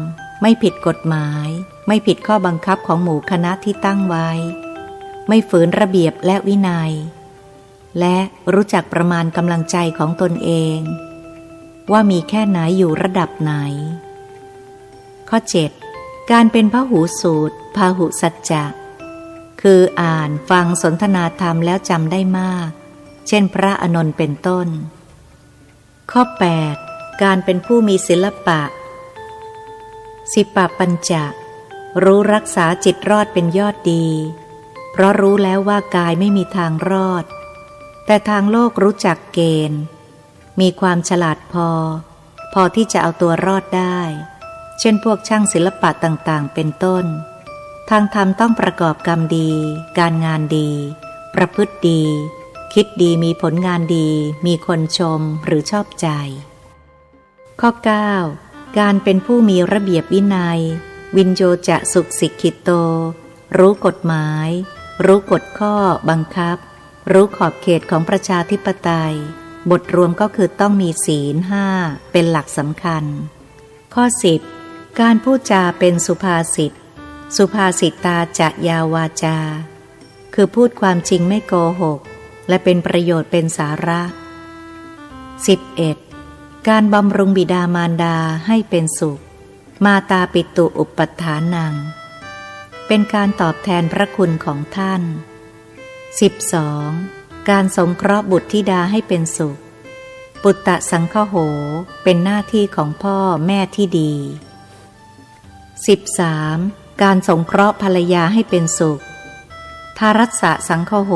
ไม่ผิดกฎหมายไม่ผิดข้อบังคับของหมู่คณะที่ตั้งไว้ไม่ฝืนระเบียบและวินัยและรู้จักประมาณกำลังใจของตนเองว่ามีแค่ไหนอยู่ระดับไหนข้อ 7. การเป็นพหูสูตรพาหุสัจจะคืออ่านฟังสนทนาธรรมแล้วจำได้มากเช่นพระอานนท์เป็นต้นข้อ 8. การเป็นผู้มีศิลปะสิปปัญจะรู้รักษาจิตรอดเป็นยอดดีเพราะรู้แล้วว่ากายไม่มีทางรอดแต่ทางโลกรู้จักเกณฑ์มีความฉลาดพอที่จะเอาตัวรอดได้เช่นพวกช่างศิลปะต่างๆเป็นต้นทางธรรมต้องประกอบกรรมดีการงานดีประพฤติดีคิดดีมีผลงานดีมีคนชมหรือชอบใจข้อ 9. การเป็นผู้มีระเบียบวินัยวินโยจะสุขสิกขิโตรู้กฎหมายรู้กฎข้อบังคับรู้ขอบเขตของประชาธิปไตยบทรวมก็คือต้องมีศีล 5เป็นหลักสำคัญข้อ 10. การพูดจาเป็นสุภาษิตสุภาษิตาจะยาวาจาคือพูดความจริงไม่โกหกและเป็นประโยชน์เป็นสาระ 11. การบำรุงบิดามารดาให้เป็นสุขมาตาปิตุอุปทานังเป็นการตอบแทนพระคุณของท่าน 12. การสงเคราะห์บุตรธิดาให้เป็นสุขปุตตะสังฆโหเป็นหน้าที่ของพ่อแม่ที่ดี 13. การสงเคราะห์ภรรยาให้เป็นสุขทารัสสะสังฆโห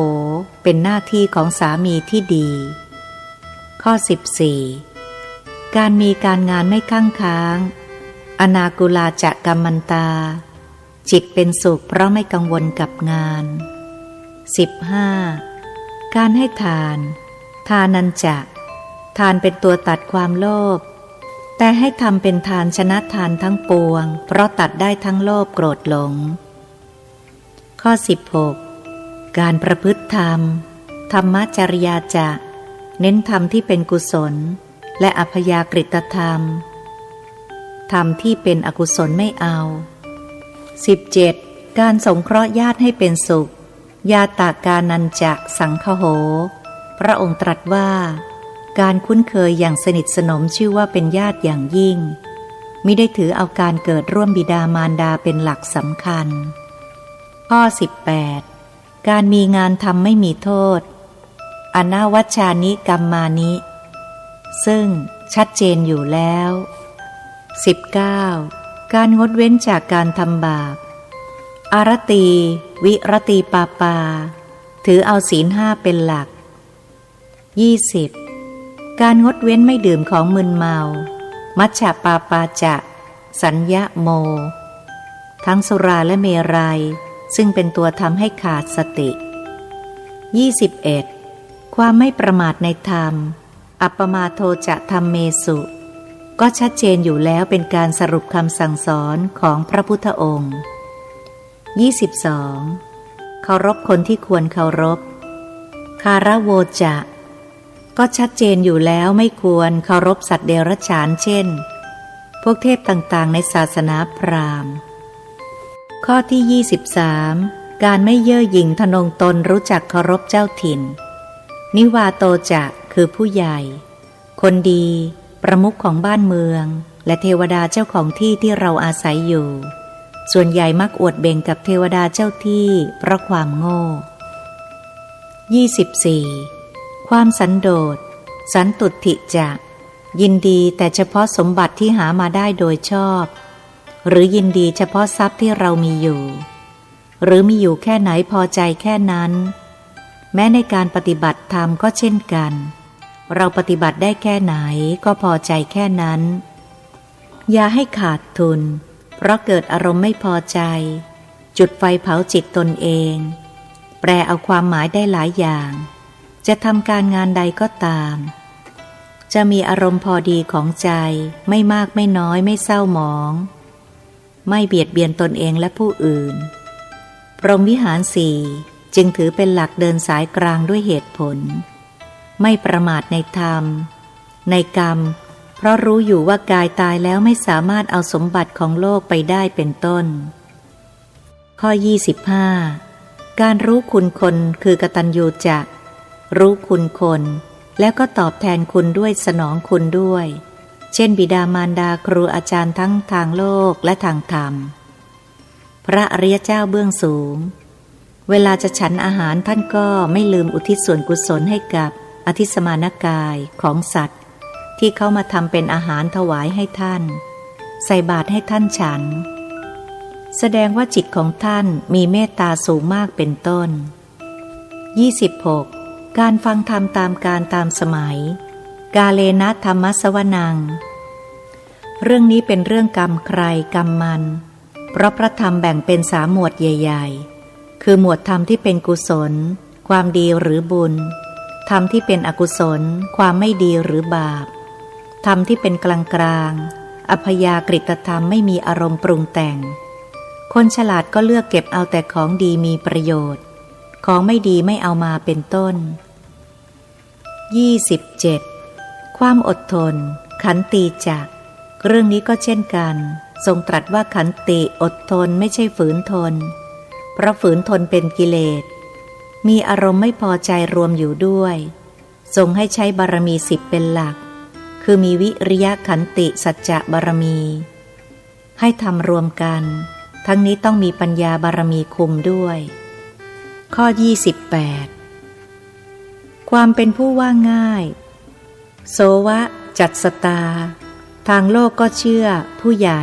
เป็นหน้าที่ของสามีที่ดีข้อ 14. การมีการงานไม่ข้างค้างอนากุลาจะกัมมันตาจิตเป็นสุขเพราะไม่กังวลกับงาน 15. การให้ทานทานันจะทานเป็นตัวตัดความโลภ แต่ให้ทำเป็นทานชนะทานทั้งปวงเพราะตัดได้ทั้งโลภโกรธหลงข้อ16การประพฤติธรรมธรรมจริยาจะเน้นธรรมที่เป็นกุศลและอัพยากฤตธรรมธรรมที่เป็นอกุศลไม่เอา17การสงเคราะห์ญาติให้เป็นสุขญาตากานัญจะสังคโหพระองค์ตรัสว่าการคุ้นเคยอย่างสนิทสนมชื่อว่าเป็นญาติอย่างยิ่งมิได้ถือเอาการเกิดร่วมบิดามารดาเป็นหลักสำคัญข้อ18การมีงานทำไม่มีโทษอนวัชชานิกัมมานิซึ่งชัดเจนอยู่แล้ว19การงดเว้นจากการทำบาปอารตีวิรตีปาปาถือเอาศีลห้าเป็นหลัก20การงดเว้นไม่ดื่มของมึนเมามัชฌะปาปาจะสัญญะโมทั้งสุราและเมรัยซึ่งเป็นตัวทำให้ขาดสติ21ความไม่ประมาทในธรรมอัปปมาโทจะธรรมเมสุก็ชัดเจนอยู่แล้วเป็นการสรุปคำสั่งสอนของพระพุทธองค์22เคารพคนที่ควรเคารพคารโวจะก็ชัดเจนอยู่แล้วไม่ควรเคารพสัตว์เดรัจฉานเช่นพวกเทพต่างๆในศาสนาพราหมณ์ข้อที่23การไม่เย่อหยิ่งทะนงตนรู้จักเคารพเจ้าถิ่นนิวาโตจะคือผู้ใหญ่คนดีประมุขของบ้านเมืองและเทวดาเจ้าของที่ที่เราอาศัยอยู่ส่วนใหญ่มักอวดเบ่งกับเทวดาเจ้าที่เพราะความโง่24ความสันโดษสันตุถิจะยินดีแต่เฉพาะสมบัติที่หามาได้โดยชอบหรือยินดีเฉพาะทรัพย์ที่เรามีอยู่หรือมีอยู่แค่ไหนพอใจแค่นั้นแม้ในการปฏิบัติธรรมก็เช่นกันเราปฏิบัติได้แค่ไหนก็พอใจแค่นั้นอย่าให้ขาดทุนเพราะเกิดอารมณ์ไม่พอใจจุดไฟเผาจิตตนเองแปลเอาความหมายได้หลายอย่างจะทำการงานใดก็ตามจะมีอารมณ์พอดีของใจไม่มากไม่น้อยไม่เศร้าหมองไม่เบียดเบียนตนเองและผู้อื่นพรหมวิหารสี่จึงถือเป็นหลักเดินสายกลางด้วยเหตุผลไม่ประมาทในธรรมในกรรมเพราะรู้อยู่ว่ากายตายแล้วไม่สามารถเอาสมบัติของโลกไปได้เป็นต้นข้อ25การรู้คุณคนคือกตัญญูจะรู้คุณคนแล้วก็ตอบแทนคุณด้วยสนองคุณด้วยเช่นบิดามารดาครูอาจารย์ทั้งทางโลกและทางธรรมพระอริยเจ้าเบื้องสูงเวลาจะฉันอาหารท่านก็ไม่ลืมอุทิศส่วนกุศลให้กับอธิสมานกายของสัตว์ที่เขามาทำเป็นอาหารถวายให้ท่านใส่บาตรให้ท่านฉันแสดงว่าจิตของท่านมีเมตตาสูงมากเป็นต้น26การฟังธรรมตามการตามสมัยกาเลนะธรรมสวนังเรื่องนี้เป็นเรื่องกรรมใครกรรมมันเพราะพระธรรมแบ่งเป็น3หมวดใหญ่ๆคือหมวดธรรมที่เป็นกุศลความดีหรือบุญธรรมที่เป็นอกุศลความไม่ดีหรือบาปธรรมที่เป็นกลางๆอัพยากฤตธรรมไม่มีอารมณ์ปรุงแต่งคนฉลาดก็เลือกเก็บเอาแต่ของดีมีประโยชน์ของไม่ดีไม่เอามาเป็นต้น27ความอดทนขันติจักเรื่องนี้ก็เช่นกันทรงตรัสว่าขันติอดทนไม่ใช่ฝืนทนเพราะฝืนทนเป็นกิเลสมีอารมณ์ไม่พอใจรวมอยู่ด้วยทรงให้ใช้บารมี10เป็นหลักคือมีวิริยะขันติสัจจะบารมีให้ทำรวมกันทั้งนี้ต้องมีปัญญาบารมีคุมด้วยข้อ28ความเป็นผู้ว่าง่ายโสวะจัตสตาทางโลกก็เชื่อผู้ใหญ่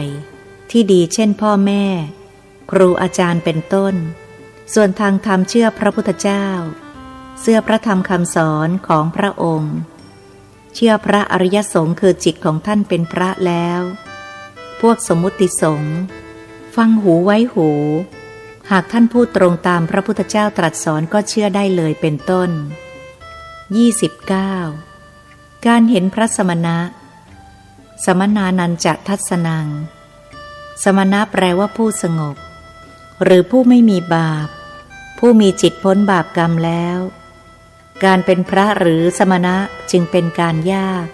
ที่ดีเช่นพ่อแม่ครูอาจารย์เป็นต้นส่วนทางธรรมเชื่อพระพุทธเจ้าเชื่อพระธรรมคำสอนของพระองค์เชื่อพระอริยสงฆ์คือจิตของท่านเป็นพระแล้วพวกสมมุติสงฆ์ฟังหูไว้หูหากท่านพูดตรงตามพระพุทธเจ้าตรัสสอนก็เชื่อได้เลยเป็นต้น29การเห็นพระสมณะ สมนานันจะทัศนังสมณะแปลว่าผู้สงบหรือผู้ไม่มีบาปผู้มีจิตพ้นบาปกรรมแล้วการเป็นพระหรือสมณะจึงเป็นการยาก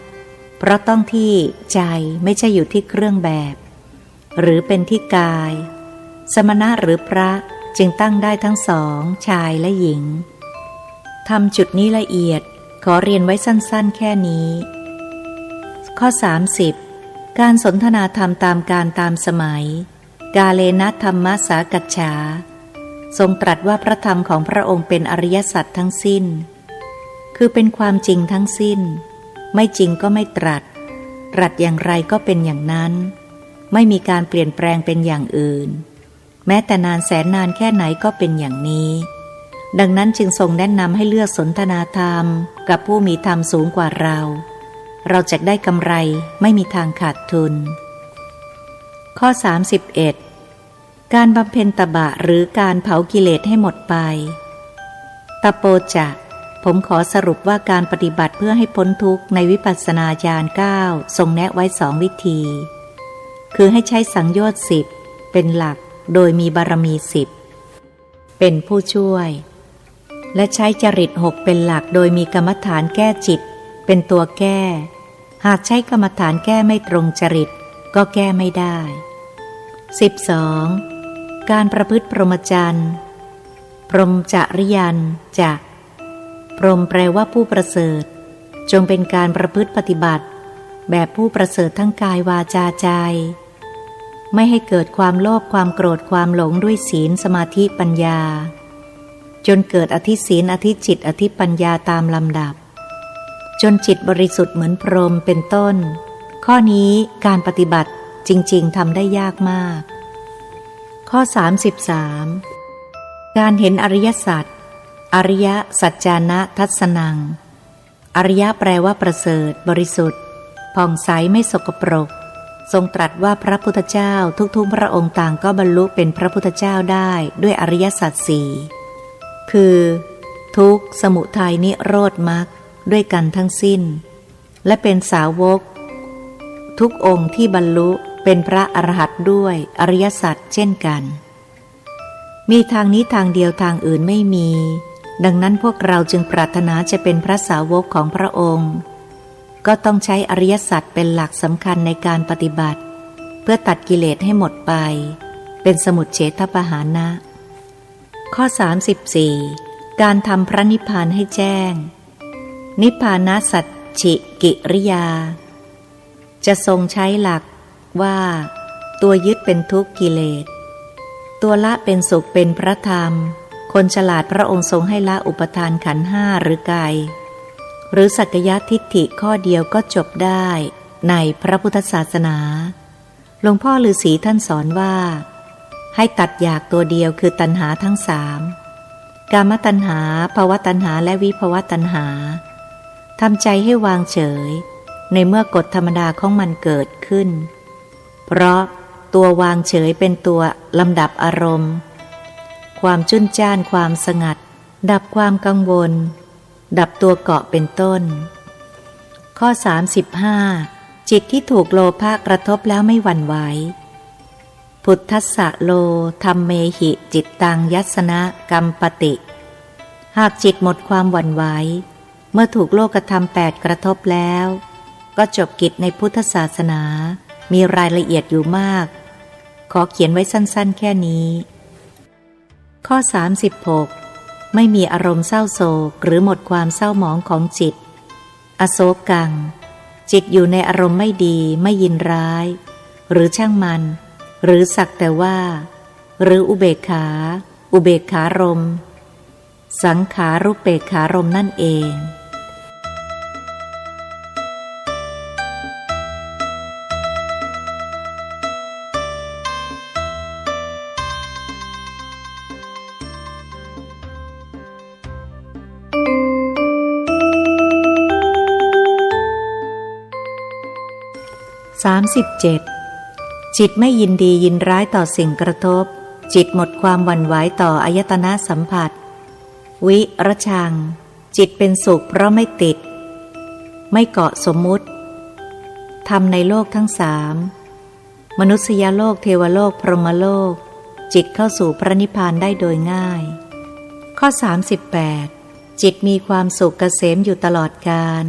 เพราะต้องที่ใจไม่ใช่อยู่ที่เครื่องแบบหรือเป็นที่กายสมณะหรือพระจึงตั้งได้ทั้งสองชายและหญิงทำจุดนี้ละเอียดขอเรียนไว้สั้นๆแค่นี้ข้อ30การสนทนาธรรมตามการตามสมัยกาเลนะธรรมสากัจฉาทรงตรัสว่าพระธรรมของพระองค์เป็นอริยสัจทั้งสิ้นคือเป็นความจริงทั้งสิ้นไม่จริงก็ไม่ตรัสอย่างไรก็เป็นอย่างนั้นไม่มีการเปลี่ยนแปลงเป็นอย่างอื่นแม้แต่นานแสนนานแค่ไหนก็เป็นอย่างนี้ดังนั้นจึงทรงแนะนำให้เลือกสนทนาธรรมกับผู้มีธรรมสูงกว่าเราจะได้กำไรไม่มีทางขาดทุนข้อ31การบำเพ็ญตบะหรือการเผากิเลสให้หมดไปตโปจะผมขอสรุปว่าการปฏิบัติเพื่อให้พ้นทุกข์ในวิปัสสนาญาณ9ทรงแนะไว้2วิธีคือให้ใช้สังโยชน์10เป็นหลักโดยมีบารมี10เป็นผู้ช่วยและใช้จริต6เป็นหลักโดยมีกรรมฐานแก้จิตเป็นตัวแก้หากใช้กรรมฐานแก้ไม่ตรงจริตก็แก้ไม่ได้12การประพฤติพรหมจรรย์พรหมจริยันจะพรหมแปลว่าผู้ประเสริฐจงเป็นการประพฤติปฏิบัติแบบผู้ประเสริฐทั้งกายวาจาใจไม่ให้เกิดความโลภความโกรธความหลงด้วยศีลสมาธิปัญญาจนเกิดอธิศีลอธิจิตอธิปัญญาตามลำดับจนจิตบริสุทธิ์เหมือนพรหมเป็นต้นข้อนี้การปฏิบัติจริงๆทำได้ยากมากข้อ33การเห็นอริยสัจอริยสัจจานะทัศนังอริยแปลว่าประเสริฐบริสุทธิ์ผ่องใสไม่สกปรกทรงตรัสว่าพระพุทธเจ้าทุกๆพระองค์ต่างก็บรรลุเป็นพระพุทธเจ้าได้ด้วยอริยสัจสี่คือทุกข์สมุทัยนิโรธมรรคด้วยกันทั้งสิ้นและเป็นสาวกทุกองค์ที่บรรลุเป็นพระอรหันต์ด้วยอริยสัจเช่นกันมีทางนี้ทางเดียวทางอื่นไม่มีดังนั้นพวกเราจึงปรารถนาจะเป็นพระสาวกของพระองค์ก็ต้องใช้อริยสัจเป็นหลักสำคัญในการปฏิบัติเพื่อตัดกิเลสให้หมดไปเป็นสมุจเฉทปหานะข้อ34การทำพระนิพพานให้แจ้งนิพพานะสัจฉิกิริยาจะทรงใช้หลักว่าตัวยึดเป็นทุกข์กิเลสตัวละเป็นสุขเป็นพระธรรมคนฉลาดพระองค์ทรงให้ละอุปทานขันธ์ห้าหรือกายหรือสักยทิฏฐิข้อเดียวก็จบได้ในพระพุทธศาสนาหลวงพ่อฤาษีท่านสอนว่าให้ตัดอยากตัวเดียวคือตัณหาทั้ง3กามตัณหาภวตัณหาและวิภวตัณหาทำใจให้วางเฉยในเมื่อกฎธรรมดาของมันเกิดขึ้นเพราะตัววางเฉยเป็นตัวลำดับอารมณ์ความจุนจ้านความสงัดดับความกังวลดับตัวเกาะเป็นต้นข้อ35จิตที่ถูกโลภะกระทบแล้วไม่หวั่นไหวพุทธัสสะโลธัมเมหิจิตตังยัสสนะกัมปติหากจิตหมดความหวั่นไหวเมื่อถูกโลกธรรม8กระทบแล้วก็จบกิจในพุทธศาสนามีรายละเอียดอยู่มากขอเขียนไว้สั้นๆแค่นี้ข้อ36ไม่มีอารมณ์เศร้าโศกหรือหมดความเศร้าหมองของจิตอโศกังจิตอยู่ในอารมณ์ไม่ดีไม่ยินร้ายหรือช่างมันหรือสักแต่ว่าหรืออุเบกขารมณ์สังขารุปเปกขารมณ์นั่นเอง37จิตไม่ยินดียินร้ายต่อสิ่งกระทบจิตหมดความหวั่นไหวต่ออายตนะสัมผัสวิรชังจิตเป็นสุขเพราะไม่ติดไม่เกาะสมมุติ ธรรมในโลกทั้งสามมนุษยโลกเทวโลกพรหมโลกจิตเข้าสู่พระนิพพานได้โดยง่ายข้อ38จิตมีความสุขเกษมอยู่ตลอดกาล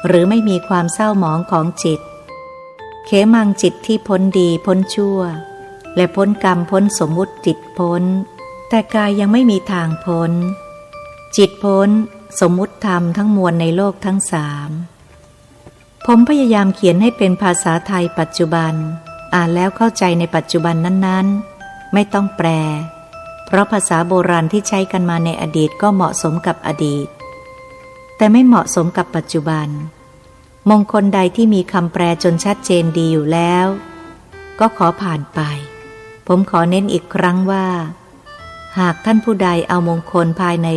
หรือไม่มีความเศร้าหมองของจิตเขมังจิตที่พ้นดีพ้นชั่วและพ้นกรรมพ้นสมมุติจิตพ้นแต่กายยังไม่มีทางพ้นจิตพ้นสมมุติธรรมทั้งมวลในโลกทั้งสามผมพยายามเขียนให้เป็นภาษาไทยปัจจุบันอ่านแล้วเข้าใจในปัจจุบันนั้นๆไม่ต้องแปลเพราะภาษาโบราณที่ใช้กันมาในอดีตก็เหมาะสมกับอดีตแต่ไม่เหมาะสมกับปัจจุบันมงคลใดที่มีคำแปลจนชัดเจนดีอยู่แล้วก็ขอผ่านไปผมขอเน้นอีกครั้งว่าหากท่านผู้ใดเอามงคลภายใน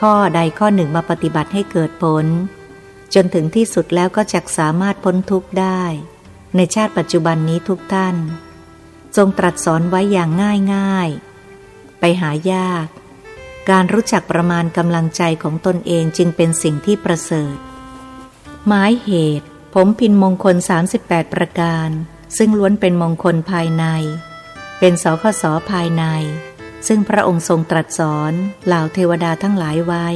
ข้อใดข้อหนึ่งมาปฏิบัติให้เกิดผลจนถึงที่สุดแล้วก็จักสามารถพ้นทุกข์ได้ในชาติปัจจุบันนี้ทุกท่านทรงตรัสสอนไว้อย่างง่ายๆไปหายากการรู้จักประมาณกำลังใจของตนเองจึงเป็นสิ่งที่ประเสริฐหมายเหตุผมพิมพ์มงคล38ประการซึ่งล้วนเป็นมงคลภายในเป็นสคสภายในซึ่งพระองค์ทรงตรัสสอนเหล่าเทวดาทั้งหลายไว้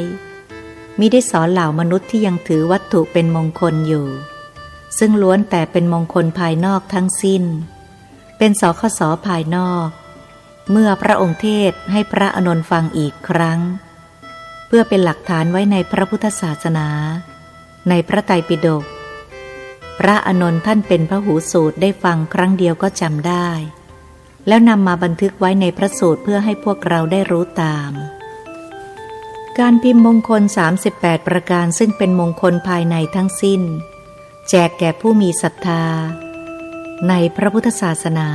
มิได้สอนเหล่ามนุษย์ที่ยังถือวัตถุเป็นมงคลอยู่ซึ่งล้วนแต่เป็นมงคลภายนอกทั้งสิ้นเป็นสคสภายนอกเมื่อพระองค์เทศให้พระอานนท์ฟังอีกครั้งเพื่อเป็นหลักฐานไว้ในพระพุทธศาสนาในพระไตรปิฎกพระอานนท์ท่านเป็นพหูสูตรได้ฟังครั้งเดียวก็จำได้แล้วนำมาบันทึกไว้ในพระสูตรเพื่อให้พวกเราได้รู้ตามการพิมพ์มงคล38ประการซึ่งเป็นมงคลภายในทั้งสิ้นแจกแก่ผู้มีศรัทธาในพระพุทธศาสนา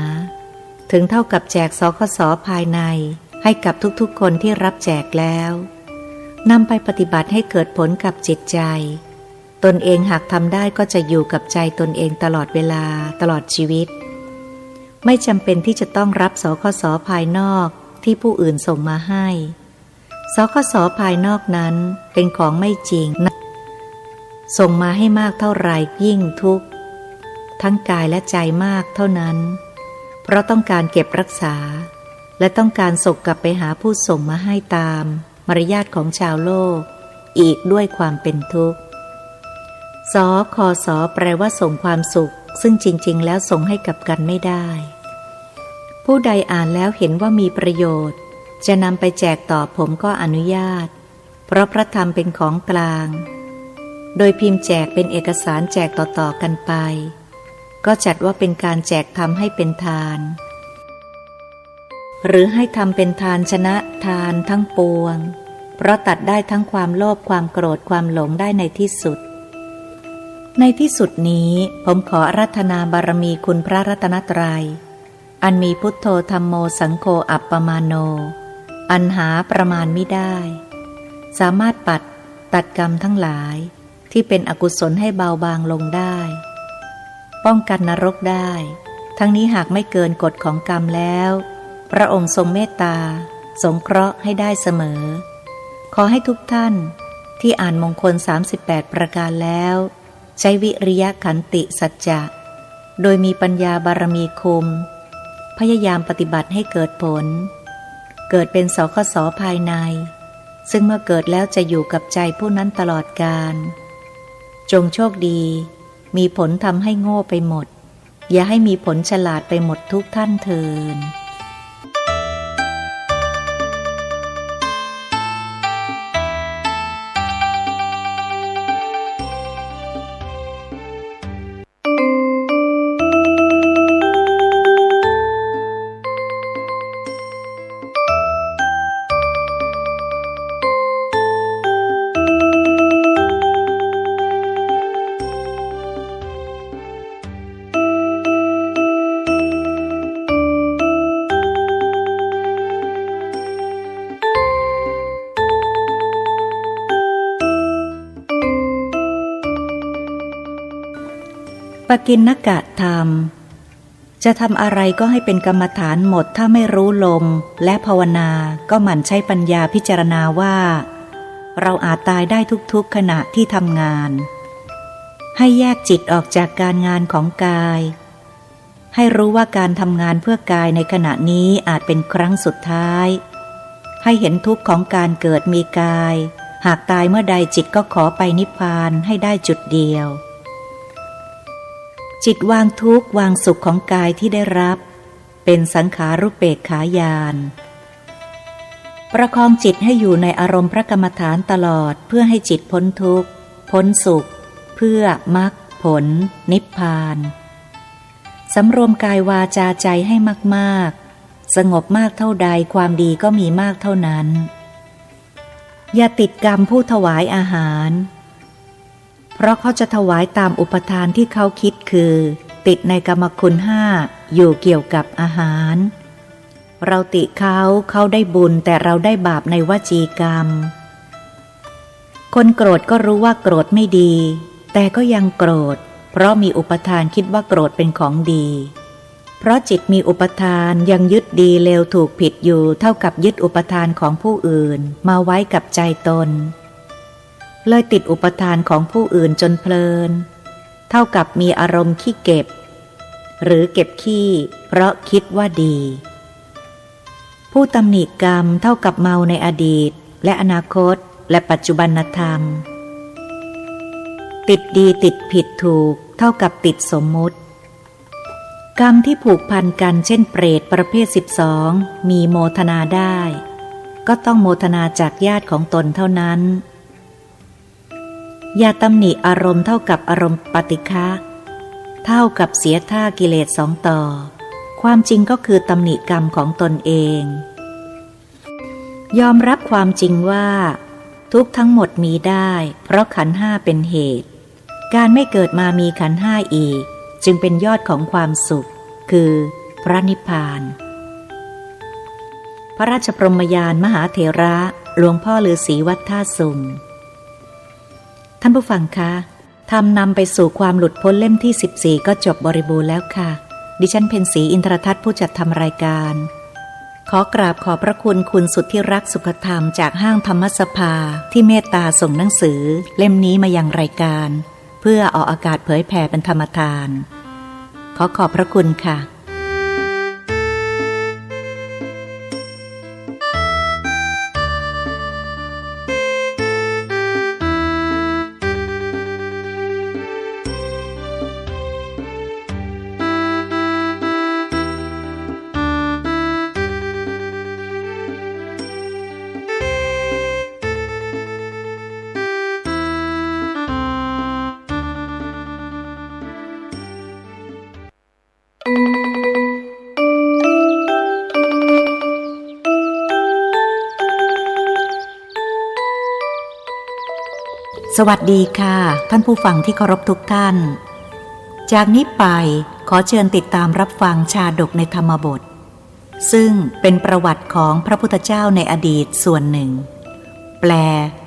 ถึงเท่ากับแจกสคสภายในให้กับทุกๆคนที่รับแจกแล้วนำไปปฏิบัติให้เกิดผลกับจิตใจตนเองหากทำได้ก็จะอยู่กับใจตนเองตลอดเวลาตลอดชีวิตไม่จำเป็นที่จะต้องรับสคสภายนอกที่ผู้อื่นส่งมาให้สคสภายนอกนั้นเป็นของไม่จริงส่งมาให้มากเท่าไรยิ่งทุกข์ทั้งกายและใจมากเท่านั้นเพราะต้องการเก็บรักษาและต้องการส่งกลับไปหาผู้ส่งมาให้ตามมารยาทของชาวโลกอีกด้วยความเป็นทุกข์สคสแปลว่าส่งความสุขซึ่งจริงๆแล้วส่งให้กับกันไม่ได้ผู้ใดอ่านแล้วเห็นว่ามีประโยชน์จะนำไปแจกต่อผมก็อนุญาตเพราะพระธรรมเป็นของกลางโดยพิมพ์แจกเป็นเอกสารแจกต่อๆกันไปก็จัดว่าเป็นการแจกธรรมให้เป็นทานหรือให้ทำเป็นทานชนะทานทั้งปวงเพราะตัดได้ทั้งความโลภความโกรธความหลงได้ในที่สุดในที่สุดนี้ผมขออาราธนาบารมีคุณพระรัตนตรัยอันมีพุทโธธัมโมสังโฆอัปปมาโนอันหาประมาณมิได้สามารถตัดกรรมทั้งหลายที่เป็นอกุศลให้เบาบางลงได้ป้องกันนรกได้ทั้งนี้หากไม่เกินกฎของกรรมแล้วพระองค์ทรงเมตตาสงเคราะห์ให้ได้เสมอขอให้ทุกท่านที่อ่านมงคล38ประการแล้วใช้วิริยะขันติสัจจะโดยมีปัญญาบารมีคุมพยายามปฏิบัติให้เกิดผลเกิดเป็นสคสภายในซึ่งเมื่อเกิดแล้วจะอยู่กับใจผู้นั้นตลอดกาลจงโชคดีมีผลทำให้โง่ไปหมดอย่าให้มีผลฉลาดไปหมดทุกท่านเถิด ปกิณกะธรรมจะทำอะไรก็ให้เป็นกรรมฐานหมดถ้าไม่รู้ลมและภาวนาก็หมั่นใช้ปัญญาพิจารณาว่าเราอาจตายได้ทุกๆขณะที่ทำงาน ให้แยกจิตออกจากการงานของกาย ให้รู้ว่าการทำงานเพื่อกายในขณะนี้อาจเป็นครั้งสุดท้ายให้เห็นทุกข์ของการเกิดมีกายหากตายเมื่อใดจิตก็ขอไปนิพพานให้ได้จุดเดียวจิตวางทุกข์วางสุขของกายที่ได้รับเป็นสังขารุปเปกขาญาณประคองจิตให้อยู่ในอารมณ์พระกรรมฐานตลอดเพื่อให้จิตพ้นทุกข์พ้นสุขเพื่อมรรคผลนิพพานสำรวมกายวาจาใจให้มากๆสงบมากเท่าใดความดีก็มีมากเท่านั้นอย่าติดกรรมผู้ถวายอาหารเพราะเขาจะถวายตามอุปทานที่เขาคิดคือติดในกรรมคุณ5อยู่เกี่ยวกับอาหารเราติเขาได้บุญแต่เราได้บาปในวจีกรรมคนโกรธก็รู้ว่าโกรธไม่ดีแต่ก็ยังโกรธเพราะมีอุปทานคิดว่าโกรธเป็นของดีเพราะจิตมีอุปทานยังยึดดีเลวถูกผิดอยู่เท่ากับยึดอุปทานของผู้อื่นมาไว้กับใจตนเลยติดอุปทานของผู้อื่นจนเพลินเท่ากับมีอารมณ์ขี้เก็บหรือเก็บขี้เพราะคิดว่าดีผู้ตำหนิกรรมเท่ากับเมาในอดีตและอนาคตและปัจจุบันธรรมติดดีติดผิดถูกเท่ากับติดสมมุติกรรมที่ผูกพันกันเช่นเปรตประเภท12มีโมทนาได้ก็ต้องโมทนาจากญาติของตนเท่านั้นอย่าตำหนิอารมณ์เท่ากับอารมณ์ปฏิฆะเท่ากับเสียท่ากิเลส2ต่อความจริงก็คือตำหนิกรรมของตนเองยอมรับความจริงว่าทุกทั้งหมดมีได้เพราะขันธ์5เป็นเหตุการไม่เกิดมามีขันธ์5อีกจึงเป็นยอดของความสุขคือพระนิพพานพระราชพรหมยานมหาเถระหลวงพ่อฤาษีวัดท่าสุงท่านผู้ฟังคะธรรมนำไปสู่ความหลุดพ้นเล่มที่14ก็จบบริบูรณ์แล้วค่ะดิฉันเพ็ญศรีอินทรทัศน์ผู้จัดทำรายการขอกราบขอบพระคุณคุณสุทธิรักษ์สุขธรรมจากห้างธรรมสภาที่เมตตาส่งหนังสือเล่มนี้มายังรายการเพื่อออกอากาศเผยแผ่เป็นธรรมทานขอขอบพระคุณค่ะสวัสดีค่ะท่านผู้ฟังที่เคารพทุกท่านจากนี้ไปขอเชิญติดตามรับฟังชาดกในธรรมบทซึ่งเป็นประวัติของพระพุทธเจ้าในอดีตส่วนหนึ่งแปล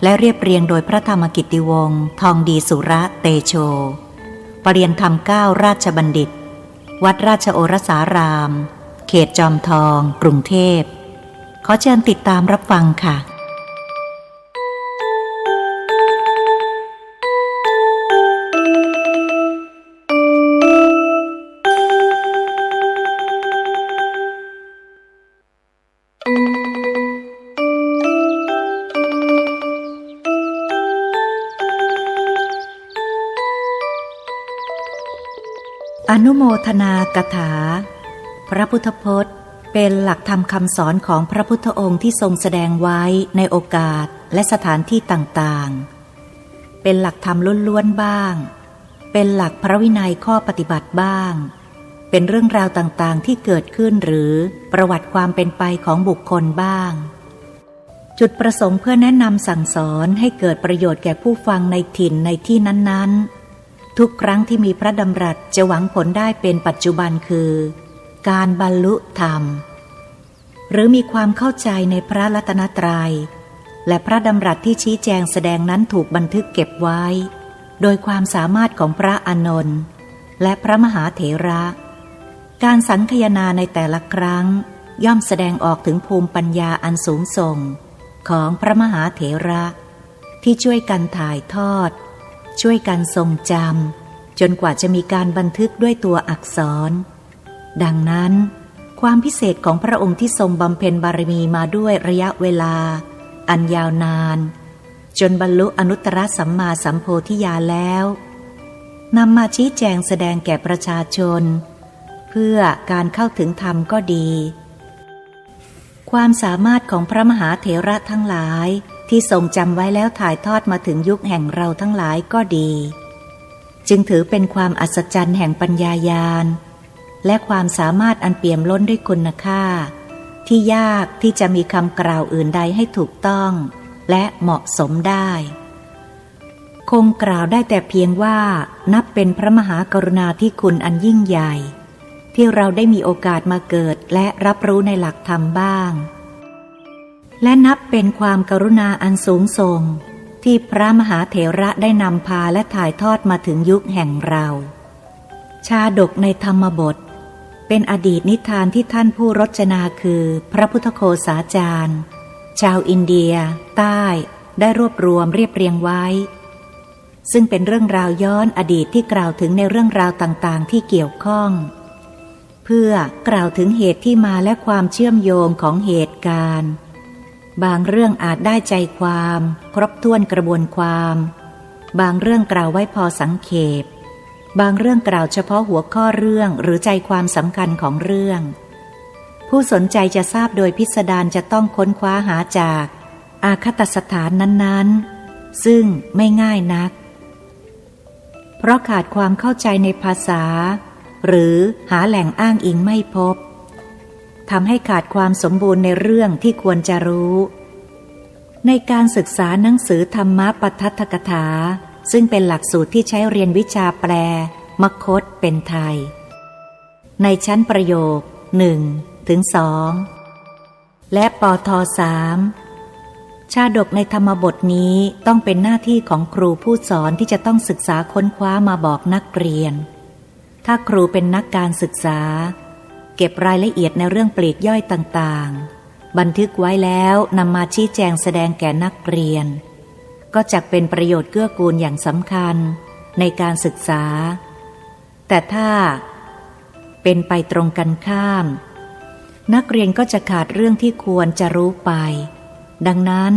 และเรียบเรียงโดยพระธรรมกิตติวงศ์ทองดีสุระเตโชปรริยนธรรม9ราชบัณฑิตวัดราชโอรสารามเขตจอมทองกรุงเทพขอเชิญติดตามรับฟังค่ะอนุโมทนากถาพระพุทธพจน์เป็นหลักธรรมคำสอนของพระพุทธองค์ที่ทรงแสดงไว้ในโอกาสและสถานที่ต่างๆเป็นหลักธรรมล้วนๆบ้างเป็นหลักพระวินัยข้อปฏิบัติบ้างเป็นเรื่องราวต่างๆที่เกิดขึ้นหรือประวัติความเป็นไปของบุคคลบ้างจุดประสงค์เพื่อแนะนำสั่งสอนให้เกิดประโยชน์แก่ผู้ฟังในถิ่นในที่นั้นๆทุกครั้งที่มีพระดำรัสจะหวังผลได้เป็นปัจจุบันคือการบรรลุธรรมหรือมีความเข้าใจในพระรัตนตรัยและพระดำรัสที่ชี้แจงแสดงนั้นถูกบันทึกเก็บไว้โดยความสามารถของพระอานนท์และพระมหาเถระการสังคายนาในแต่ละครั้งย่อมแสดงออกถึงภูมิปัญญาอันสูงส่งของพระมหาเถระที่ช่วยกันถ่ายทอดช่วยกันทรงจ จนกว่าจะมีการบันทึกด้วยตัวอักษรดังนั้นความพิเศษของพระองค์ที่ทรงบำเพ็ญบารมีมาด้วยระยะเวลาอันยาวนานจนบรรลุอนุตตรสัมมาสัมโพธิญาณแล้วนำมาชี้แจงแสดงแก่ประชาชนเพื่อการเข้าถึงธรรมก็ดีความสามารถของพระมหาเถระทั้งหลายที่ทรงจำไว้แล้วถ่ายทอดมาถึงยุคแห่งเราทั้งหลายก็ดีจึงถือเป็นความอัศจรรย์แห่งปัญญาญาณและความสามารถอันเปี่ยมล้นด้วยคุณค่าที่ยากที่จะมีคำกล่าวอื่นใดให้ถูกต้องและเหมาะสมได้คงกล่าวได้แต่เพียงว่านับเป็นพระมหากรุณาธิคุณอันยิ่งใหญ่ที่เราได้มีโอกาสมาเกิดและรับรู้ในหลักธรรมบ้างและนับเป็นความกรุณาอันสูงส่งที่พระมหาเถระได้นำพาและถ่ายทอดมาถึงยุคแห่งเราชาดกในธรรมบทเป็นอดีตนิทานที่ท่านผู้รจนาคือพระพุทธโฆษาจารย์ชาวอินเดียใต้ได้รวบรวมเรียบเรียงไว้ซึ่งเป็นเรื่องราวย้อนอดีตที่กล่าวถึงในเรื่องราวต่างๆที่เกี่ยวข้องเพื่อกล่าวถึงเหตุที่มาและความเชื่อมโยงของเหตุการณ์บางเรื่องอาจได้ใจความครบถ้วนกระบวนความบางเรื่องกล่าวไว้พอสังเขปบางเรื่องกล่าวเฉพาะหัวข้อเรื่องหรือใจความสำคัญของเรื่องผู้สนใจจะทราบโดยพิสดารจะต้องค้นคว้าหาจากอาคตสถานนั้นๆซึ่งไม่ง่ายนักเพราะขาดความเข้าใจในภาษาหรือหาแหล่งอ้างอิงไม่พบทำให้ขาดความสมบูรณ์ในเรื่องที่ควรจะรู้ในการศึกษาหนังสือธรรมปทัฏฐกถาซึ่งเป็นหลักสูตรที่ใช้เรียนวิชาแปลมคธเป็นไทยในชั้นประโยค 1-2 และปท3ชาดกในธรรมบทนี้ต้องเป็นหน้าที่ของครูผู้สอนที่จะต้องศึกษาค้นคว้ามาบอกนักเรียนถ้าครูเป็นนักการศึกษาเก็บรายละเอียดในเรื่องปลีกย่อยต่างๆบันทึกไว้แล้วนำมาชี้แจงแสดงแก่นักเรียนก็จะเป็นประโยชน์เกื้อกูลอย่างสำคัญในการศึกษาแต่ถ้าเป็นไปตรงกันข้ามนักเรียนก็จะขาดเรื่องที่ควรจะรู้ไปดังนั้น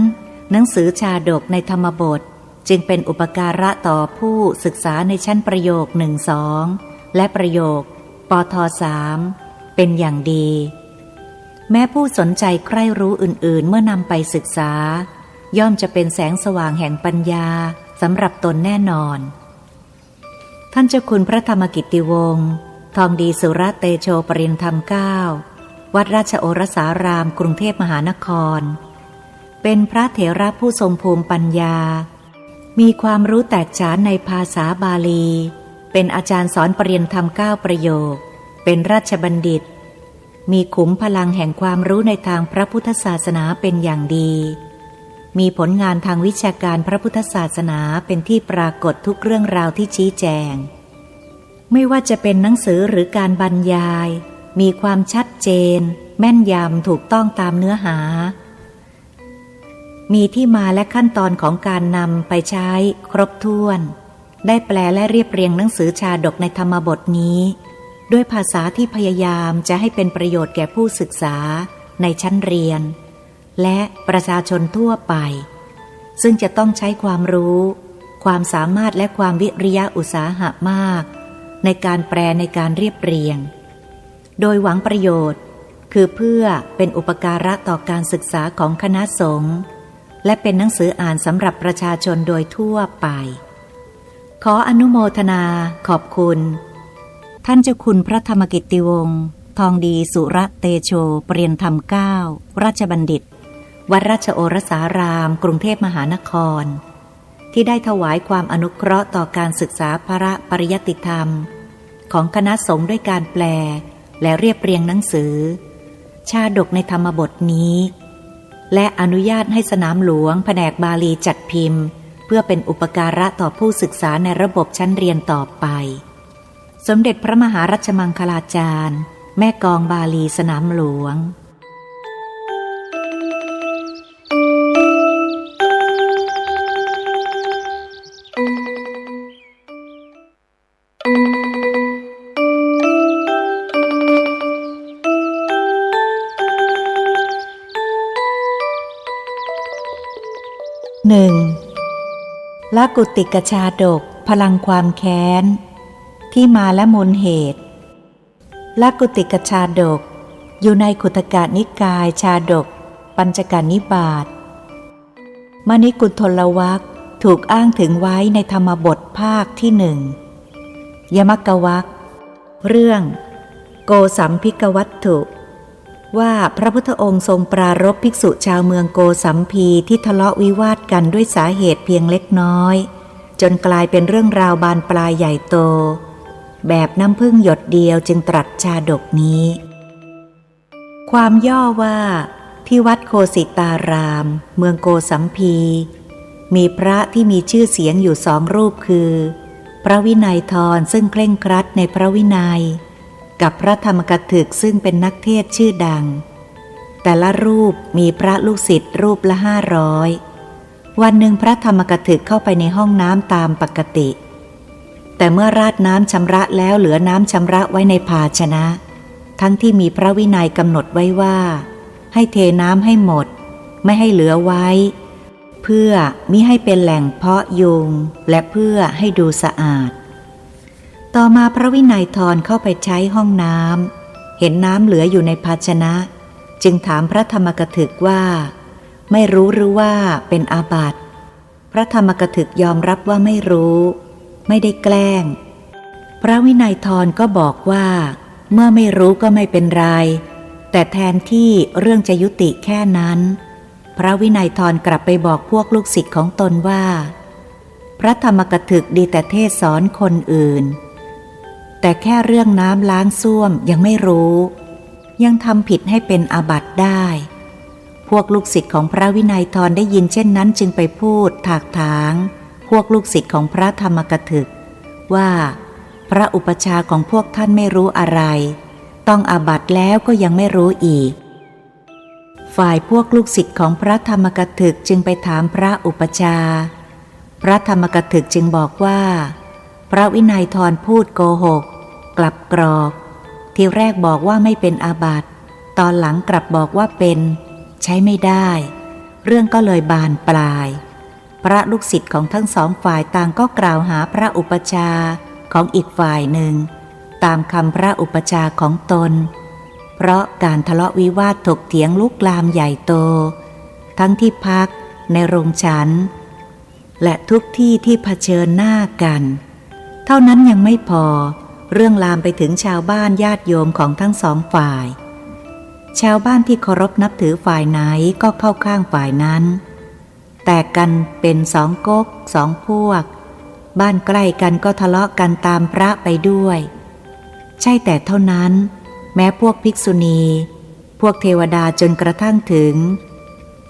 หนังสือชาดกในธรรมบทจึงเป็นอุปการะต่อผู้ศึกษาในชั้นประโยค 1-2 และประโยคปท3เป็นอย่างดีแม้ผู้สนใจใคร่รู้อื่นๆเมื่อนำไปศึกษาย่อมจะเป็นแสงสว่างแห่งปัญญาสำหรับตนแน่นอนท่านเจ้าคุณพระธรรมกิตติวงศ์ทองดีสุรเตโชปริญธรรม9วัดราชโอรสารามกรุงเทพมหานครเป็นพระเถระผู้ทรงภูมิปัญญามีความรู้แตกฉานในภาษาบาลีเป็นอาจารย์สอนปริญธรรม9ประโยคเป็นราชบัณฑิตมีขุมพลังแห่งความรู้ในทางพระพุทธศาสนาเป็นอย่างดีมีผลงานทางวิชาการพระพุทธศาสนาเป็นที่ปรากฏทุกเรื่องราวที่ชี้แจงไม่ว่าจะเป็นหนังสือหรือการบรรยายมีความชัดเจนแม่นยำถูกต้องตามเนื้อหามีที่มาและขั้นตอนของการนำไปใช้ครบถ้วนได้แปลและเรียบเรียงหนังสือชาดกในธรรมบทนี้ด้วยภาษาที่พยายามจะให้เป็นประโยชน์แก่ผู้ศึกษาในชั้นเรียนและประชาชนทั่วไปซึ่งจะต้องใช้ความรู้ความสามารถและความวิริยะอุตสาหะมากในการแปลในการเรียบเรียงโดยหวังประโยชน์คือเพื่อเป็นอุปการะต่อการศึกษาของคณะสงฆ์และเป็นหนังสืออ่านสำหรับประชาชนโดยทั่วไปขออนุโมทนาขอบคุณท่านเจ้าคุณพระธรรมกิตติวงศ์ทองดีสุรเตโชปริญธรรม9ราชบัณฑิตวัดราชโอรสารามกรุงเทพมหานครที่ได้ถวายความอนุเคราะห์ต่อการศึกษาพระปริยัติธรรมของคณะสงฆ์ด้วยการแปลและเรียบเรียงหนังสือชาดกในธรรมบทนี้และอนุญาตให้สนามหลวงแผนกบาลีจัดพิมพ์เพื่อเป็นอุปการะต่อผู้ศึกษาในระบบชั้นเรียนต่อไปสมเด็จพระมหารัชมังคลาจารย์แม่กองบาลีสนามหลวง ละกุติกชาดกพลังความแค้นที่มาและมูลเหตุละกุติกชาดกอยู่ในขุทกนิกายชาดกปัญจกนิบาตมณิกุลทลวรรคถูกอ้างถึงไว้ในธรรมบทภาคที่หนึ่งยมกวรรคเรื่องโกสัมภิกวัตถุว่าพระพุทธองค์ทรงปรารภภิกษุชาวเมืองโกสัมพีที่ทะเลาะวิวาทกันด้วยสาเหตุเพียงเล็กน้อยจนกลายเป็นเรื่องราวบานปลายใหญ่โตแบบน้ำพึ่งหยดเดียวจึงตรัสชาดกนี้ความย่อว่าที่วัดโคสิตารามเมืองโกสัมพีมีพระที่มีชื่อเสียงอยู่สองรูปคือพระวินัยทรซึ่งเคร่งครัดในพระวินัยกับพระธรรมกถึกซึ่งเป็นนักเทศน์ชื่อดังแต่ละรูปมีพระลูกศิษย์รูปละ500วันหนึ่งพระธรรมกถึกเข้าไปในห้องน้ำตามปกติแต่เมื่อราดน้ำชำระแล้วเหลือน้ำชำระไว้ในภาชนะทั้งที่มีพระวินัยกำหนดไว้ว่าให้เทน้ำให้หมดไม่ให้เหลือไว้เพื่อมิให้เป็นแหล่งเพาะยุงและเพื่อให้ดูสะอาดต่อมาพระวินัยทรเข้าไปใช้ห้องน้ำเห็นน้ำเหลืออยู่ในภาชนะจึงถามพระธรรมกถึกว่าไม่รู้หรือว่าเป็นอาบัติพระธรรมกถึกยอมรับว่าไม่รู้ไม่ได้แกล้งพระวินัยทรก็บอกว่าเมื่อไม่รู้ก็ไม่เป็นไรแต่แทนที่เรื่องจะยุติแค่นั้นพระวินัยทรกลับไปบอกพวกลูกศิษย์ของตนว่าพระธรรมกถึกดีแต่เทศสอนคนอื่นแต่แค่เรื่องน้ำล้างส้วมยังไม่รู้ยังทำผิดให้เป็นอาบัติได้พวกลูกศิษย์ของพระวินัยทรได้ยินเช่นนั้นจึงไปพูดถากถางพวกลูกศิษย์ของพระธรรมกถึกว่าพระอุปชฌาย์ของพวกท่านไม่รู้อะไรต้องอาบัติแล้วก็ยังไม่รู้อีกฝ่ายพวกลูกศิษย์ของพระธรรมกถึกจึงไปถามพระอุปชฌาย์พระธรรมกถึกจึงบอกว่าพระวินัยทรพูดโกหกกลับกรอกทีแรกบอกว่าไม่เป็นอาบัติตอนหลังกลับบอกว่าเป็นใช้ไม่ได้เรื่องก็เลยบานปลายพระลูกศิษย์ของทั้งสองฝ่ายต่างก็กล่าวหาพระอุปชฌาย์ของอีกฝ่ายหนึ่งตามคำพระอุปชฌาย์ของตนเพราะการทะเลาะวิวาทถกเถียงลุกลามใหญ่โตทั้งที่พักในโรงฉันและทุกที่ที่เผชิญหน้ากันเท่านั้นยังไม่พอเรื่องลามไปถึงชาวบ้านญาติโยมของทั้งสองฝ่ายชาวบ้านที่เคารพนับถือฝ่ายไหนก็เข้าข้างฝ่ายนั้นแตกกันเป็นสองก๊กสองพวกบ้านใกล้กันก็ทะเลาะกันตามพระไปด้วยใช่แต่เท่านั้นแม้พวกภิกษุณีพวกเทวดาจนกระทั่งถึง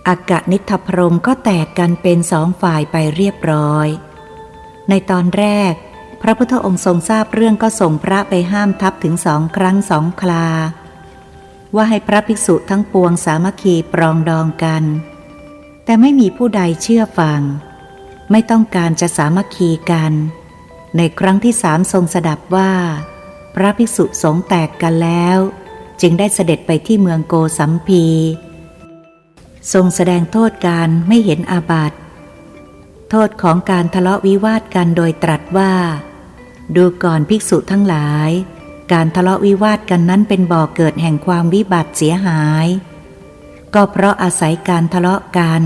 อกนิทพรหมก็แตกกันเป็นสองฝ่ายไปเรียบร้อยในตอนแรกพระพุทธองค์ทรงทราบเรื่องก็ส่งพระไปห้ามทัพถึง2 ครั้ง 2 คราว่าให้พระภิกษุทั้งปวงสามัคคีปรองดองกันแต่ไม่มีผู้ใดเชื่อฟังไม่ต้องการจะสามัคคีกันในครั้งที่3ทรงสดับว่าพระภิกษุสงฆ์แตกกันแล้วจึงได้เสด็จไปที่เมืองโกสัมพีทรงแสดงโทษการไม่เห็นอาบัติโทษของการทะเลาะวิวาทกันโดยตรัสว่าดูก่อนภิกษุทั้งหลายการทะเลาะวิวาทกันนั้นเป็นบ่อเกิดแห่งความวิบัติเสียหายก็เพราะอาศัยการทะเลาะกัน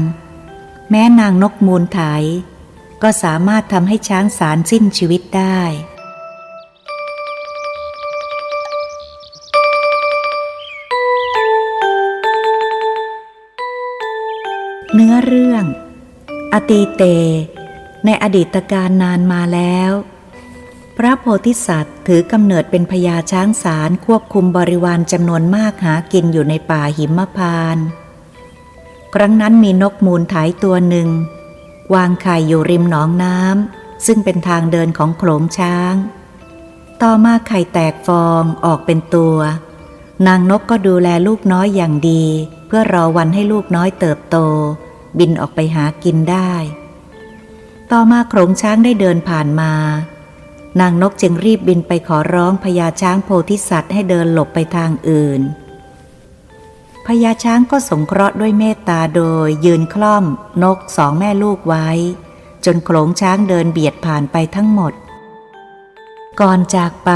แม้นางนกมูลไถก็สามารถทำให้ช้างสารสิ้นชีวิตได้เนื้อเรื่องอตีเตในอดีตการนานมาแล้วพระโพธิสัตว์ถือกำเนิดเป็นพญาช้างสารควบคุมบริวารจำนวนมากหากินอยู่ในป่าหิมพานต์ครั้งนั้นมีนกมูลไถตัวหนึ่งวางไข่อยู่ริมหนองน้ำซึ่งเป็นทางเดินของโขลงช้างต่อมาไข่แตกฟองออกเป็นตัวนางนกก็ดูแลลูกน้อยอย่างดีเพื่อรอวันให้ลูกน้อยเติบโตบินออกไปหากินได้ต่อมาโขลงช้างได้เดินผ่านมานางนกจึงรีบบินไปขอร้องพญาช้างโพธิสัตว์ให้เดินหลบไปทางอื่นพญาช้างก็สงเคราะห์ด้วยเมตตาโดยยืนคล่อมนก2 แม่ลูกไว้ จนโขลงช้างเดินเบียดผ่านไปทั้งหมดก่อนจากไป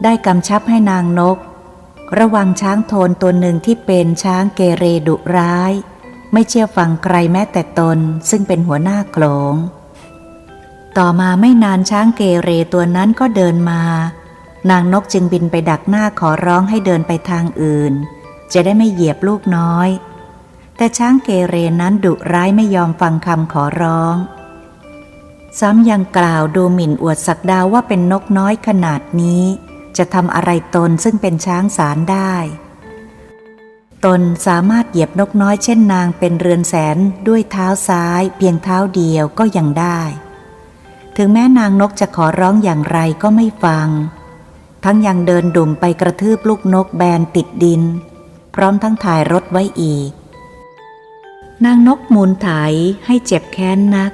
ได้กำชับให้นางนกระวังช้างโทนตัวหนึ่งที่เป็นช้างเกเรดุร้ายไม่เชื่อฟังใครแม้แต่ตนซึ่งเป็นหัวหน้าโขลงต่อมาไม่นานช้างเกเรตัวนั้นก็เดินมานางนกจึงบินไปดักหน้าขอร้องให้เดินไปทางอื่นจะได้ไม่เหยียบลูกน้อยแต่ช้างเกเรนั้นดุร้ายไม่ยอมฟังคำขอร้องซ้ำยังกล่าวดูหมิ่นอวดศักดาว่าเป็นนกน้อยขนาดนี้จะทำอะไรตนซึ่งเป็นช้างสารได้ตนสามารถเหยียบนกน้อยเช่นนางเป็นเรือนแสนด้วยเท้าซ้ายเพียงเท้าเดียวก็ยังได้ถึงแม้นางนกจะขอร้องอย่างไรก็ไม่ฟังทั้งยังเดินดุ่มไปกระทืบลูกนกแบนติดดินพร้อมทั้งถ่ายรถไว้อีกนางนกมูลไถให้เจ็บแค้นนัก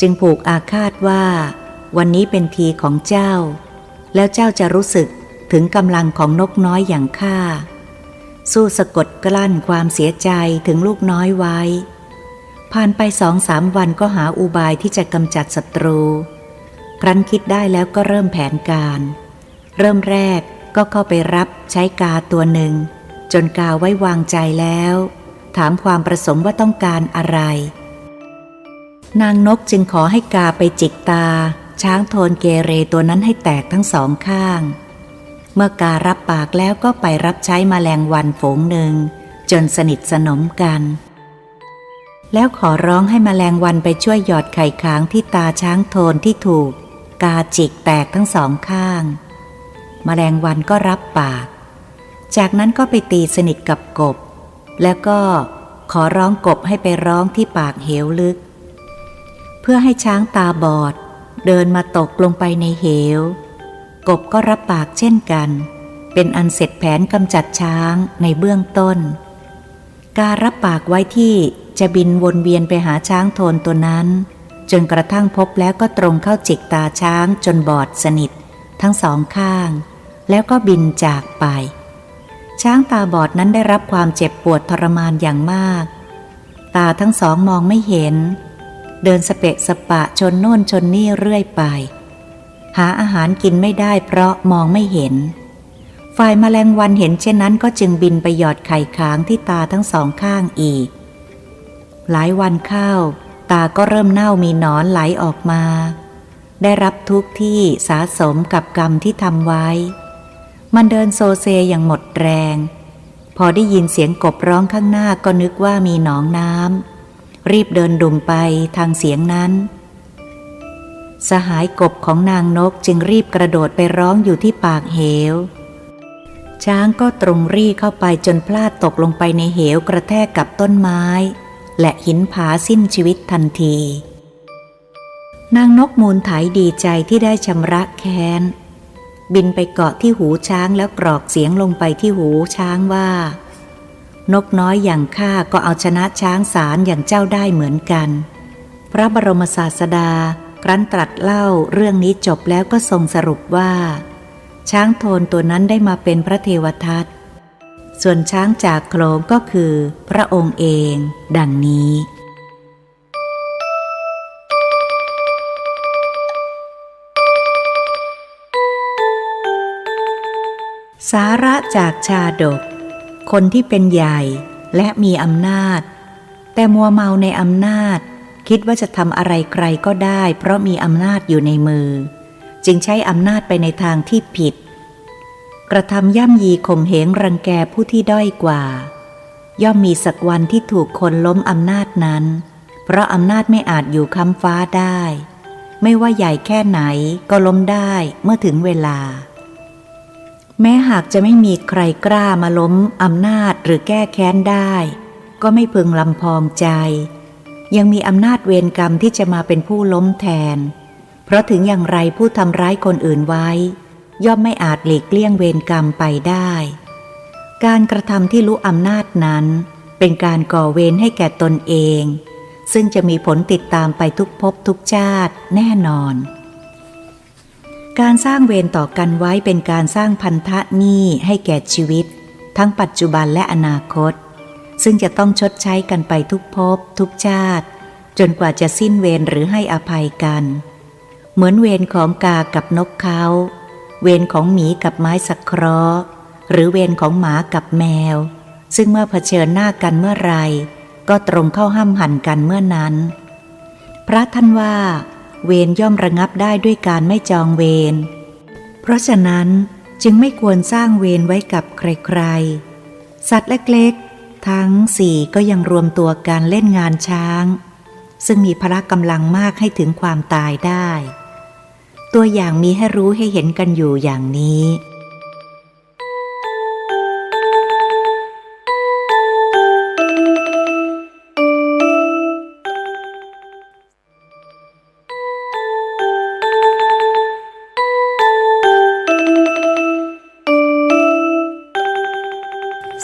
จึงผูกอาฆาตว่าวันนี้เป็นทีของเจ้าแล้วเจ้าจะรู้สึกถึงกำลังของนกน้อยอย่างข้าสู้สะกดกลั้นความเสียใจถึงลูกน้อยไว้ผ่านไป2-3 วันก็หาอุบายที่จะกำจัดศัตรูครั้นคิดได้แล้วก็เริ่มแผนการเริ่มแรกก็เข้าไปรับใช้กาตัวหนึ่งจนกาไว้วางใจแล้วถามความประสงค์ว่าต้องการอะไรนางนกจึงขอให้กาไปจิกตาช้างโทนเกเรตัวนั้นให้แตกทั้งสองข้างเมื่อการรับปากแล้วก็ไปรับใช้แมลงวันฝูงหนึ่งจนสนิทสนมกันแล้วขอร้องให้แมลงวันไปช่วยหยอดไข่ค้างที่ตาช้างโทนที่ถูกกาจิกแตกทั้งสองข้างแมลงวันก็รับปากจากนั้นก็ไปตีสนิทกับกบแล้วก็ขอร้องกบให้ไปร้องที่ปากเหวลึกเพื่อให้ช้างตาบอดเดินมาตกลงไปในเหวกบก็รับปากเช่นกันเป็นอันเสร็จแผนกำจัดช้างในเบื้องต้นการรับปากไว้ที่จะบินวนเวียนไปหาช้างโทนตัวนั้นจนกระทั่งพบแล้วก็ตรงเข้าจิกตาช้างจนบอดสนิททั้งสองข้างแล้วก็บินจากไปช้างตาบอดนั้นได้รับความเจ็บปวดทรมานอย่างมากตาทั้งสองมองไม่เห็นเดินสเปะสปะชนโน่นชนนี่เรื่อยไปหาอาหารกินไม่ได้เพราะมองไม่เห็นฝ่ายแมลงวันเห็นเช่นนั้นก็จึงบินไปหยอดไข่ค้างที่ตาทั้งสองข้างอีกหลายวันเข้าตาก็เริ่มเน่ามีหนอนไหลออกมาได้รับทุกข์ที่สะสมกับกรรมที่ทำไว้มันเดินโซเซอย่างหมดแรงพอได้ยินเสียงกบร้องข้างหน้าก็นึกว่ามีหนองน้ำรีบเดินดุ่มไปทางเสียงนั้นสหายกบของนางนกจึงรีบกระโดดไปร้องอยู่ที่ปากเหวช้างก็ตรงรี่เข้าไปจนพลาดตกลงไปในเหวกระแทกกับต้นไม้และหินผาสิ้นชีวิตทันทีนางนกมูลไถดีใจที่ได้ชำระแค้นบินไปเกาะที่หูช้างแล้วกรอกเสียงลงไปที่หูช้างว่านกน้อยอย่างข้าก็เอาชนะช้างสารอย่างเจ้าได้เหมือนกันพระบรมศาสดาครั้นตรัสเล่าเรื่องนี้จบแล้วก็ทรงสรุปว่าช้างโทนตัวนั้นได้มาเป็นพระเทวทัตส่วนช้างจากโขลงก็คือพระองค์เองดังนี้สาระจากชาดกคนที่เป็นใหญ่และมีอำนาจแต่มัวเมาในอำนาจคิดว่าจะทำอะไรใครก็ได้เพราะมีอำนาจอยู่ในมือจึงใช้อำนาจไปในทางที่ผิดกระทำย่ำยีข่มเหงรังแกผู้ที่ด้อยกว่าย่อมมีสักวันที่ถูกคนล้มอำนาจนั้นเพราะอำนาจไม่อาจอยู่ค้ำฟ้าได้ไม่ว่าใหญ่แค่ไหนก็ล้มได้เมื่อถึงเวลาแม้หากจะไม่มีใครกล้ามาล้มอำนาจหรือแก้แค้นได้ก็ไม่พึงลำพองใจยังมีอำนาจเวรกรรมที่จะมาเป็นผู้ล้มแทนเพราะถึงอย่างไรผู้ทำร้ายคนอื่นไว้ย่อมไม่อาจหลีกเลี่ยงเวรกรรมไปได้การกระทำที่รู้อำนาจนั้นเป็นการก่อเวรให้แก่ตนเองซึ่งจะมีผลติดตามไปทุกภพทุกชาติแน่นอนการสร้างเวรต่อกันไว้เป็นการสร้างพันธะหนี้ให้แก่ชีวิตทั้งปัจจุบันและอนาคตซึ่งจะต้องชดใช้กันไปทุกภพทุกชาติ จนกว่าจะสิ้นเวรหรือให้อภัยกัน เหมือนเวรของกากับนกเขาเวรของหมีกับไม้สักเคราะห์หรือเวรของหมากับแมวซึ่งเมื่อเผชิญหน้ากันเมื่อไรก็ตรงเข้าห้ำหั่นกันเมื่อนั้นพระท่านว่าเวรย่อมระงับได้ด้วยการไม่จองเวรเพราะฉะนั้นจึงไม่ควรสร้างเวรไว้กับใครๆสัตว์เล็กๆทั้งสี่ก็ยังรวมตัวกันเล่นงานช้างซึ่งมีพละกำลังมากให้ถึงความตายได้ตัวอย่างมีให้รู้ให้เห็นกันอยู่อย่างนี้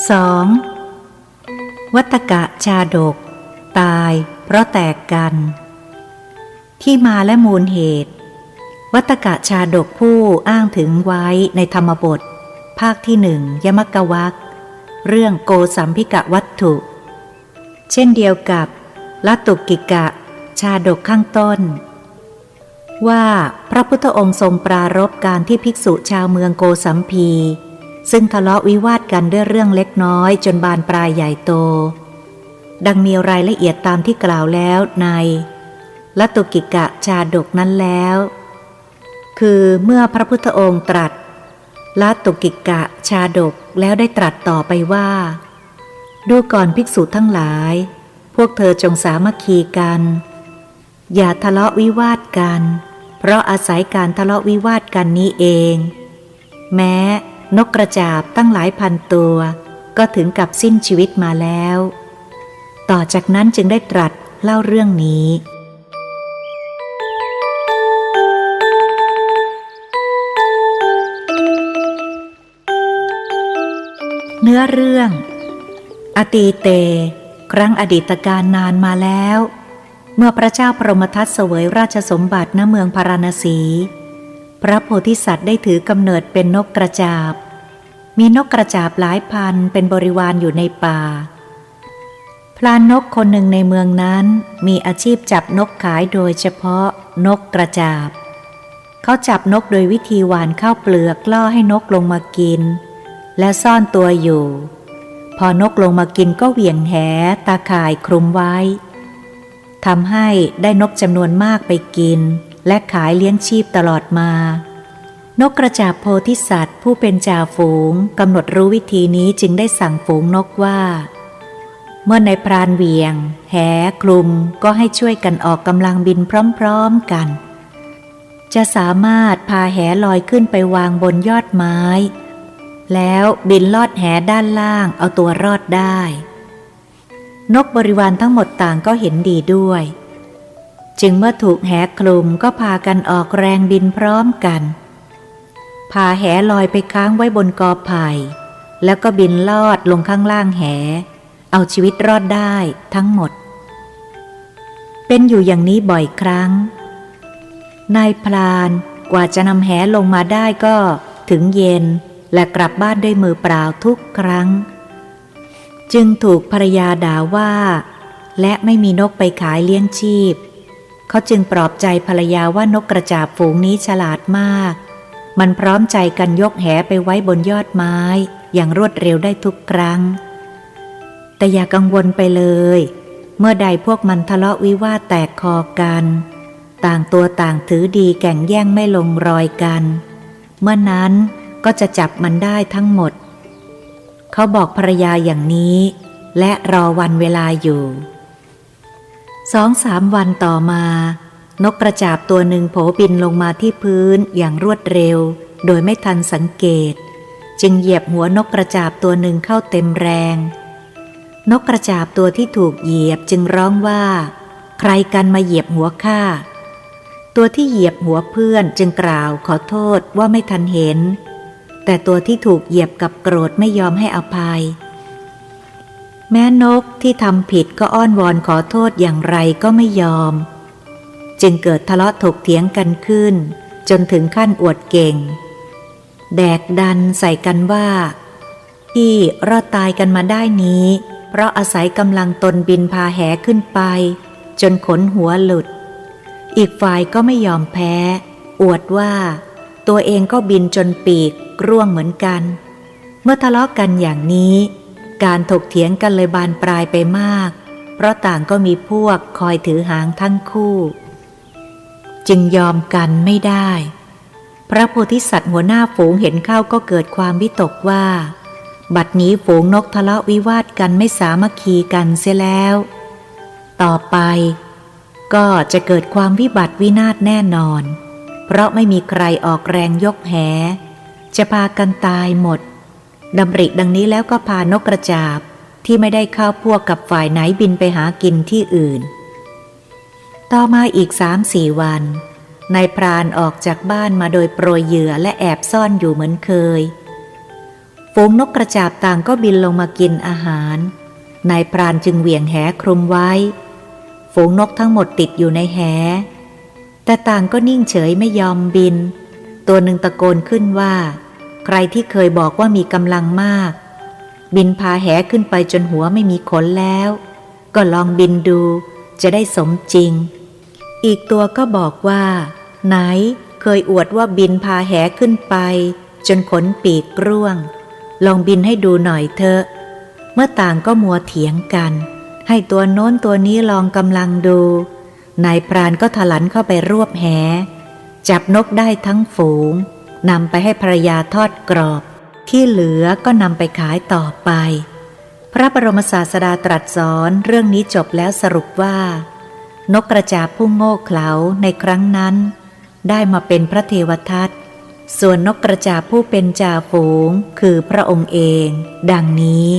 2. วัตกะชาดกตายเพราะแตกกันที่มาและมูลเหตุวัตกะชาดกผู้อ้างถึงไว้ในธรรมบทภาคที่หนึ่งยมกวรรคเรื่องโกสัมภิกวัตถุเช่นเดียวกับลัตตุกิกะชาดกข้างต้นว่าพระพุทธองค์ทรงปรารภการที่ภิกษุชาวเมืองโกสัมพีซึ่งทะเลาะวิวาทกันด้วยเรื่องเล็กน้อยจนบานปลายใหญ่โตดังมีรายละเอียดตามที่กล่าวแล้วในลัตตุกิกะชาดกนั้นแล้วคือเมื่อพระพุทธองค์ตรัสลัตตุกิกะชาดกแล้วได้ตรัสต่อไปว่าดูก่อนภิกษุทั้งหลายพวกเธอจงสามัคคีกันอย่าทะเลาะวิวาทกันเพราะอาศัยการทะเลาะวิวาทกันนี้เองแม้นกกระจาบตั้งหลายพันตัวก็ถึงกับสิ้นชีวิตมาแล้วต่อจากนั้นจึงได้ตรัสเล่าเรื่องนี้เนื้อเรื่องอตีเตครั้งอดีตการนานมาแล้วเมื่อพระเจ้าพรหมทัตเสวยราชสมบัติณเมืองพาราณสีพระโพธิสัตว์ได้ถือกำเนิดเป็นนกกระจาบมีนกกระจาบหลายพันเป็นบริวารอยู่ในป่าพรานนกคนหนึ่งในเมืองนั้นมีอาชีพจับนกขายโดยเฉพาะนกกระจาบเขาจับนกโดยวิธีหว่านข้าวเปลือกล่อให้นกลงมากินและซ่อนตัวอยู่พอนกลงมากินก็เหวี่ยงแหตาข่ายคลุมไว้ทำให้ได้นกจำนวนมากไปกินและขายเลี้ยงชีพตลอดมานกกระจาบโพธิสัตว์ผู้เป็นจ่าฝูงกำหนดรู้วิธีนี้จึงได้สั่งฝูงนกว่าเมื่อในพรานเหวี่ยงแหคลุมก็ให้ช่วยกันออกกำลังบินพร้อมๆกันจะสามารถพาแหลอยขึ้นไปวางบนยอดไม้แล้วบินลอดแหด้านล่างเอาตัวรอดได้นกบริวารทั้งหมดต่างก็เห็นดีด้วยจึงเมื่อถูกแหคลุมก็พากันออกแรงบินพร้อมกันพาแหลอยไปค้างไว้บนกอไผ่แล้วก็บินลอดลงข้างล่างแหเอาชีวิตรอดได้ทั้งหมดเป็นอยู่อย่างนี้บ่อยครั้งนายพรานกว่าจะนำแหลงมาได้ก็ถึงเย็นและกลับบ้านด้วยมือเปล่าทุกครั้งจึงถูกภรรยาด่าว่าและไม่มีนกไปขายเลี้ยงชีพเขาจึงปลอบใจภรรยาว่านกกระจาบฝูงนี้ฉลาดมากมันพร้อมใจกันยกแหไปไว้บนยอดไม้อย่างรวดเร็วได้ทุกครั้งแต่อย่ากังวลไปเลยเมื่อใดพวกมันทะเลาะวิวาทแตกคอกันต่างตัวต่างถือดีแก่งแย่งไม่ลงรอยกันเมื่อนั้นก็จะจับมันได้ทั้งหมดเขาบอกภรรยาอย่างนี้และรอวันเวลาอยู่ 2-3 วันต่อมานกกระจาบตัวหนึ่งโผบินลงมาที่พื้นอย่างรวดเร็วโดยไม่ทันสังเกตจึงเหยียบหัวนกกระจาบตัวหนึ่งเข้าเต็มแรงนกกระจาบตัวที่ถูกเหยียบจึงร้องว่าใครกันมาเหยียบหัวข้าตัวที่เหยียบหัวเพื่อนจึงกล่าวขอโทษว่าไม่ทันเห็นแต่ตัวที่ถูกเหยียบกับโกรธไม่ยอมให้อภัยแม้นกที่ทำผิดก็อ้อนวอนขอโทษอย่างไรก็ไม่ยอมจึงเกิดทะเลาะถกเถียงกันขึ้นจนถึงขั้นอวดเก่งแดกดันใส่กันว่าที่รอดตายกันมาได้นี้เพราะอาศัยกำลังตนบินพาแหขึ้นไป จนขนหัวหลุดอีกฝ่ายก็ไม่ยอมแพ้อวดว่าตัวเองก็บินจนปีกร่วงเหมือนกันเมื่อทะเลาะกันอย่างนี้การถกเถียงกันเลยบานปลายไปมากเพราะต่างก็มีพวกคอยถือหางทั้งคู่จึงยอมกันไม่ได้พระโพธิสัตว์หัวหน้าฝูงเห็นเข้าก็เกิดความวิตกว่าบัดนี้ฝูงนกทะเลาะวิวาทกันไม่สามัคคีกันเสียแล้วต่อไปก็จะเกิดความวิบัติวินาศแน่นอนเพราะไม่มีใครออกแรงยกแหจะพากันตายหมดดำริดังนี้แล้วก็พานกกระจาบที่ไม่ได้เข้าพวกกับฝ่ายไหนบินไปหากินที่อื่นต่อมาอีก 3-4 วันนายพรานออกจากบ้านมาโดยโปรยเหยื่อและแอบซ่อนอยู่เหมือนเคยฝูงนกกระจาบต่างก็บินลงมากินอาหารนายพรานจึงเหวี่ยงแหคลุมไว้ฝูงนกทั้งหมดติดอยู่ในแหแต่ต่างก็นิ่งเฉยไม่ยอมบินตัวหนึ่งตะโกนขึ้นว่าใครที่เคยบอกว่ามีกำลังมากบินพาแหขึ้นไปจนหัวไม่มีขนแล้วก็ลองบินดูจะได้สมจริงอีกตัวก็บอกว่าไหนเคยอวดว่าบินพาแหขึ้นไปจนขนปีกร่วงลองบินให้ดูหน่อยเถอะเมื่อต่างก็มัวเถียงกันให้ตัวโน้นตัวนี้ลองกำลังดูนายพรานก็ถลันเข้าไปรวบแหจับนกได้ทั้งฝูงนำไปให้ภรรยาทอดกรอบที่เหลือก็นำไปขายต่อไปพระบรมศาสดาตรัสสอนเรื่องนี้จบแล้วสรุปว่านกกระจาบผู้โง่เขลาในครั้งนั้นได้มาเป็นพระเทวทัตส่วนนกกระจาบผู้เป็นจ่าฝูงคือพระองค์เองดังนี้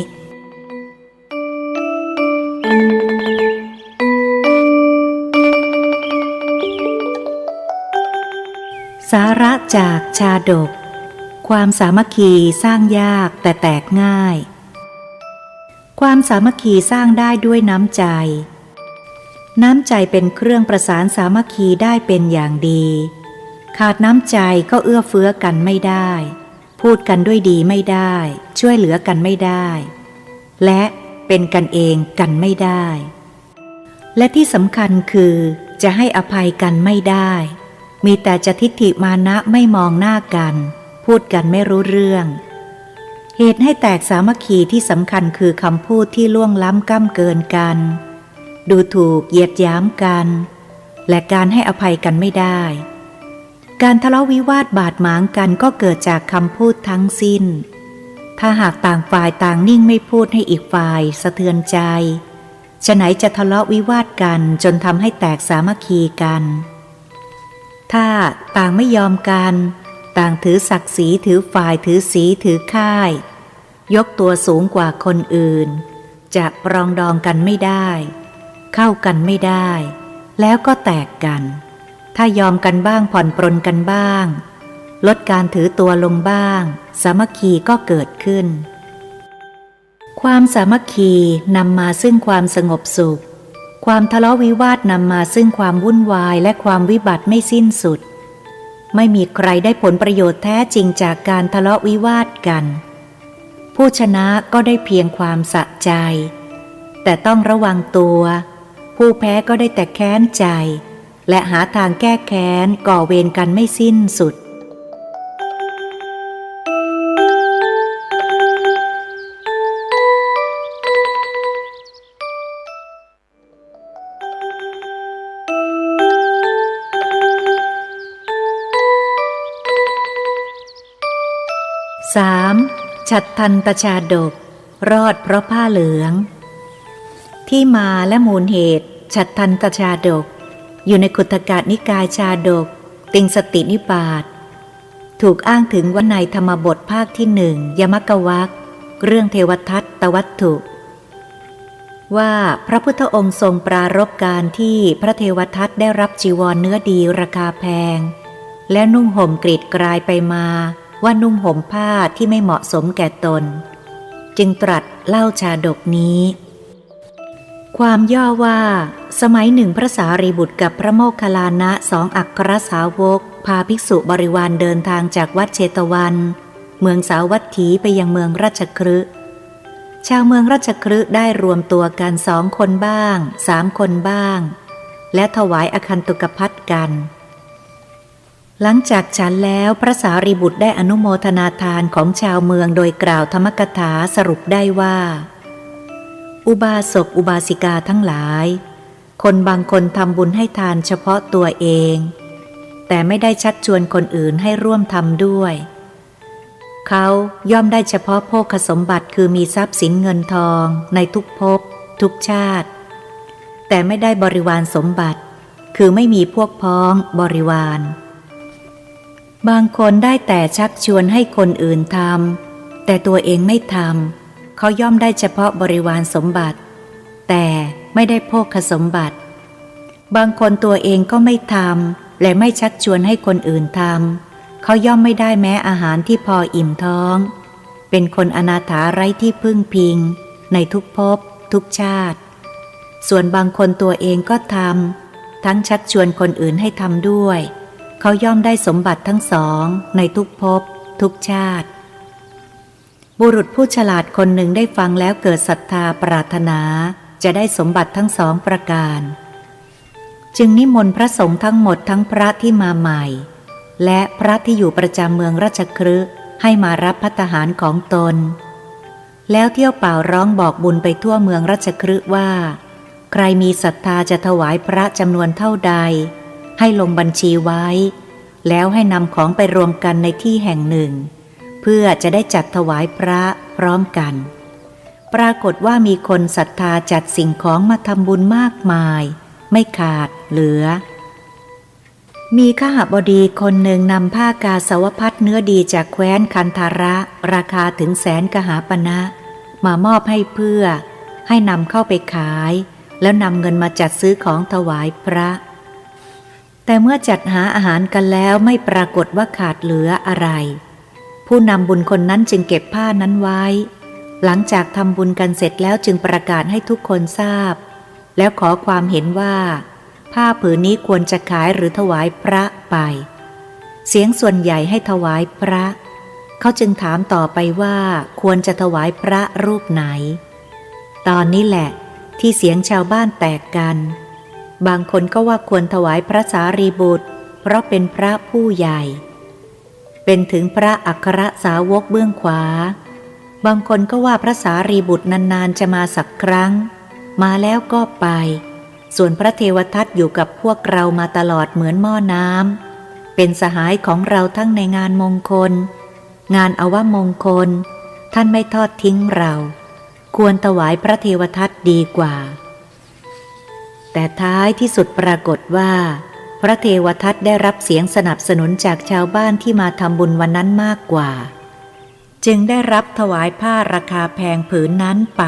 สาระจากชาดกความสามัคคีสร้างยากแต่แตกง่ายความสามัคคีสร้างได้ด้วยน้ำใจน้ำใจเป็นเครื่องประสานสามัคคีได้เป็นอย่างดีขาดน้ำใจก็เอื้อเฟื้อกันไม่ได้พูดกันด้วยดีไม่ได้ช่วยเหลือกันไม่ได้และเป็นกันเองกันไม่ได้และที่สำคัญคือจะให้อภัยกันไม่ได้มีแต่จะทิฏฐิมานะไม่มองหน้ากันพูดกันไม่รู้เรื่องเหตุให้แตกสามัคคีที่สำคัญคือคำพูดที่ล่วงล้ำก้ำเกินกันดูถูกเหยียดหยามกันและการให้อภัยกันไม่ได้การทะเลาะวิวาทบาดหมางกันก็เกิดจากคำพูดทั้งสิ้นถ้าหากต่างฝ่ายต่างนิ่งไม่พูดให้อีกฝ่ายสะเทือนใจฉะไหนจะทะเลาะวิวาทกันจนทำให้แตกสามัคคีกันถ้าต่างไม่ยอมกันต่างถือศักดิ์ศรีถือฝ่ายถือสีถือค่ายยกตัวสูงกว่าคนอื่นจะปรองดองกันไม่ได้เข้ากันไม่ได้แล้วก็แตกกันถ้ายอมกันบ้างผ่อนปรนกันบ้างลดการถือตัวลงบ้างสามัคคีก็เกิดขึ้นความสามัคคีนำมาซึ่งความสงบสุขความทะเลาะวิวาทนำมาซึ่งความวุ่นวายและความวิบัติไม่สิ้นสุดไม่มีใครได้ผลประโยชน์แท้จริงจากการทะเลาะวิวาทกันผู้ชนะก็ได้เพียงความสะใจแต่ต้องระวังตัวผู้แพ้ก็ได้แต่แค้นใจและหาทางแก้แค้นก่อเวรกันไม่สิ้นสุด3. ฉัตรทันตชาดกรอดเพราะผ้าเหลืองที่มาและมูลเหตุฉัตรทันตชาดกอยู่ในขุทกนิกายชาดกติงสตินิบาตถูกอ้างถึงว่าในธรรมบทภาคที่1ยมกวรรคเรื่องเทวทัตตวัตถุว่าพระพุทธองค์ทรงปรารภการที่พระเทวทัตได้รับจีวรเนื้อดีราคาแพงและนุ่งห่มกรีดกรายไปมาว่านุ่งห่มผ้าที่ไม่เหมาะสมแก่ตนจึงตรัสเล่าชาดกนี้ความย่อว่าสมัยหนึ่งพระสารีบุตรกับพระโมคคัลลานะ2 อัครสาวกพาภิกษุบริวารเดินทางจากวัดเชตวันเมืองสาวัตถีไปยังเมืองราชคฤห์ชาวเมืองราชคฤห์ได้รวมตัวกัน2 คนบ้าง3 คนบ้าง และถวายอคันตุกภัตกัน หลังจากฉันแล้วพระสารีบุตรได้อนุโมทนาทานของชาวเมืองโดยกล่าวธรรมกถาสรุปได้ว่า อุบาสกอุบาสิกาทั้งหลายคนบางคนทำบุญให้ทานเฉพาะตัวเองแต่ไม่ได้ชักชวนคนอื่นให้ร่วมทำด้วยเขาย่อมได้เฉพาะโภคสมบัติคือมีทรัพย์สินเงินทองในทุกภพทุกชาติแต่ไม่ได้บริวารสมบัติคือไม่มีพวกพ้องบริวารบางคนได้แต่ชักชวนให้คนอื่นทำแต่ตัวเองไม่ทำเขาย่อมได้เฉพาะบริวารสมบัติแต่ไม่ได้โภคสมบัติบางคนตัวเองก็ไม่ทำและไม่ชักชวนให้คนอื่นทำเขาย่อมไม่ได้แม้อาหารที่พออิ่มท้องเป็นคนอนาถาไร้ที่พึ่งพิงในทุกภพทุกชาติส่วนบางคนตัวเองก็ทำทั้งชักชวนคนอื่นให้ทำด้วยเขาย่อมได้สมบัติทั้งสองในทุกภพทุกชาติบุรุษผู้ฉลาดคนหนึ่งได้ฟังแล้วเกิดศรัทธาปรารถนาจะได้สมบัติทั้งสองประการจึงนิมนต์พระสงฆ์ทั้งหมดทั้งพระที่มาใหม่และพระที่อยู่ประจำเมืองราชคฤห์ให้มารับภัตตาหารของตนแล้วเที่ยวเป่าร้องบอกบุญไปทั่วเมืองราชคฤห์ว่าใครมีศรัทธาจะถวายพระจำนวนเท่าใดให้ลงบัญชีไว้แล้วให้นำของไปรวมกันในที่แห่งหนึ่งเพื่อจะได้จัดถวายพระพร้อมกันปรากฏว่ามีคนศรัทธาจัดสิ่งของมาทำบุญมากมายไม่ขาดเหลือมีขหบดีคนหนึ่งนำผ้ากาสาวพัสเนื้อดีจากแคว้นคันธาระราคาถึง100,000 กหาปณะมามอบให้เพื่อให้นำเข้าไปขายแล้วนำเงินมาจัดซื้อของถวายพระแต่เมื่อจัดหาอาหารกันแล้วไม่ปรากฏว่าขาดเหลืออะไรผู้นำบุญคนนั้นจึงเก็บผ้านั้นไว้หลังจากทำบุญกันเสร็จแล้วจึงประกาศให้ทุกคนทราบแล้วขอความเห็นว่าผ้าผืนนี้ควรจะขายหรือถวายพระไปเสียงส่วนใหญ่ให้ถวายพระเขาจึงถามต่อไปว่าควรจะถวายพระรูปไหนตอนนี้แหละที่เสียงชาวบ้านแตกกันบางคนก็ว่าควรถวายพระสารีบุตรเพราะเป็นพระผู้ใหญ่เป็นถึงพระอัครสาวกเบื้องขวาบางคนก็ว่าพระสารีบุตรนานๆจะมาสักครั้งมาแล้วก็ไปส่วนพระเทวทัตอยู่กับพวกเรามาตลอดเหมือนหม้อน้ำเป็นสหายของเราทั้งในงานมงคลงานอวมงคลท่านไม่ทอดทิ้งเราควรถวายพระเทวทัตดีกว่าแต่ท้ายที่สุดปรากฏว่าพระเทวทัตได้รับเสียงสนับสนุนจากชาวบ้านที่มาทำบุญวันนั้นมากกว่าจึงได้รับถวายผ้าราคาแพงผืนนั้นไป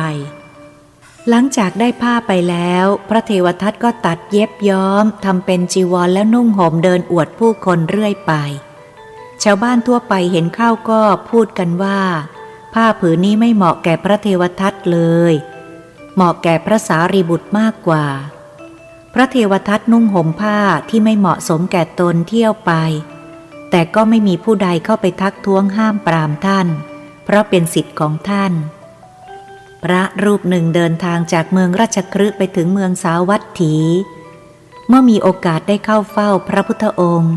หลังจากได้ผ้าไปแล้วพระเทวทัตก็ตัดเย็บย้อมทำเป็นจีวรแล้วนุ่งห่มเดินอวดผู้คนเรื่อยไปชาวบ้านทั่วไปเห็นเข้าก็พูดกันว่าผ้าผืนนี้ไม่เหมาะแก่พระเทวทัตเลยเหมาะแก่พระสารีบุตรมากกว่าพระเทวทัตนุ่งห่มผ้าที่ไม่เหมาะสมแก่ตนเที่ยวไปแต่ก็ไม่มีผู้ใดเข้าไปทักท้วงห้ามปรามท่านเพราะเป็นสิทธิ์ของท่านพระรูปหนึ่งเดินทางจากเมืองราชคฤห์ไปถึงเมืองสาวัตถีเมื่อมีโอกาสได้เข้าเฝ้าพระพุทธองค์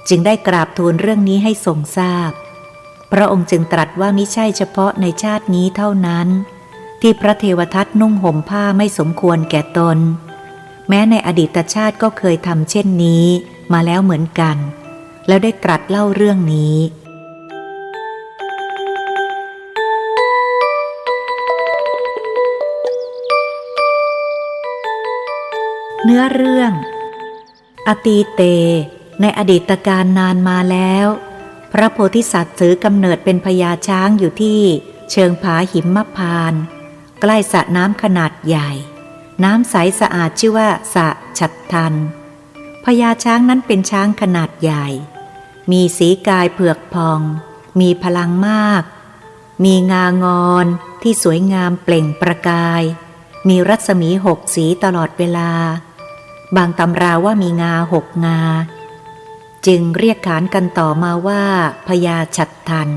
จึงได้กราบทูลเรื่องนี้ให้ทรงทราบพระองค์จึงตรัสว่ามิใช่เฉพาะในชาตินี้เท่านั้นที่พระเทวทัตนุ่งห่มผ้าไม่สมควรแก่ตนแม้ในอดีตชาติก็เคยทำเช่นนี้มาแล้วเหมือนกันแล้วได้ตรัสเล่าเรื่องนี้เนื้อเรื่องอตีเตในอดีตการนานมาแล้วพระโพธิสัตว์ถือกำเนิดเป็นพญาช้างอยู่ที่เชิงผาหิมพานต์ใกล้สระน้ำขนาดใหญ่น้ำใสสะอาดชื่อว่าสระฉัตรทันพญาช้างนั้นเป็นช้างขนาดใหญ่มีสีกายเผือกพองมีพลังมากมีงางอนที่สวยงามเปล่งประกายมีรัศมี6 สีตลอดเวลาบางตำราว่ามีงา6 งาจึงเรียกขานกันต่อมาว่าพญาฉัตรทัน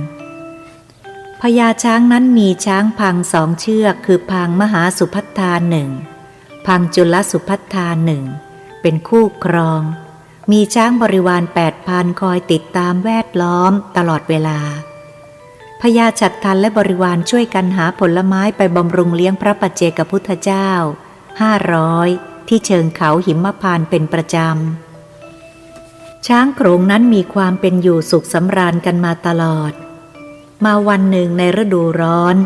พญาช้างนั้นมีช้างพัง2 เชือกคือพังมหาสุพัทธา1พังจุลสุพัทธา1 เป็นคู่ครอง มีช้างบริวาร 8,000 คอยติดตามแวดล้อมตลอดเวลาพญาฉัตรทันและบริวารช่วยกันหาผลไม้ไปบำรุงเลี้ยงพระปัจเจกพุทธเจ้า500ที่เชิงเขาหิมพานต์เป็นประจำช้างโขลงนั้นมีความเป็นอยู่สุขสำราญกันมาตลอดมาวันหนึ่งในฤดูร้อน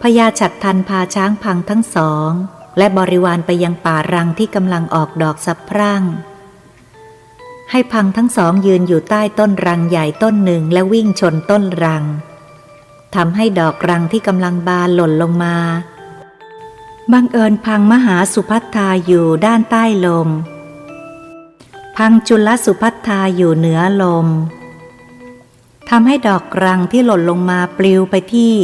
พญาฉัตรทันพาช้างพังทั้งสองและบริวารไปยังป่ารังที่กำลังออกดอกสะพรั่งให้พังทั้งสองยืนอยู่ใต้ต้นรังใหญ่ต้นหนึ่งและวิ่งชนต้นรังทำให้ดอกรังที่กำลังบานหล่นลงมาบังเอิญพังมหาสุพัทธาอยู่ด้านใต้ลมพังจุลสุพัทธาอยู่เหนือลมทำให้ดอกรังที่หล่นลงมาปลิวไปที่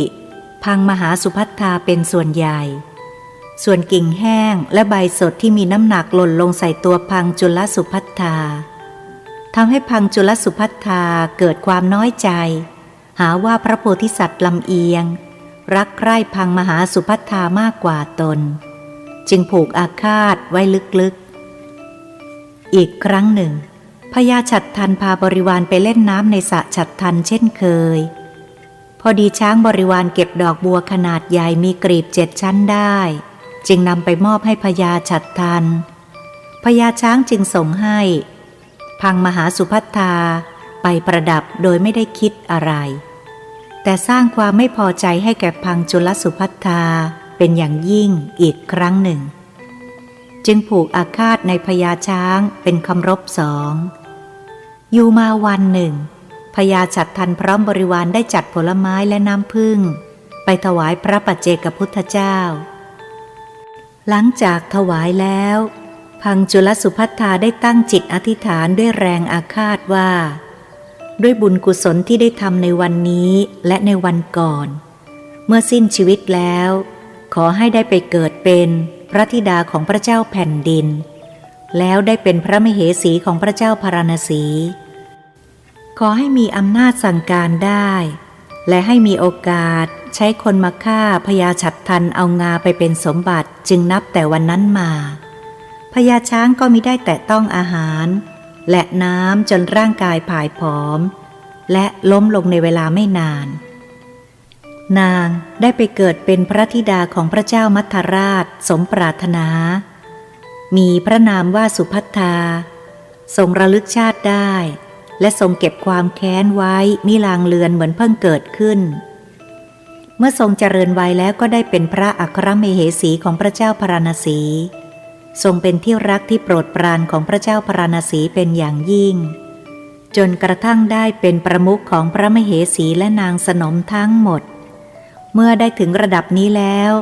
พังมหาสุพัทธาเป็นส่วนใหญ่ส่วนกิ่งแห้งและใบสดที่มีน้ำหนักหล่นลงใส่ตัวพังจุลสุพัทธาทำให้พังจุลสุพัทธาเกิดความน้อยใจหาว่าพระโพธิสัตว์ลำเอียงรักใคร่พังมหาสุพัทธามากกว่าตนจึงผูกอาฆาตไว้ลึกๆอีกครั้งหนึ่งพญาฉัตรทันพาบริวารไปเล่นน้ำในสระฉัตรทันเช่นเคยพอดีช้างบริวารเก็บดอกบัวขนาดใหญ่มีกลีบ7 ชั้นได้จึงนำไปมอบให้พญาฉัตรทันพญาช้างจึงส่งให้พังมหาสุพัทธาไปประดับโดยไม่ได้คิดอะไรแต่สร้างความไม่พอใจให้แก่พังจุลสุพัทธาเป็นอย่างยิ่งอีกครั้งหนึ่งจึงผูกอาฆาตในพญาช้างเป็นคำรบ2อยู่มาวันหนึ่งพญาฉัตรทันพร้อมบริวารได้จัดผลไม้และน้ำผึ้งไปถวายพระปัจเจกพุทธเจ้าหลังจากถวายแล้วพังจุลสุพัทธาได้ตั้งจิตอธิษฐานด้วยแรงอาฆาตว่าด้วยบุญกุศลที่ได้ทำในวันนี้และในวันก่อนเมื่อสิ้นชีวิตแล้วขอให้ได้ไปเกิดเป็นพระธิดาของพระเจ้าแผ่นดินแล้วได้เป็นพระมเหสีของพระเจ้าพาราณสีขอให้มีอำนาจสั่งการได้และให้มีโอกาสใช้คนมาฆ่าพญาฉัตรทันเอางาไปเป็นสมบัติจึงนับแต่วันนั้นมาพญาช้างก็มิได้แตะต้องอาหารและน้ำจนร่างกายผายผอมและล้มลงในเวลาไม่นานนางได้ไปเกิดเป็นพระธิดาของพระเจ้ามัทธราชสมปรารถนามีพระนามว่าสุพัทธาทรงระลึกชาติได้และทรงเก็บความแค้นไว้มิลางเลือนเหมือนเพิ่งเกิดขึ้นเมื่อทรงเจริญวัยแล้วก็ได้เป็นพระอัครมเหสีของพระเจ้าพาราณสีทรงเป็นที่รักที่โปรดปรานของพระเจ้าพาราณสีเป็นอย่างยิ่งจนกระทั่งได้เป็นประมุขของพระมเหสีและนางสนมทั้งหมดเมื่อได้ถึงระดับนี้แล้ว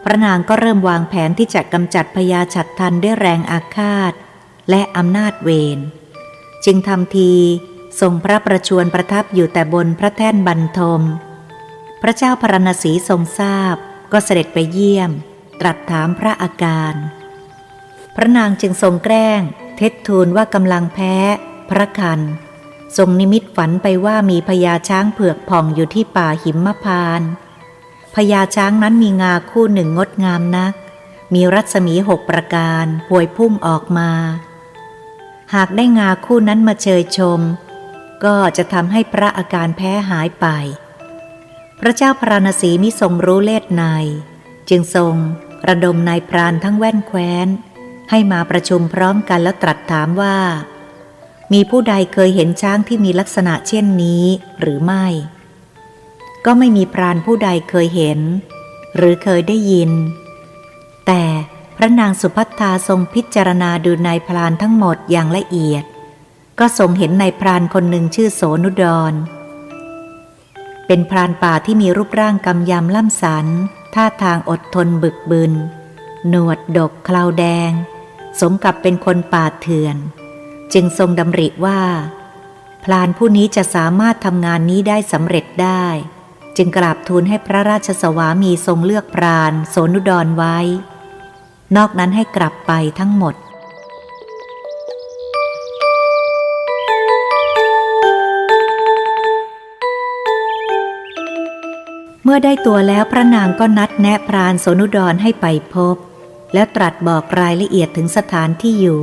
พระนางก็เริ่มวางแผนที่จะกำจัดพญาฉัตรทันด้วยแรงอาฆาตและอำนาจเวรจึงทำทีทรงพระประชวรประทับอยู่แต่บนพระแท่นบรรทมพระเจ้าพาราณสีทรงทราบก็เสด็จไปเยี่ยมตรัสถามพระอาการพระนางจึงทรงแกล้งเท็จทูลว่ากำลังแพ้พระคันทรงนิมิตฝันไปว่ามีพญาช้างเผือกผ่องอยู่ที่ป่าหิมพานต์พญาช้างนั้นมีงาคู่หนึ่งงดงามนักมีรัศมี6 ประการพวยพุ่งออกมาหากได้งาคู่นั้นมาเชยชมก็จะทำให้พระอาการแพ้หายไปพระเจ้าพาราณสีมิทรงรู้เลศในจึงทรงระดมนายพรานทั้งแว่นแคว้นให้มาประชุมพร้อมกันแล้วตรัสถามว่ามีผู้ใดเคยเห็นช้างที่มีลักษณะเช่นนี้หรือไม่ก็ไม่มีพรานผู้ใดเคยเห็นหรือเคยได้ยินแต่พระนางสุพัทธาทรงพิจารณาดูนายพรานทั้งหมดอย่างละเอียดก็ทรงเห็นนายพรานคนหนึ่งชื่อโสนุดรเป็นพรานป่าที่มีรูปร่างกำยำล่ำสันท่าทางอดทนบึกบึนหนวดดกเคราแดงสมกับเป็นคนป่าเถื่อนจึงทรงดำริว่าพรานผู้นี้จะสามารถทำงานนี้ได้สำเร็จได้จึงกราบทูลให้พระราชสวามีทรงเลือกพรานโสนุดรไว้นอกนั้นให้กลับไปทั้งหมดเมื่อได้ตัวแล้วพระนางก็นัดแนะพรานโสนุดรให้ไปพบแล้วตรัสบอกรายละเอียดถึงสถานที่อยู่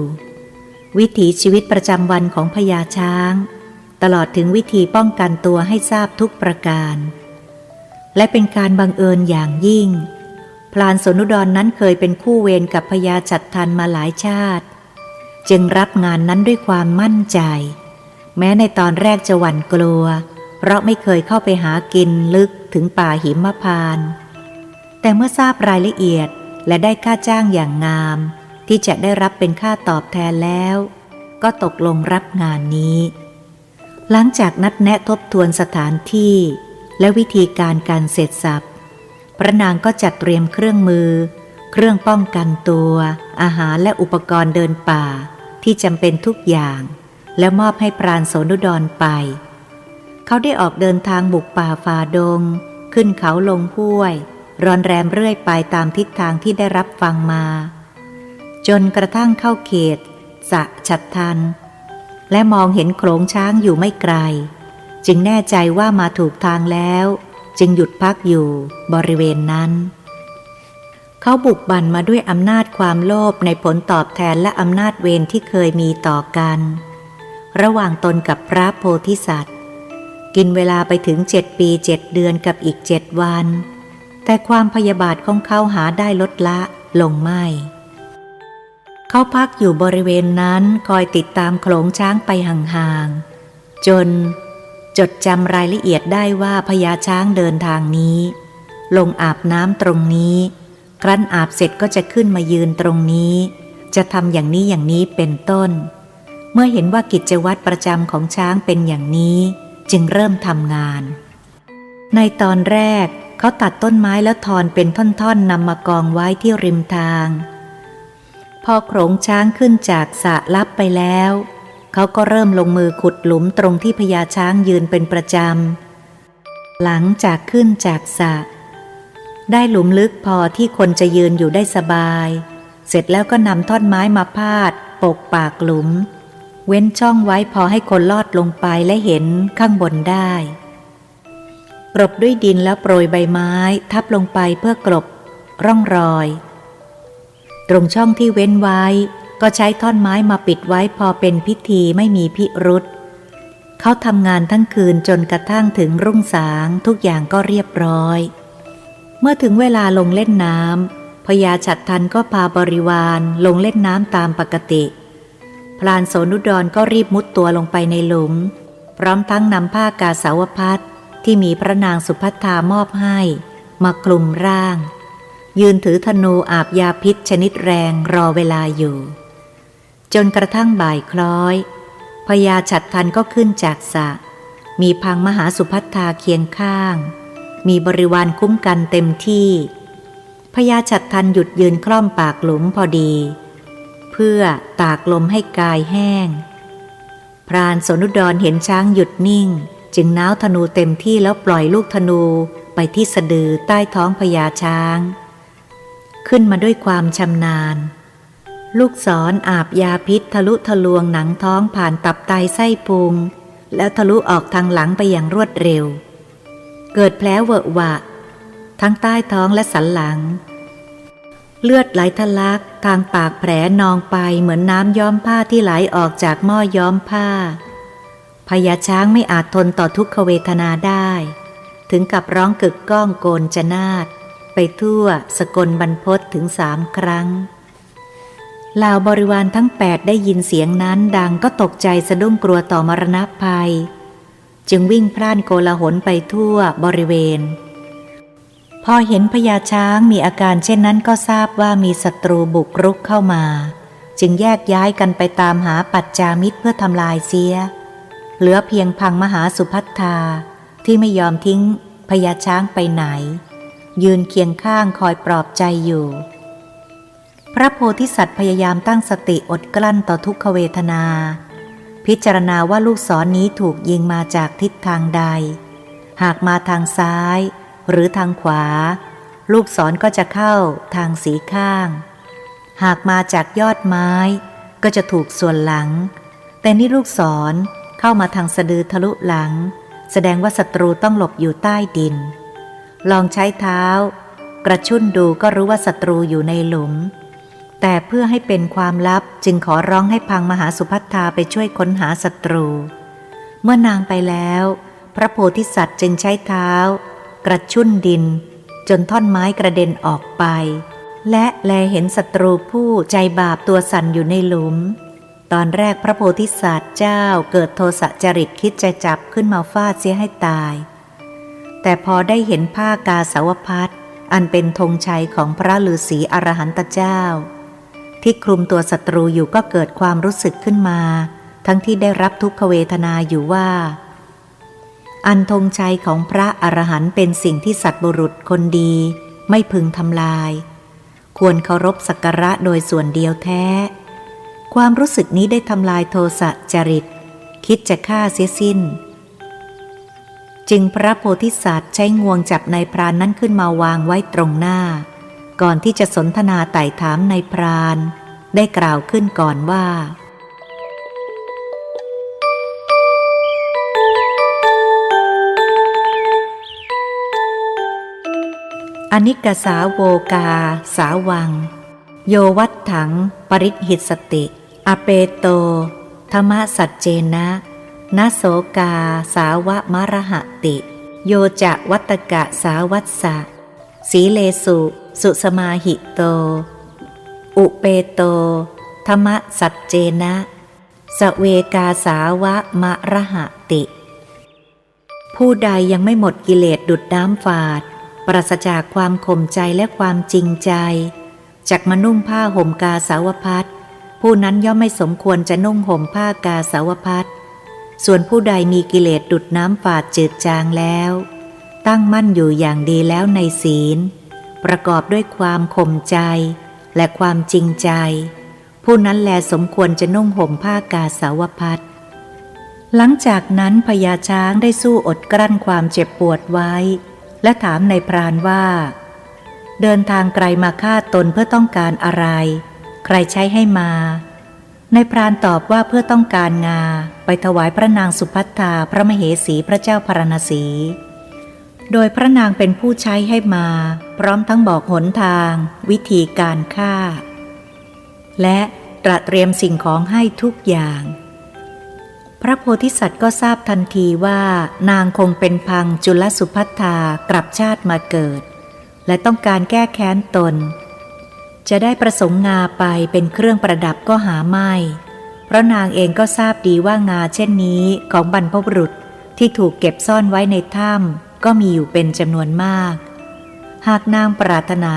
วิถีชีวิตประจำวันของพญาช้างตลอดถึงวิธีป้องกันตัวให้ทราบทุกประการและเป็นการบังเอิญอย่างยิ่งพลานสนุดรนั้นเคยเป็นคู่เวรกับพญาฉัตรทันมาหลายชาติจึงรับงานนั้นด้วยความมั่นใจแม้ในตอนแรกจะหวั่นกลัวเพราะไม่เคยเข้าไปหากินลึกถึงป่าหิมพานต์แต่เมื่อทราบรายละเอียดและได้ค่าจ้างอย่างงามที่จะได้รับเป็นค่าตอบแทนแล้วก็ตกลงรับงานนี้หลังจากนัดแนะทบทวนสถานที่และวิธีการเสร็จสับพระนางก็จัดเตรียมเครื่องมือเครื่องป้องกันตัวอาหารและอุปกรณ์เดินป่าที่จำเป็นทุกอย่างแล้วมอบให้พรานโสนุดรไปเขาได้ออกเดินทางบุกป่าฝ่าดงขึ้นเขาลงห้วยรอนแรมเรื่อยไปตามทิศทางที่ได้รับฟังมาจนกระทั่งเข้าเขตสะฉัตรทันและมองเห็นโขลงช้างอยู่ไม่ไกลจึงแน่ใจว่ามาถูกทางแล้วจึงหยุดพักอยู่บริเวณนั้นเขาบุกบั่นมาด้วยอำนาจความโลภในผลตอบแทนและอำนาจเวรที่เคยมีต่อกันระหว่างตนกับพระโพธิสัตว์กินเวลาไปถึง7 ปี7 เดือนกับอีก7 วันแต่ความพยาบาทของเขาหาได้ลดละลงไม่เขาพักอยู่บริเวณนั้นคอยติดตามโขลงช้างไปห่างๆจนจดจำรายละเอียดได้ว่าพญาช้างเดินทางนี้ลงอาบน้ำตรงนี้ครั้นอาบเสร็จก็จะขึ้นมายืนตรงนี้จะทำอย่างนี้เป็นต้นเมื่อเห็นว่ากิจวัตรประจำของช้างเป็นอย่างนี้จึงเริ่มทำงานในตอนแรกเขาตัดต้นไม้แล้วทอนเป็นท่อนๆนำมากองไว้ที่ริมทางพอโขลงช้างขึ้นจากสระลับไปแล้วเขาก็เริ่มลงมือขุดหลุมตรงที่พญาช้างยืนเป็นประจำหลังจากขึ้นจากสระได้หลุมลึกพอที่คนจะยืนอยู่ได้สบายเสร็จแล้วก็นำท่อนไม้มาพาดปกปากหลุมเว้นช่องไว้พอให้คนลอดลงไปและเห็นข้างบนได้กลบด้วยดินแล้วโปรยใบไม้ทับลงไปเพื่อกลบร่องรอยตรงช่องที่เว้นไว้ก็ใช้ท่อนไม้มาปิดไว้พอเป็นพิธีไม่มีพิรุธเขาทำงานทั้งคืนจนกระทั่งถึงรุ่งสางทุกอย่างก็เรียบร้อยเมื่อถึงเวลาลงเล่นน้ำพญาฉัตรทันก็พาบริวารลงเล่นน้ำตามปกติพลานโสนุดรก็รีบมุดตัวลงไปในหลุมพร้อมทั้งนำผ้ากาสาวพัสที่มีพระนางสุภัทธามอบให้มาคลุมร่างยืนถือธนูอาบยาพิษชนิดแรงรอเวลาอยู่จนกระทั่งบ่ายคล้อยพญาฉัตรทันก็ขึ้นจากสระมีพังมหาสุภัทธาเคียงข้างมีบริวารคุ้มกันเต็มที่พญาฉัตรทันหยุดยืนคล่อมปากหลุมพอดีเพื่อตากลมให้กายแห้งพรานโสนุดรเห็นช้างหยุดนิ่งจึงน้าวธนูเต็มที่แล้วปล่อยลูกธนูไปที่สะดือใต้ท้องพญาช้างขึ้นมาด้วยความชำนาญลูกศรอาบยาพิษทะลุทะลวงหนังท้องผ่านตับไตไส้พุงแล้วทะลุออกทางหลังไปอย่างรวดเร็วเกิดแผลเวอะหวะทั้งใต้ท้องและสันหลังเลือดไหลทะลักทางปากแผลนองไปเหมือนน้ำย้อมผ้าที่ไหลออกจากหม้อย้อมผ้าพญาช้างไม่อาจทนต่อทุกขเวทนาได้ถึงกับร้องกึกก้องโกนจนาดไปทั่วสกลบรรพตถึง3 ครั้งเหล่าบริวารทั้ง8ได้ยินเสียงนั้นดังก็ตกใจสะดุ้งกลัวต่อมรณภัยจึงวิ่งพล่านโกลาหลไปทั่วบริเวณพอเห็นพญาช้างมีอาการเช่นนั้นก็ทราบว่ามีศัตรูบุกรุกเข้ามาจึงแยกย้ายกันไปตามหาปัจจามิตรเพื่อทำลายเสียเหลือเพียงพังมหาสุภัทธาที่ไม่ยอมทิ้งพญาช้างไปไหนยืนเคียงข้างคอยปลอบใจอยู่พระโพธิสัตว์พยายามตั้งสติอดกลั้นต่อทุกขเวทนาพิจารณาว่าลูกศรนี้ถูกยิงมาจากทิศทางใดหากมาทางซ้ายหรือทางขวาลูกศรก็จะเข้าทางสีข้างหากมาจากยอดไม้ก็จะถูกส่วนหลังแต่นี่ลูกศรเข้ามาทางสะดือทะลุหลังแสดงว่าศัตรูต้องหลบอยู่ใต้ดินลองใช้เท้ากระชุ่นดูก็รู้ว่าศัตรูอยู่ในหลุม แต่เพื่อให้เป็นความลับจึงขอร้องให้พังมหาสุภัททาไปช่วยค้นหาศัตรู เมื่อนางไปแล้วพระโพธิสัตว์จึงใช้เท้ากระชุ่นดินจนท่อนไม้กระเด็นออกไปและแลเห็นศัตรูผู้ใจบาปตัวสั่นอยู่ในหลุมตอนแรกพระโพธิสัตว์เจ้าเกิดโทสะจริตคิดจะจับขึ้นมาฟาดเสียให้ตายแต่พอได้เห็นผ้ากาสาวพัสอันเป็นธงชัยของพระฤาษีอรหันตเจ้าที่คลุมตัวศัตรูอยู่ก็เกิดความรู้สึกขึ้นมาทั้งที่ได้รับทุกขเวทนาอยู่ว่าอันธงชัยของพระอรหันต์เป็นสิ่งที่สัตว์บุรุษคนดีไม่พึงทำลายควรเคารพสักการะโดยส่วนเดียวแท้ความรู้สึกนี้ได้ทำลายโทสะจริตคิดจะฆ่าเสียสิ้นจึงพระโพธิสัตว์ใช้งวงจับนายพรานนั้นขึ้นมาวางไว้ตรงหน้าก่อนที่จะสนทนาไต่ถามนายพรานได้กล่าวขึ้นก่อนว่าอนิกสาโวกาสาวังโยวัตถังปริหิตสติอเปโตธรรมสัจเจนะนโสกาสาวะมรหติโยจะวัตกะสาวัสสะสีเลสุสุสมาหิโตอุเปโตธรรมสัจเจนะสเวกาสาวะมรหติผู้ใดยังไม่หมดกิเลสดุจน้ำฝาดปราศจากความข่มใจและความจริงใจจักมานุ่งผ้าห่มกาสาวพัสผู้นั้นย่อมไม่สมควรจะนุ่งห่มผ้ากาสาวพัสส่วนผู้ใดมีกิเลสดุจน้ำฝาดจืดจางแล้วตั้งมั่นอยู่อย่างดีแล้วในศีลประกอบด้วยความข่มใจและความจริงใจผู้นั้นแลสมควรจะนุ่งห่มผ้ากาสาวพัสหลังจากนั้นพญาช้างได้สู้อดกลั้นความเจ็บปวดไว้และถามนายพรานว่าเดินทางไกลมาฆ่าตนเพื่อต้องการอะไรใครใช้ให้มานายพรานตอบว่าเพื่อต้องการงาไปถวายพระนางสุภัททาพระมเหสีพระเจ้าพาราณสีโดยพระนางเป็นผู้ใช้ให้มาพร้อมทั้งบอกหนทางวิธีการฆ่าและตระเตรียมสิ่งของให้ทุกอย่างพระโพธิสัตว์ก็ทราบทันทีว่านางคงเป็นพังจุลสุภัททากลับชาติมาเกิดและต้องการแก้แค้นตนจะได้ประสงค์งาไปเป็นเครื่องประดับก็หาไม่เพราะนางเองก็ทราบดีว่างาเช่นนี้ของบรรพบุรุษที่ถูกเก็บซ่อนไว้ในถ้ำก็มีอยู่เป็นจำนวนมากหากนางปรารถนา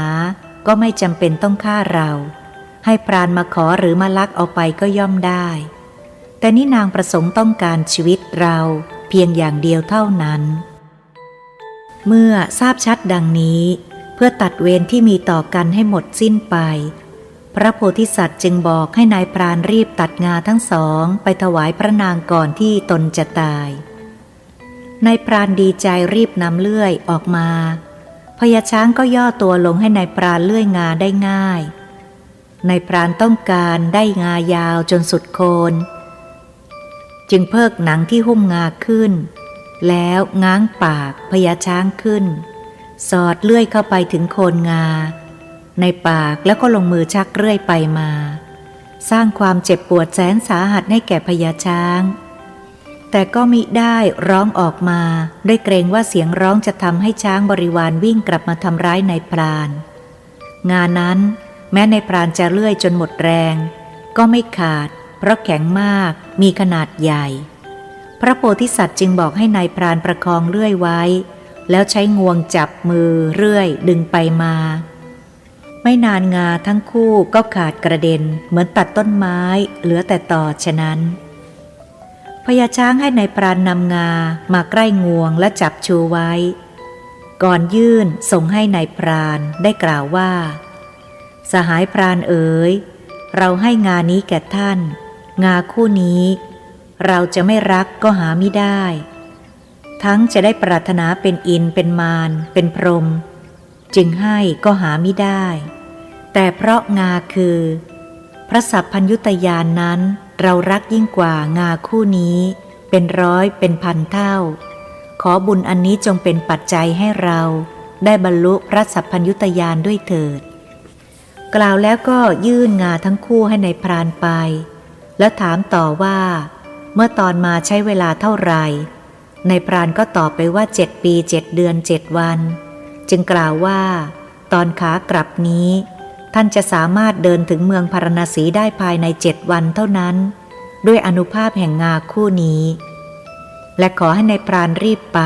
ก็ไม่จำเป็นต้องฆ่าเราให้พรานมาขอหรือมาลักเอาไปก็ย่อมได้แต่นี่นางประสงค์ต้องการชีวิตเราเพียงอย่างเดียวเท่านั้นเมื่อทราบชัดดังนี้เพื่อตัดเวรที่มีต่อกันให้หมดสิ้นไปพระโพธิสัตว์จึงบอกให้นายพรานรีบตัดงาทั้งสองไปถวายพระนางก่อนที่ตนจะตายนายพรานดีใจรีบนำเลื่อยออกมาพญาช้างก็ย่อตัวลงให้นายพรานเลื่อยงาได้ง่ายนายพรานต้องการได้งายาวจนสุดโคนจึงเพิกหนังที่หุ้มงาขึ้นแล้วง้างปากพญาช้างขึ้นสอดเลื่อยเข้าไปถึงโคนงาในปากแล้วก็ลงมือชักเลื่อยไปมาสร้างความเจ็บปวดแสนสาหัสให้แก่พญาช้างแต่ก็มิได้ร้องออกมาด้วยเกรงว่าเสียงร้องจะทำให้ช้างบริวารวิ่งกลับมาทำร้ายนายพรานงานั้นแม้นายพรานจะเลื่อยจนหมดแรงก็ไม่ขาดเพราะแข็งมากมีขนาดใหญ่พระโพธิสัตว์จึงบอกให้นายพรานประคองเลื่อยไว้แล้วใช้งวงจับมือเลื่อยดึงไปมาไม่นานงาทั้งคู่ก็ขาดกระเด็นเหมือนตัดต้นไม้เหลือแต่ตอฉะนั้นพญาช้างให้นายพรานนำงามาใกล้งวงและจับชูไว้ก่อนยื่นส่งให้นายพรานได้กล่าวว่าสหายพรานเอ๋ยเราให้งานี้แก่ท่านงาคู่นี้เราจะไม่รักก็หามิได้ทั้งจะได้ปรารถนาเป็นอินทร์เป็นมารเป็นพรหมจึงให้ก็หามิได้แต่เพราะงาคือพระสัพพัญญุตญาณนั้นเรารักยิ่งกว่างาคู่นี้เป็นร้อยเป็นพันเท่าขอบุญอันนี้จงเป็นปัจจัยให้เราได้บรรลุพระสัพพัญญุตญาณด้วยเถิด กล่าวแล้วก็ยื่นงาทั้งคู่ให้ในายพรานไปแล้วถามต่อว่าเมื่อตอนมาใช้เวลาเท่าไหร่นายพรานก็ตอบไปว่า7 ปี7 เดือน7 วันจึงกล่าวว่าตอนขากลับนี้ท่านจะสามารถเดินถึงเมืองพาราณสีได้ภายใน7 วันเท่านั้นด้วยอานุภาพแห่งงาคู่นี้และขอให้นายพรานรีบไป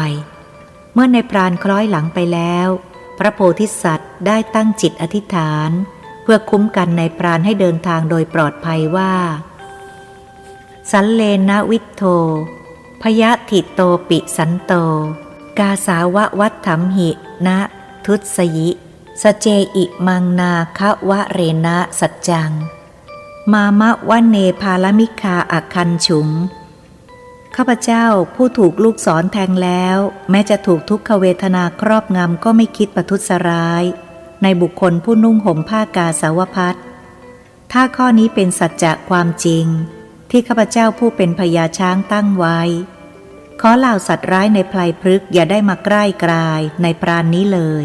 เมื่อนายพรานคล้อยหลังไปแล้วพระโพธิสัตว์ได้ตั้งจิตอธิษฐานเพื่อคุ้มกันนายพรานให้เดินทางโดยปลอดภัยว่าสัลเลนะวิทโธพยทิโตปิสันโตกาสาวะวัฏถัมหินะทุตสยิสเจอิมังนาควะเรนะสัจจังมามะวะเนภาลมิคาอักคันฉุงข้าพเจ้าผู้ถูกลูกศรแทงแล้วแม้จะถูกทุกขเวทนาครอบงำก็ไม่คิดประทุษร้ายในบุคคลผู้นุ่งห่มผ้ากาสาวพัสถ้าข้อนี้เป็นสัจจะความจริงที่ข้าพเจ้าผู้เป็นพญาช้างตั้งไว้ขอเหล่าสัตว์ร้ายในไพลพฤกษ์อย่าได้มาใกล้กลายในปราณนี้เลย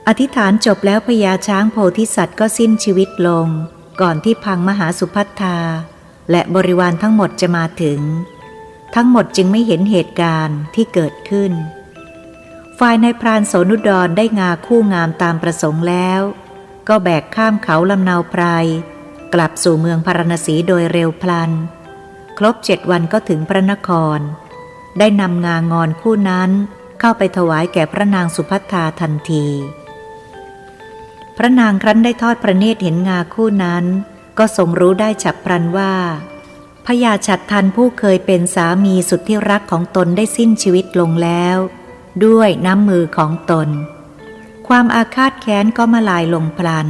อธิษฐานจบแล้วพญาช้างโพธิสัตว์ก็สิ้นชีวิตลงก่อนที่พังมหาสุพัทธาและบริวารทั้งหมดจะมาถึงทั้งหมดจึงไม่เห็นเหตุการณ์ที่เกิดขึ้นฝ่ายนายพรานโสนุดรได้งาคู่งามตามประสงค์แล้วก็แบกข้ามเขาลำเนาไพรกลับสู่เมืองพาราณสีโดยเร็วพลันครบ7 วันก็ถึงพระนครได้นำงางอนคู่นั้นเข้าไปถวายแก่พระนางสุภัทธาทันทีพระนางครั้นได้ทอดพระเนตรเห็นงาคู่นั้นก็ทรงรู้ได้ฉับพลันว่าพญาฉัตรทันผู้เคยเป็นสามีสุดที่รักของตนได้สิ้นชีวิตลงแล้วด้วยน้ำมือของตนความอาฆาตแค้นก็มาลายลงพลัน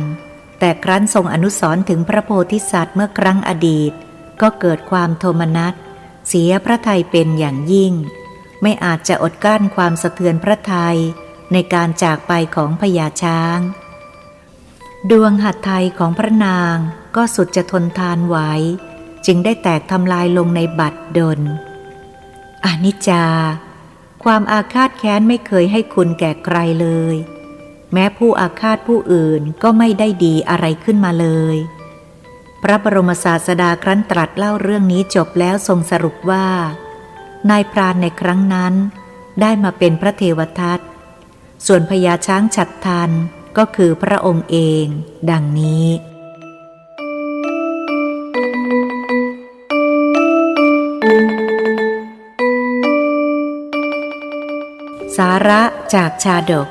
แต่ครั้นทรงอนุสรณ์ถึงพระโพธิสัตว์เมื่อครั้งอดีตก็เกิดความโทมนัสเสียพระทัยเป็นอย่างยิ่งไม่อาจจะอดกลั้นความสะเทือนพระทัยในการจากไปของพญาช้างดวงหัตถ์ไทยของพระนางก็สุดจะทนทานไหวจึงได้แตกทำลายลงในบัดดลอนิจจาความอาฆาตแค้นไม่เคยให้คุณแก่ใครเลยแม้ผู้อาฆาตผู้อื่นก็ไม่ได้ดีอะไรขึ้นมาเลยพระบรมศาสดาครั้นตรัสเล่าเรื่องนี้จบแล้วทรงสรุปว่านายพรานในครั้งนั้นได้มาเป็นพระเทวทัตส่วนพญาช้างฉัตรทันก็คือพระองค์เองดังนี้สาระจากชาดก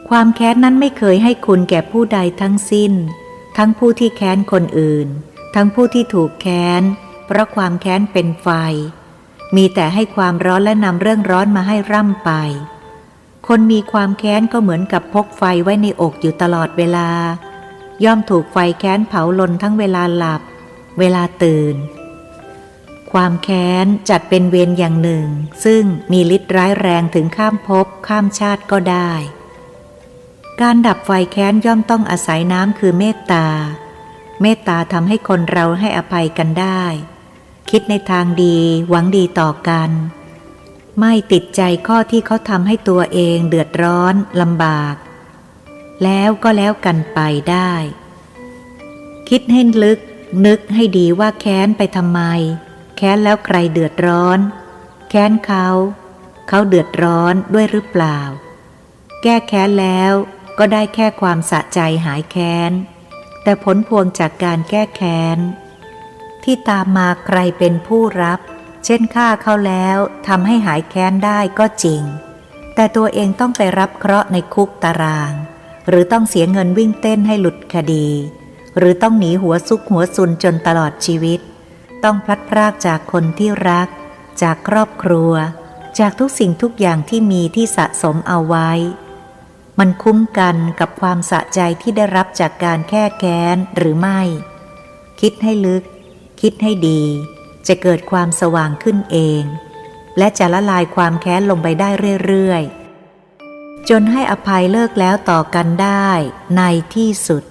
ความแค้นนั้นไม่เคยให้คุณแก่ผู้ใดทั้งสิ้นทั้งผู้ที่แค้นคนอื่นทั้งผู้ที่ถูกแค้นเพราะความแค้นเป็นไฟมีแต่ให้ความร้อนและนำเรื่องร้อนมาให้ร่ำไปคนมีความแค้นก็เหมือนกับพกไฟไว้ในอกอยู่ตลอดเวลาย่อมถูกไฟแค้นเผาลนทั้งเวลาหลับเวลาตื่นความแค้นจัดเป็นเวรอย่างหนึ่งซึ่งมีฤทธิ์ร้ายแรงถึงข้ามภพข้ามชาติก็ได้การดับไฟแค้นย่อมต้องอาศัยน้ำคือเมตตาเมตตาทำให้คนเราให้อภัยกันได้คิดในทางดีหวังดีต่อกันไม่ติดใจข้อที่เขาทำให้ตัวเองเดือดร้อนลำบากแล้วก็แล้วกันไปได้คิดให้ลึกนึกให้ดีว่าแค้นไปทำไมแค้นแล้วใครเดือดร้อนแค้นเขาเดือดร้อนด้วยหรือเปล่าแก้แค้นแล้วก็ได้แค่ความสะใจหายแค้นแต่ผลพวงจากการแก้แค้นที่ตามมาใครเป็นผู้รับเช่นฆ่าเขาแล้วทำให้หายแค้นได้ก็จริงแต่ตัวเองต้องไปรับเคราะห์ในคุกตารางหรือต้องเสียเงินวิ่งเต้นให้หลุดคดีหรือต้องหนีหัวซุกหัวซุนจนตลอดชีวิตต้องพลัดพรากจากคนที่รักจากครอบครัวจากทุกสิ่งทุกอย่างที่มีที่สะสมเอาไว้มันคุ้มกันกับความสะใจที่ได้รับจากการแก้แค้นหรือไม่คิดให้ลึกคิดให้ดีจะเกิดความสว่างขึ้นเองและจะละลายความแค้นลงไปได้เรื่อยๆจนให้อภัยเลิกแล้วต่อกันได้ในที่สุด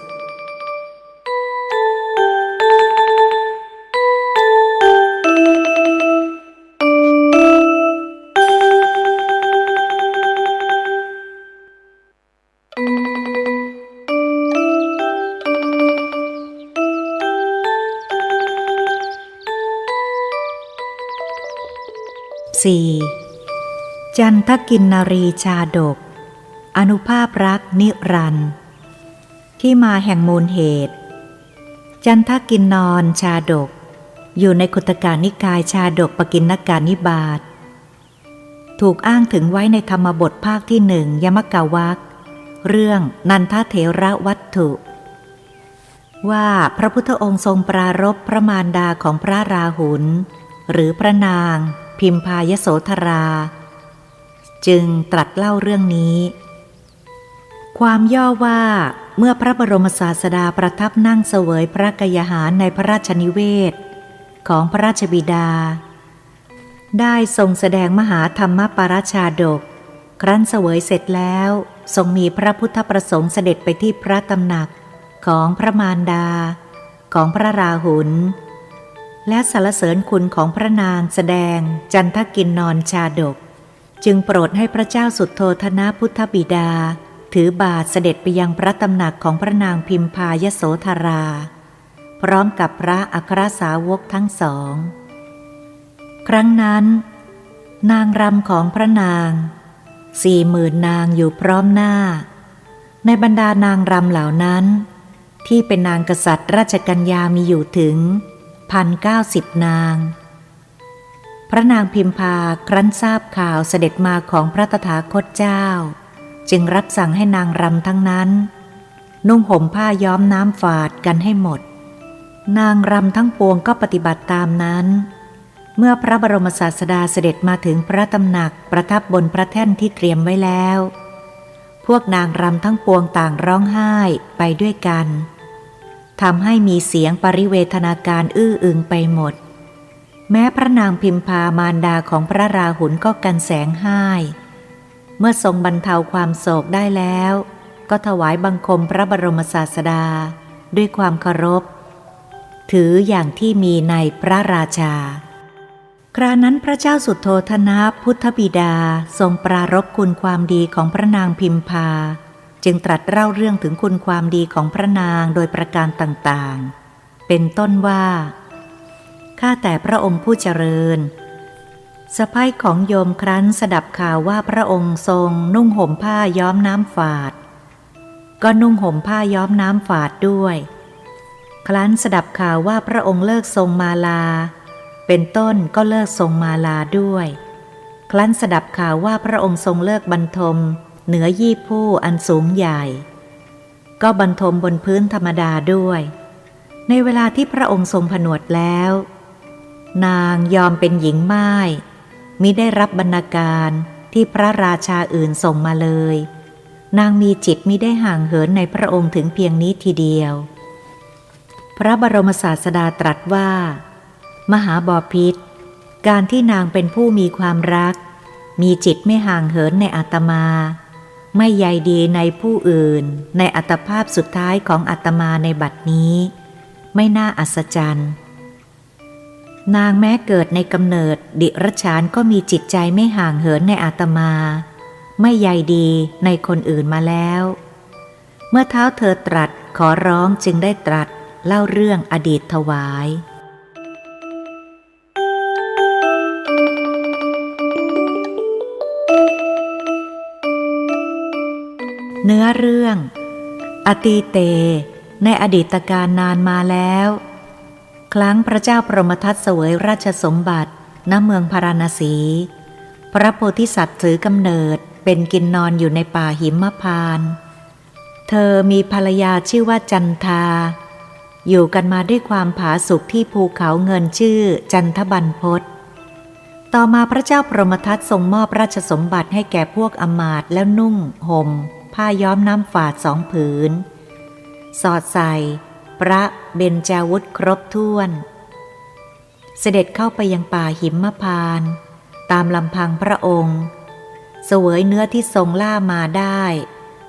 4. จันทกินนรีชาดกอนุภาพรักนิรันดร์ที่มาแห่งมูลเหตุจันทกินนรชาดกอยู่ในคุตกานิกายชาดกปกิณกานิบาตถูกอ้างถึงไว้ในธรรมบทภาคที่1ยมกวรรคเรื่องนันทเถระวัตถุว่าพระพุทธองค์ทรงปรารภพระมารดาของพระราหุลหรือพระนางพิมพายโสธราจึงตรัสเล่าเรื่องนี้ความย่อว่าเมื่อพระบรมศาสดาประทับนั่งเสวยพระกยาหารในพระราชนิเวศของพระราชบิดาได้ทรงแสดงมหาธรรมปราชาดกครั้นเสวยเสร็จแล้วทรงมีพระพุทธประสงค์เสด็จไปที่พระตำหนักของพระมารดาของพระราหุลและสรรเสริญคุณของพระนางแสดงจันทกินนรชาดกจึงโปรดให้พระเจ้าสุโธทนะพุทธบิดาถือบาทเสด็จไปยังพระตำหนักของพระนางพิมพายโสธราพร้อมกับพระอัครสาวกทั้งสองครั้งนั้นนางรำของพระนาง40,000 นางอยู่พร้อมหน้าในบรรดานางรำเหล่านั้นที่เป็นนางกษัตริย์ราชกัญญามีอยู่ถึง1,090 นางพระนางพิมพาครั้นทราบข่าวเสด็จมาของพระตถาคตเจ้าจึงรับสั่งให้นางรำทั้งนั้นนุ่งห่มผ้าย้อมน้ำฝาดกันให้หมดนางรำทั้งปวงก็ปฏิบัติตามนั้นเมื่อพระบรมศาสดาเสด็จมาถึงพระตำหนักประทับบนพระแท่นที่เตรียมไว้แล้วพวกนางรำทั้งปวงต่างร้องไห้ไปด้วยกันทำให้มีเสียงปริเวทนาการอื้ออึงไปหมดแม้พระนางพิมพามารดาของพระราหุลก็กันแสงไห้เมื่อทรงบรรเทาความโศกได้แล้วก็ถวายบังคมพระบรมศาสดาด้วยความเคารพถืออย่างที่มีในพระราชาครานั้นพระเจ้าสุโธทนะพุทธบิดาทรงปรารภคุณความดีของพระนางพิมพาจึงตรัสเล่าเรื่องถึงคุณความดีของพระนางโดยประการต่างๆเป็นต้นว่าข้าแต่พระองค์ผู้เจริญสะใภ้ของโยมครั้นสดับข่าวว่าพระองค์ทรงนุ่งห่มผ้าย้อมน้ำฝาดก็นุ่งห่มผ้าย้อมน้ำฝาดด้วยครั้นสดับข่าวว่าพระองค์เลิกทรงมาลาเป็นต้นก็เลิกทรงมาลาด้วยครั้นสดับข่าวว่าพระองค์ทรงเลิกบรรทมเหนือยี่ผู้อันสูงใหญ่ก็บรรทมบนพื้นธรรมดาด้วยในเวลาที่พระองค์ทรงผนวดแล้วนางยอมเป็นหญิงม่ายมิได้รับบรรณาการที่พระราชาอื่นส่งมาเลยนางมีจิตมิได้ห่างเหินในพระองค์ถึงเพียงนี้ทีเดียวพระบรมศาสดาตรัสว่ามหาบพิตรการที่นางเป็นผู้มีความรักมีจิตไม่ห่างเหินในอาตมาไม่ใยดีในผู้อื่นในอัตภาพสุดท้ายของอาตมาในบัดนี้ไม่น่าอัศจรรย์นางแม้เกิดในกำเนิดดิรัจฉานก็มีจิตใจไม่ห่างเหินในอาตมาไม่ใยดีในคนอื่นมาแล้วเมื่อเท้าเธอตรัสขอร้องจึงได้ตรัสเล่าเรื่องอดีตถวายเนื้อเรื่องอตีเตในอดีตการนานมาแล้วครั้งพระเจ้าพรหมทัตเสวยราชสมบัติณเมืองพาราณสีพระโพธิสัตว์ถือกำเนิดเป็นกินนอนอยู่ในป่าหิมพานต์เธอมีภรรยาชื่อว่าจันทาอยู่กันมาด้วยความผาสุกที่ภูเขาเงินชื่อจันทบรรพตต่อมาพระเจ้าพรหมทัตทรงมอบราชสมบัติให้แก่พวกอมาตย์แล้วนุ่งห่มผ้าย้อมน้ำฝาด2 ผืนสอดใส่พระเบญจาวุธครบถ้วนเสด็จเข้าไปยังป่าหิมพานต์ตามลำพังพระองค์เสวยเนื้อที่ทรงล่ามาได้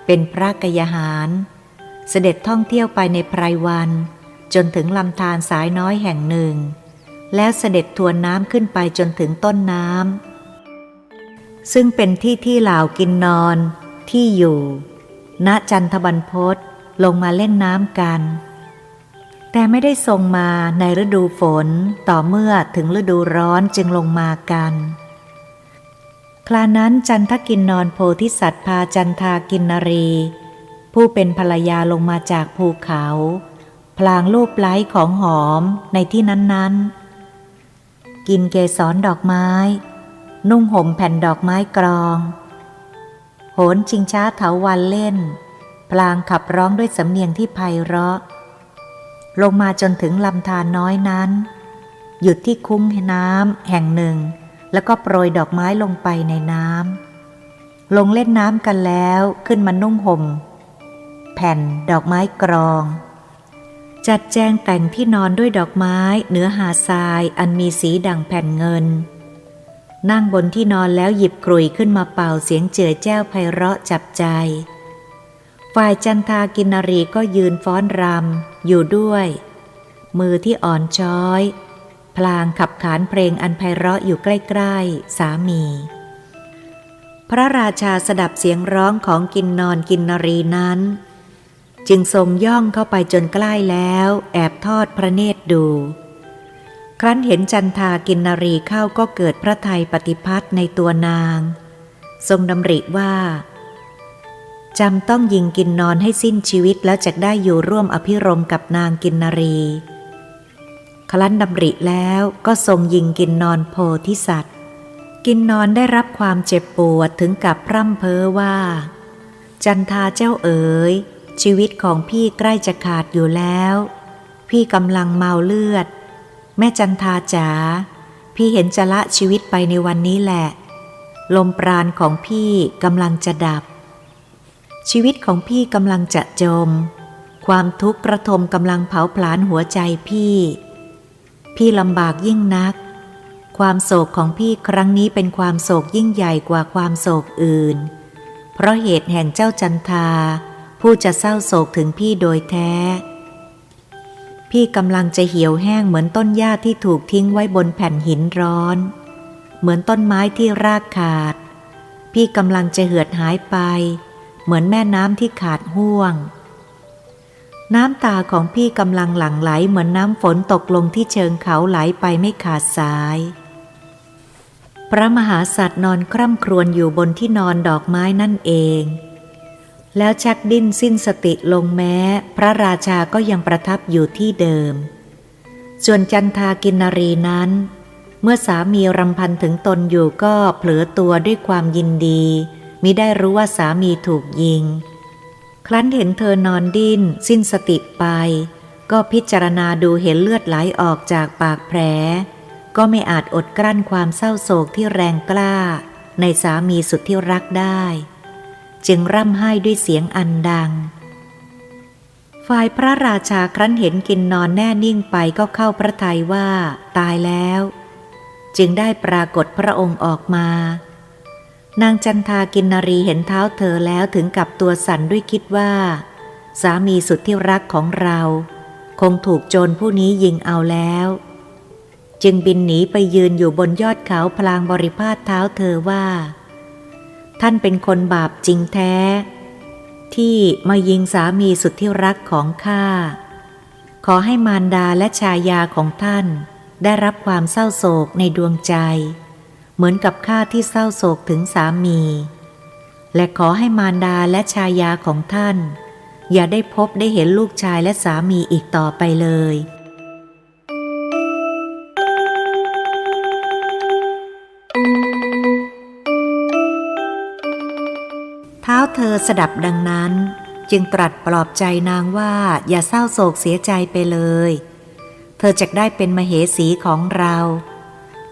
เป็นพระกยาหารเสด็จท่องเที่ยวไปในไพรวันจนถึงลำธารสายน้อยแห่งหนึ่งแล้วเสด็จทวนน้ำขึ้นไปจนถึงต้นน้ำซึ่งเป็นที่เหล่ากินนอนที่อยู่ณจันทบรรพตลงมาเล่นน้ำกันแต่ไม่ได้ทรงมาในฤดูฝนต่อเมื่อถึงฤดูร้อนจึงลงมากัน ครานั้นจันทกินนรโพธิสัตว์พาจันทากินนรีผู้เป็นภรรยาลงมาจากภูเขาพลางลูบไล้ของหอมในที่นั้นๆกินเกสรดอกไม้นุ่งห่มแผ่นดอกไม้กรองโหนชิงช้าเถาวัลย์เล่นพลางขับร้องด้วยสำเนียงที่ไพเราะลงมาจนถึงลำธารน้อยนั้นหยุดที่คุ้งน้ำแห่งหนึ่งแล้วก็โปรยดอกไม้ลงไปในน้ำลงเล่นน้ำกันแล้วขึ้นมานุ่งห่มแผ่นดอกไม้กรองจัดแจงแต่งที่นอนด้วยดอกไม้เหนือหาดทรายอันมีสีดั่งแผ่นเงินนั่งบนที่นอนแล้วหยิบกลุ่ยขึ้นมาเป่าเสียงเจือแจ้วไพเราะจับใจฝ่ายจันทากินนรีก็ยืนฟ้อนรำอยู่ด้วยมือที่อ่อนช้อยพลางขับขานเพลงอันไพเราะอยู่ใกล้ๆสามีพระราชาสดับเสียงร้องของกินนอนกินนรีนั้นจึงทรงย่องเข้าไปจนใกล้แล้วแอบทอดพระเนตรดูครั้นเห็นจันทากินนรีเข้าก็เกิดพระทัยปฏิพัติในตัวนางทรงดำริว่าจำต้องยิงกินนอนให้สิ้นชีวิตแล้วจะได้อยู่ร่วมอภิรมย์กับนางกินนรีครั้นดำริแล้วก็ทรงยิงกินนอนโพธิสัตว์กินนอนได้รับความเจ็บปวดถึงกับพร่ำเพ้อว่าจันทาเจ้าเอ๋ยชีวิตของพี่ใกล้จะขาดอยู่แล้วพี่กำลังเมาเลือดแม่จันทาจ๋าพี่เห็นจะละชีวิตไปในวันนี้แหละลมปราณของพี่กำลังจะดับชีวิตของพี่กำลังจะจมความทุกข์กระทมกำลังเผาผลาญหัวใจพี่ลำบากยิ่งนักความโศกของพี่ครั้งนี้เป็นความโศกยิ่งใหญ่กว่าความโศกอื่นเพราะเหตุแห่งเจ้าจันทาผู้จะเศร้าโศกถึงพี่โดยแท้พี่กำลังจะเหี่ยวแห้งเหมือนต้นหญ้าที่ถูกทิ้งไว้บนแผ่นหินร้อนเหมือนต้นไม้ที่รากขาดพี่กำลังจะเหือดหายไปเหมือนแม่น้ำที่ขาดห้วงน้ำตาของพี่กำลังหลั่งไหลเหมือนน้ำฝนตกลงที่เชิงเขาไหลไปไม่ขาดสายพระมหาสัตว์นอนคร่ำครวญอยู่บนที่นอนดอกไม้นั่นเองแล้วชักดิ้นสิ้นสติลงแม้พระราชาก็ยังประทับอยู่ที่เดิมส่วนจันทากินนรีนั้นเมื่อสามีรำพันถึงตนอยู่ก็เผลอตัวด้วยความยินดีมิได้รู้ว่าสามีถูกยิงครั้นเห็นเธอนอนดิ้นสิ้นสติไปก็พิจารณาดูเห็นเลือดไหลออกจากปากแผลก็ไม่อาจอดกลั้นความเศร้าโศกที่แรงกล้าในสามีสุดที่รักได้จึงร่ำไห้ด้วยเสียงอันดังฝ่ายพระราชาครั้นเห็นกินนอนแน่นิ่งไปก็เข้าพระทัยว่าตายแล้วจึงได้ปรากฏพระองค์ออกมานางจันทากินนรีเห็นเท้าเธอแล้วถึงกับตัวสั่นด้วยคิดว่าสามีสุดที่รักของเราคงถูกโจรผู้นี้ยิงเอาแล้วจึงบินหนีไปยืนอยู่บนยอดเขาพลางบริพาทเท้าเธอว่าท่านเป็นคนบาปจริงแท้ที่มายิงสามีสุดที่รักของข้าขอให้มารดาและชายาของท่านได้รับความเศร้าโศกในดวงใจเหมือนกับข้าที่เศร้าโศกถึงสามีและขอให้มารดาและชายาของท่านอย่าได้พบได้เห็นลูกชายและสามีอีกต่อไปเลยเท้าเธอสดับดังนั้นจึงตรัสปลอบใจนางว่าอย่าเศร้าโศกเสียใจไปเลยเธอจะได้เป็นมเหสีของเรา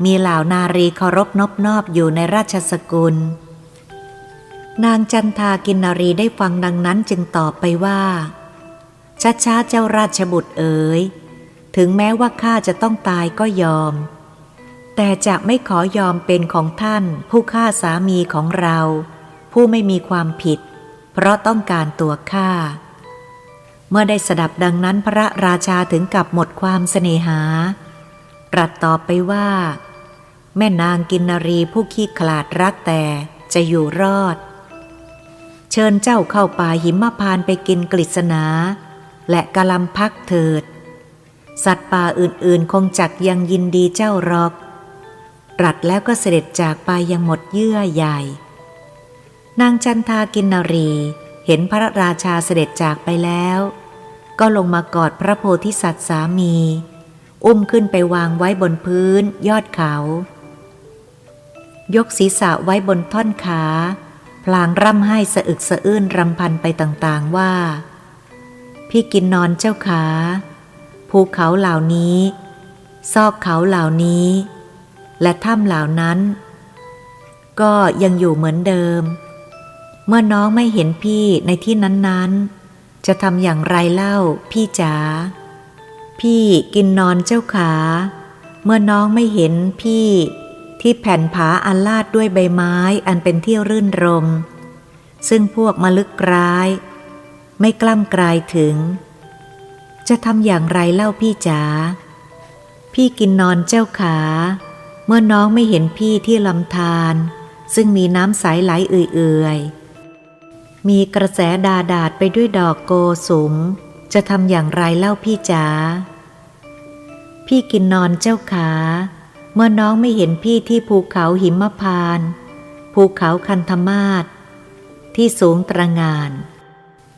มีเหล่านารีเคารพนอบอยู่ในราชสกุลนางจันทากินนรีได้ฟังดังนั้นจึงตอบไปว่าช้าๆเจ้าราชบุตรเอ๋ยถึงแม้ว่าข้าจะต้องตายก็ยอมแต่จะไม่ขอยอมเป็นของท่านผู้ฆ่าสามีของเราผู้ไม่มีความผิดเพราะต้องการตัวข้าเมื่อได้สดับดังนั้นพระราชาถึงกับหมดความเสน่หาตรัสตอบไปว่าแม่นางกินนรีผู้ขี้ขลาดรักแต่จะอยู่รอดเชิญเจ้าเข้าป่าหิมพานต์ไปกินกฤษณาและกะลำพักเถิดสัตว์ป่าอื่นๆคงจักยังยินดีเจ้าหรอก ตรัสแล้วก็เสด็จจากไปยังหมดเยื่อใยนางจันทากินนรีเห็นพระราชาเสด็จจากไปแล้วก็ลงมากอดพระโพธิสัตว์สามีอุ้มขึ้นไปวางไว้บนพื้นยอดเขายกศีรษะไว้บนท่อนขาพลางร่ำไห้สะอึกสะอื้นรำพันไปต่างๆว่าพี่กินนอนเจ้าขาภูเขาเหล่านี้ซอกเขาเหล่านี้และถ้ำเหล่านั้นก็ยังอยู่เหมือนเดิมเมื่อน้องไม่เห็นพี่ในที่นั้นๆจะทำอย่างไรเล่าพี่จ๋าพี่กินนอนเจ้าขาเมื่อน้องไม่เห็นพี่ที่แผ่นผาอันลาดด้วยใบไม้อันเป็นที่รื่นรมซึ่งพวกมลึกร้ายไม่กล้ำกลายถึงจะทำอย่างไรเล่าพี่จ๋าพี่กินนอนเจ้าขาเมื่อน้องไม่เห็นพี่ที่ลำธารซึ่งมีน้ำใสไหลเอื่อยๆมีกระแสดาดาษไปด้วยดอกโกสุมจะทำอย่างไรเล่าพี่จ๋าพี่กินนอนเจ้าขาเมื่อน้องไม่เห็นพี่ที่ภูเขาหิมพานต์ภูเขาคันธมาศที่สูงตระหง่าน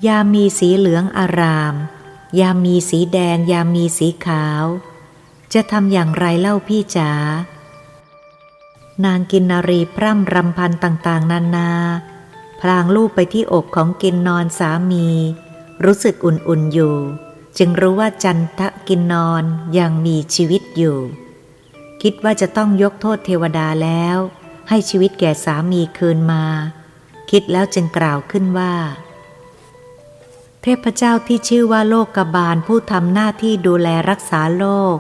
ยามมีสีเหลืองอารามยามมีสีแดงยามมีสีขาวจะทำอย่างไรเล่าพี่จ๋านางกินนารีพร่ำรำพันต่างๆนานาพลางลูบไปที่อกของกินนอนสามีรู้สึกอุ่นๆอยู่จึงรู้ว่าจันทกินนอนยังมีชีวิตอยู่คิดว่าจะต้องยกโทษเทวดาแล้วให้ชีวิตแก่สามีคืนมาคิดแล้วจึงกล่าวขึ้นว่าเทพเจ้าที่ชื่อว่าโลกบาลผู้ทำหน้าที่ดูแลรักษาโลก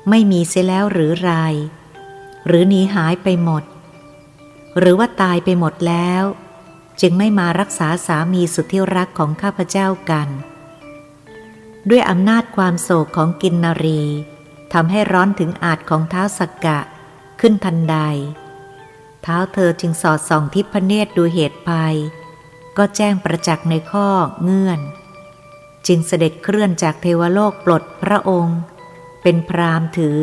ไม่มีเสียแล้วหรือไรหรือหนีหายไปหมดหรือว่าตายไปหมดแล้วจึงไม่มารักษาสามีสุดที่รักของข้าพเจ้ากันด้วยอำนาจความโศกของกินนรีทำให้ร้อนถึงอาจของท้าวสักกะขึ้นทันใดท้าวเธอจึงสอดส่องทิพเนตรดูเหตุภัยก็แจ้งประจักษ์ในข้อเงื่อนจึงเสด็จเคลื่อนจากเทวโลกปลดพระองค์เป็นพราหมณ์ถือ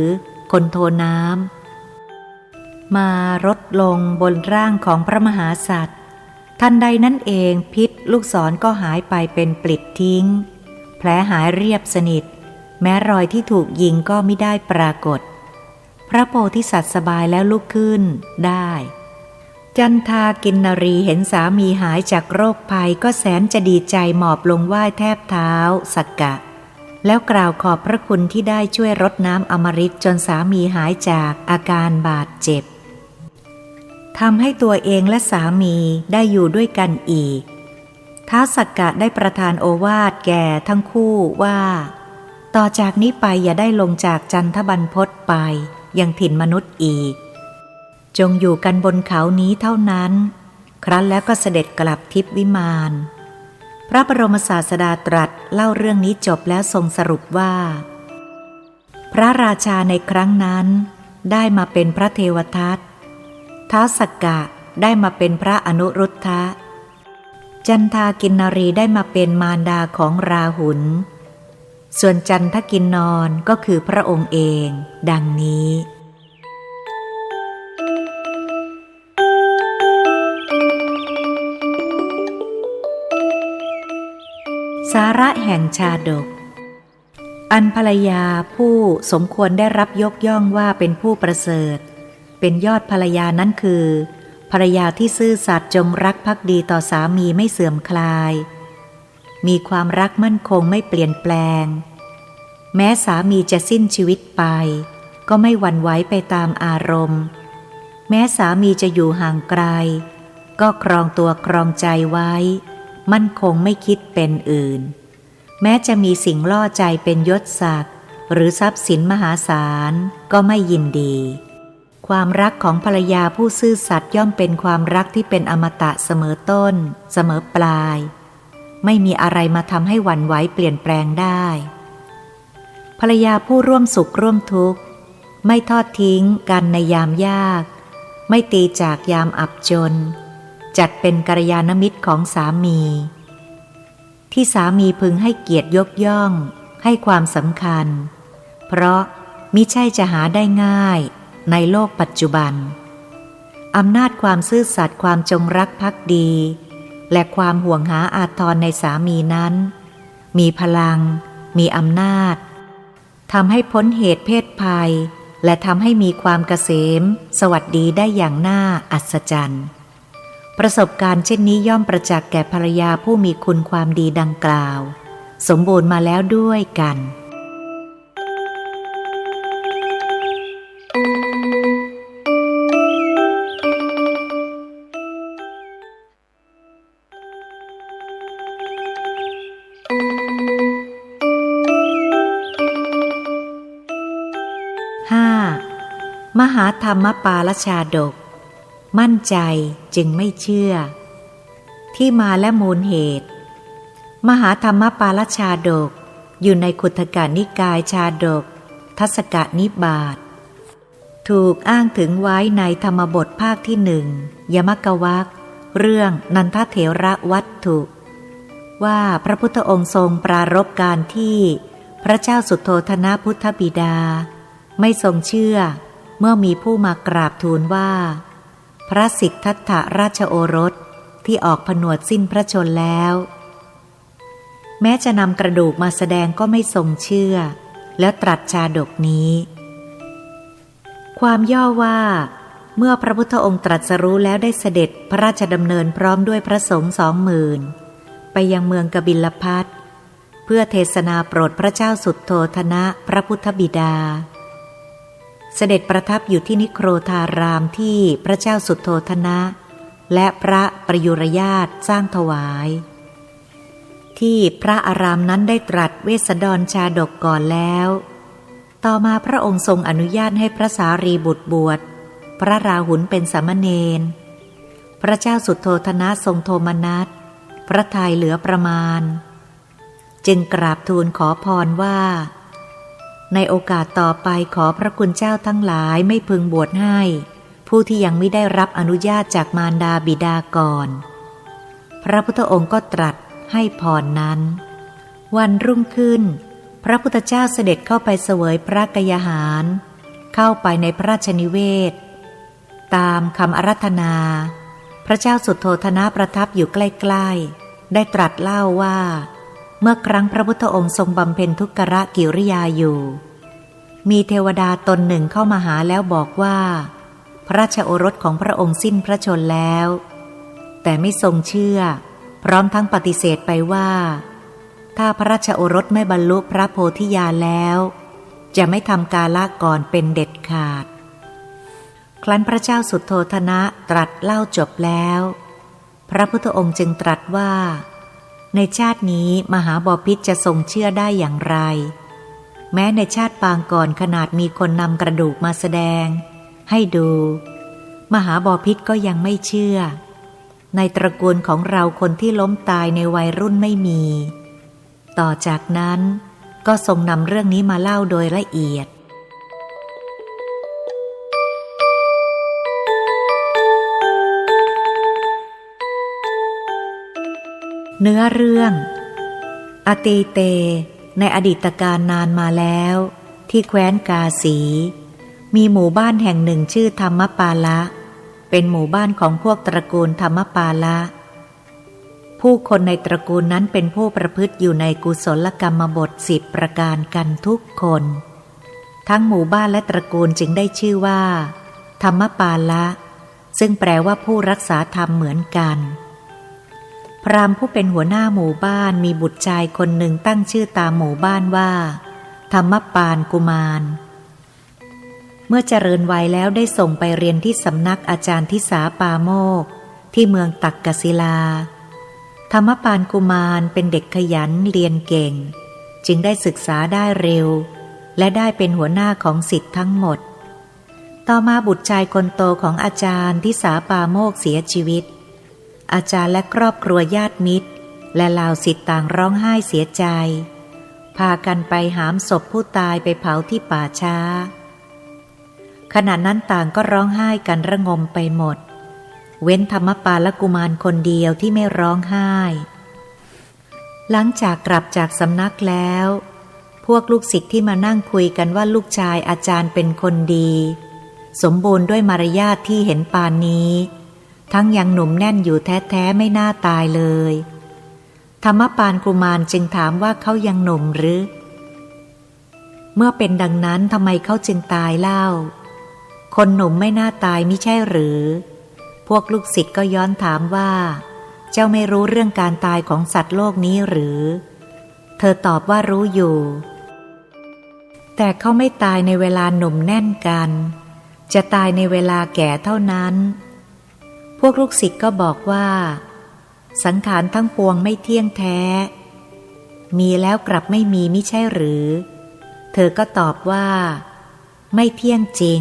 คนโทน้ำมารดลงบนร่างของพระมหาสัตว์ทันใดนั้นเองพิษลูกศรก็หายไปเป็นปลิดทิ้งแผลหายเรียบสนิทแม้รอยที่ถูกยิงก็ไม่ได้ปรากฏพระโพธิสัตว์สบายแล้วลุกขึ้นได้จันทากินนรีเห็นสามีหายจากโรคภัยก็แสนจะดีใจหมอบลงไหว้แทบเท้าสักกะแล้วกล่าวขอบพระคุณที่ได้ช่วยรดน้ำอมฤตจนสามีหายจากอาการบาดเจ็บทำให้ตัวเองและสามีได้อยู่ด้วยกันอีกท้าวสักกะได้ประทานโอวาทแก่ทั้งคู่ว่าต่อจากนี้ไปอย่าได้ลงจากจันทบรรพตไปยังถิ่นมนุษย์อีกจงอยู่กันบนเขานี้เท่านั้นครั้นแล้วก็เสด็จกลับทิพย์วิมานพระบรมศาสดาตรัสเล่าเรื่องนี้จบแล้วทรงสรุปว่าพระราชาในครั้งนั้นได้มาเป็นพระเทวทัตท้าวสักกะได้มาเป็นพระอนุรุทธะจันทากินนรีได้มาเป็นมารดาของราหุลส่วนจันทกินนอนก็คือพระองค์เองดังนี้สาระแห่งชาดกอันภรรยาผู้สมควรได้รับยกย่องว่าเป็นผู้ประเสริฐเป็นยอดภรรยานั้นคือภรรยาที่ซื่อสัตย์จงรักภักดีต่อสามีไม่เสื่อมคลายมีความรักมั่นคงไม่เปลี่ยนแปลงแม้สามีจะสิ้นชีวิตไปก็ไม่หวั่นไหวไปตามอารมณ์แม้สามีจะอยู่ห่างไกลก็ครองตัวครองใจไว้มั่นคงไม่คิดเป็นอื่นแม้จะมีสิ่งล่อใจเป็นยศศักดิ์หรือทรัพย์สินมหาศาลก็ไม่ยินดีความรักของภรรยาผู้ซื่อสัตย์ย่อมเป็นความรักที่เป็นอมตะเสมอต้นเสมอปลายไม่มีอะไรมาทำให้หวั่นไหวเปลี่ยนแปลงได้ภรรยาผู้ร่วมสุขร่วมทุกข์ไม่ทอดทิ้งกันในยามยากไม่ตีจากยามอับจนจัดเป็นกัลยาณมิตรของสามีที่สามีพึงให้เกียรติยกย่องให้ความสำคัญเพราะมิใช่จะหาได้ง่าย ในโลกปัจจุบันอำนาจความซื่อสัตย์ความจงรักภักดีและความห่วงหาอาทรในสามีนั้นมีพลังมีอำนาจทำให้พ้นเหตุเพศภัยและทำให้มีความเกษมสวัสดีได้อย่างน่าอัศจรรย์ประสบการณ์เช่นนี้ย่อมประจักษ์แก่ภรรยาผู้มีคุณความดีดังกล่าวสมบูรณ์มาแล้วด้วยกันมหาธรรมปาลชาดกมั่นใจจึงไม่เชื่อที่มาและมูลเหตุมหาธรรมปาลชาดกอยู่ในขุทกนิกายชาดกทัศกนิบาตถูกอ้างถึงไว้ในธรรมบทภาคที่1ยมกวรรคเรื่องนันทเถระวัตถุว่าพระพุทธองค์ทรงปรารภการที่พระเจ้าสุโธทนะพุทธบิดาไม่ทรงเชื่อเมื่อมีผู้มากราบทูลว่าพระสิทธัตถราชโอรสที่ออกผนวดสิ้นพระชนแล้วแม้จะนำกระดูกมาแสดงก็ไม่ทรงเชื่อแล้วตรัสชาดกนี้ความย่อว่าเมื่อพระพุทธองค์ตรัสรู้แล้วได้เสด็จพระราชดำเนินพร้อมด้วยพระสงฆ์20,000ไปยังเมืองกบิลพัสเพื่อเทศนาโปรดพระเจ้าสุโธทนะพระพุทธบิดาเสด็จประทับอยู่ที่นิโครธารามที่พระเจ้าสุโธทนะและพระประยุรญาติสร้างถวายที่พระอารามนั้นได้ตรัสเวสสันดรชาดกก่อนแล้วต่อมาพระองค์ทรงอนุญาตให้พระสารีบุตรบวชพระราหุลเป็นสามเณรพระเจ้าสุโธทนะทรงโทมนัสพระทัยเหลือประมาณจึงกราบทูลขอพรว่าในโอกาสต่อไปขอพระคุณเจ้าทั้งหลายไม่พึงบวชให้ผู้ที่ยังไม่ได้รับอนุญาตจากมารดาบิดาก่อนพระพุทธองค์ก็ตรัสให้พรนั้นวันรุ่งขึ้นพระพุทธเจ้าเสด็จเข้าไปเสวยพระกยาหารเข้าไปในพระราชนิเวศตามคำอาราธนาพระเจ้าสุโธทนะประทับอยู่ใกล้ๆได้ตรัสเล่าว่าเมื่อครั้งพระพุทธองค์ทรงบำเพ็ญทุกขกิริยาอยู่มีเทวดาตนหนึ่งเข้ามาหาแล้วบอกว่าพระราชโอรสของพระองค์สิ้นพระชนแล้วแต่ไม่ทรงเชื่อพร้อมทั้งปฏิเสธไปว่าถ้าพระราชโอรสไม่บรรลุพระโพธิญาณแล้วจะไม่ทำกาละก่อนเป็นเด็ดขาดครั้นพระเจ้าสุโธทนะตรัสเล่าจบแล้วพระพุทธองค์จึงตรัสว่าในชาตินี้มหาบพิตรจะทรงเชื่อได้อย่างไรแม้ในชาติปางก่อนขนาดมีคนนำกระดูกมาแสดงให้ดูมหาบพิตรก็ยังไม่เชื่อในตระกูลของเราคนที่ล้มตายในวัยรุ่นไม่มีต่อจากนั้นก็ทรงนำเรื่องนี้มาเล่าโดยละเอียดเนื้อเรื่องอตีเตในอดีตการนานมาแล้วที่แคว้นกาสีมีหมู่บ้านแห่งหนึ่งชื่อธรรมปาละเป็นหมู่บ้านของพวกตระกูลธรรมปาละผู้คนในตระกูลนั้นเป็นผู้ประพฤติอยู่ในกุศลกรรมบท10ประการกันทุกคนทั้งหมู่บ้านและตระกูลจึงได้ชื่อว่าธรรมปาละซึ่งแปลว่าผู้รักษาธรรมเหมือนกันพราหมณ์ผู้เป็นหัวหน้าหมู่บ้านมีบุตรชายคนหนึ่งตั้งชื่อตามหมู่บ้านว่าธรรมปานกุมารเมื่อเจริญวัยแล้วได้ส่งไปเรียนที่สำนักอาจารย์ทิสาปาโมกที่เมืองตักกศิลาธรรมปานกุมารเป็นเด็กขยันเรียนเก่งจึงได้ศึกษาได้เร็วและได้เป็นหัวหน้าของศิษย์ทั้งหมดต่อมาบุตรชายคนโตของอาจารย์ทิสาปาโมกเสียชีวิตอาจารย์และครอบครัวญาติมิตรและเหล่าศิษย์ต่างร้องไห้เสียใจพากันไปหามศพผู้ตายไปเผาที่ป่าช้าขณะนั้นต่างก็ร้องไห้กันระงมไปหมดเว้นธรรมปาลกุมารคนเดียวที่ไม่ร้องไห้หลังจากกลับจากสำนักแล้วพวกลูกศิษย์ที่มานั่งคุยกันว่าลูกชายอาจารย์เป็นคนดี สมบูรณ์ด้วยมารยาทที่เห็นปานนี้ทั้งยังหนุ่มแน่นอยู่แท้ๆไม่น่าตายเลยธรรมปานกุมารจึงถามว่าเขายังหนุ่มหรือเมื่อเป็นดังนั้นทำไมเขาจึงตายเล่าคนหนุ่มไม่น่าตายมิใช่หรือพวกลูกศิษย์ก็ย้อนถามว่าเจ้าไม่รู้เรื่องการตายของสัตว์โลกนี้หรือเธอตอบว่ารู้อยู่แต่เขาไม่ตายในเวลาหนุ่มแน่นกันจะตายในเวลาแก่เท่านั้นพวกลูกศิษย์ก็บอกว่าสังขารทั้งปวงไม่เที่ยงแท้มีแล้วกลับไม่มีมิใช่หรือเธอก็ตอบว่าไม่เที่ยงจริง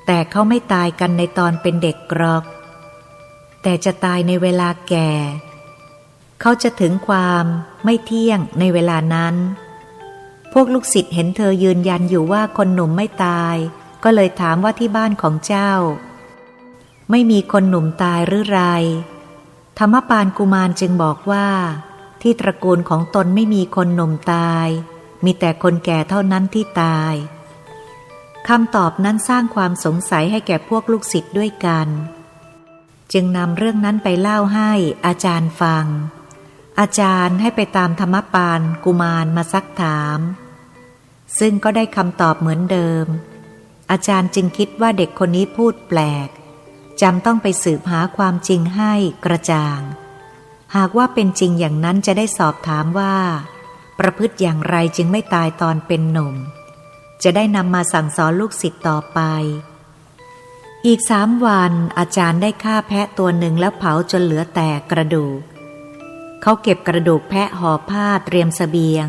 แต่เขาไม่ตายกันในตอนเป็นเด็กกรอกแต่จะตายในเวลาแก่เขาจะถึงความไม่เที่ยงในเวลานั้นพวกลูกศิษย์เห็นเธอยืนยันอยู่ว่าคนหนุ่มไม่ตายก็เลยถามว่าที่บ้านของเจ้าไม่มีคนหนุ่มตายหรือไรธรรมปานกุมารจึงบอกว่าที่ตระกูลของตนไม่มีคนหนุ่มตายมีแต่คนแก่เท่านั้นที่ตายคำตอบนั้นสร้างความสงสัยให้แก่พวกลูกศิษย์ด้วยกันจึงนำเรื่องนั้นไปเล่าให้อาจารย์ฟังอาจารย์ให้ไปตามธรรมปานกุมารมาซักถามซึ่งก็ได้คำตอบเหมือนเดิมอาจารย์จึงคิดว่าเด็กคนนี้พูดแปลกจำต้องไปสืบหาความจริงให้กระจ่างหากว่าเป็นจริงอย่างนั้นจะได้สอบถามว่าประพฤติอย่างไรจึงไม่ตายตอนเป็นหนุ่มจะได้นำมาสั่งสอนลูกศิษย์ต่อไปอีก3 วันอาจารย์ได้ฆ่าแพะตัวหนึ่งแล้วเผาจนเหลือแต่กระดูกเขาเก็บกระดูกแพะห่อผ้าเตรียมเสบียง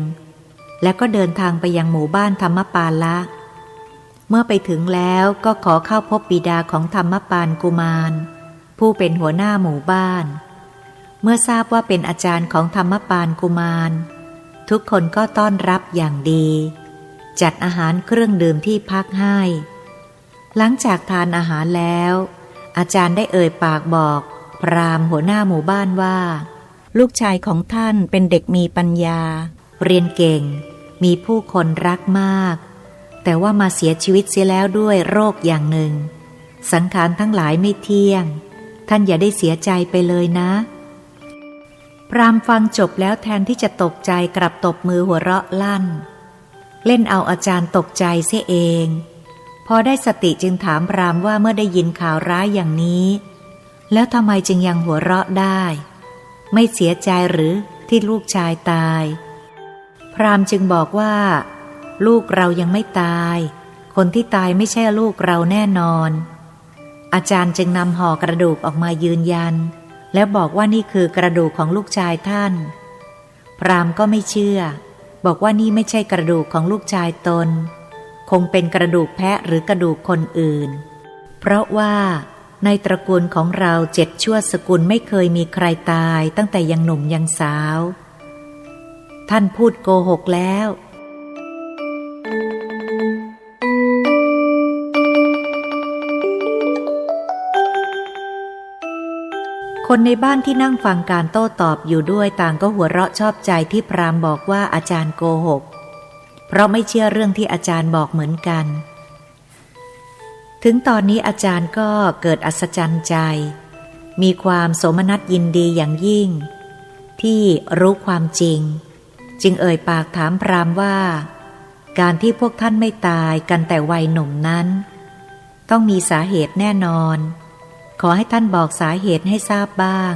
แล้วก็เดินทางไปยังหมู่บ้านธรรมปาละเมื่อไปถึงแล้วก็ขอเข้าพบบิดาของธรรมปานกุมารผู้เป็นหัวหน้าหมู่บ้านเมื่อทราบว่าเป็นอาจารย์ของธรรมปานกุมารทุกคนก็ต้อนรับอย่างดีจัดอาหารเครื่องดื่มที่พักให้หลังจากทานอาหารแล้วอาจารย์ได้เอ่ยปากบอกพราหมณ์หัวหน้าหมู่บ้านว่าลูกชายของท่านเป็นเด็กมีปัญญาเรียนเก่งมีผู้คนรักมากแต่ว่ามาเสียชีวิตเสียแล้วด้วยโรคอย่างหนึ่งสังขารทั้งหลายไม่เที่ยงท่านอย่าได้เสียใจไปเลยนะพราหมณ์ฟังจบแล้วแทนที่จะตกใจกลับตบมือหัวเราะลั่นเล่นเอาอาจารย์ตกใจเสียเองพอได้สติจึงถามพราหมณ์ว่าเมื่อได้ยินข่าวร้ายอย่างนี้แล้วทำไมจึงยังหัวเราะได้ไม่เสียใจหรือที่ลูกชายตายพราหมณ์จึงบอกว่าลูกเรายังไม่ตายคนที่ตายไม่ใช่ลูกเราแน่นอนอาจารย์จึงนำห่อกระดูกออกมายืนยันแล้วบอกว่านี่คือกระดูกของลูกชายท่านพราหมณ์ก็ไม่เชื่อบอกว่านี่ไม่ใช่กระดูกของลูกชายตนคงเป็นกระดูกแพะหรือกระดูกคนอื่นเพราะว่าในตระกูลของเรา7 ชั่วสกุลไม่เคยมีใครตายตั้งแต่ยังหนุ่มยังสาวท่านพูดโกหกแล้วคนในบ้านที่นั่งฟังการโต้ตอบอยู่ด้วยต่างก็หัวเราะชอบใจที่พราหมณ์บอกว่าอาจารย์โกหกเพราะไม่เชื่อเรื่องที่อาจารย์บอกเหมือนกันถึงตอนนี้อาจารย์ก็เกิดอัศจรรย์ใจมีความโสมนัสยินดีอย่างยิ่งที่รู้ความจริงจึงเอ่ยปากถามพราหมณ์ว่าการที่พวกท่านไม่ตายกันแต่วัยหนุ่มนั้นต้องมีสาเหตุแน่นอนขอให้ท่านบอกสาเหตุให้ทราบบ้าง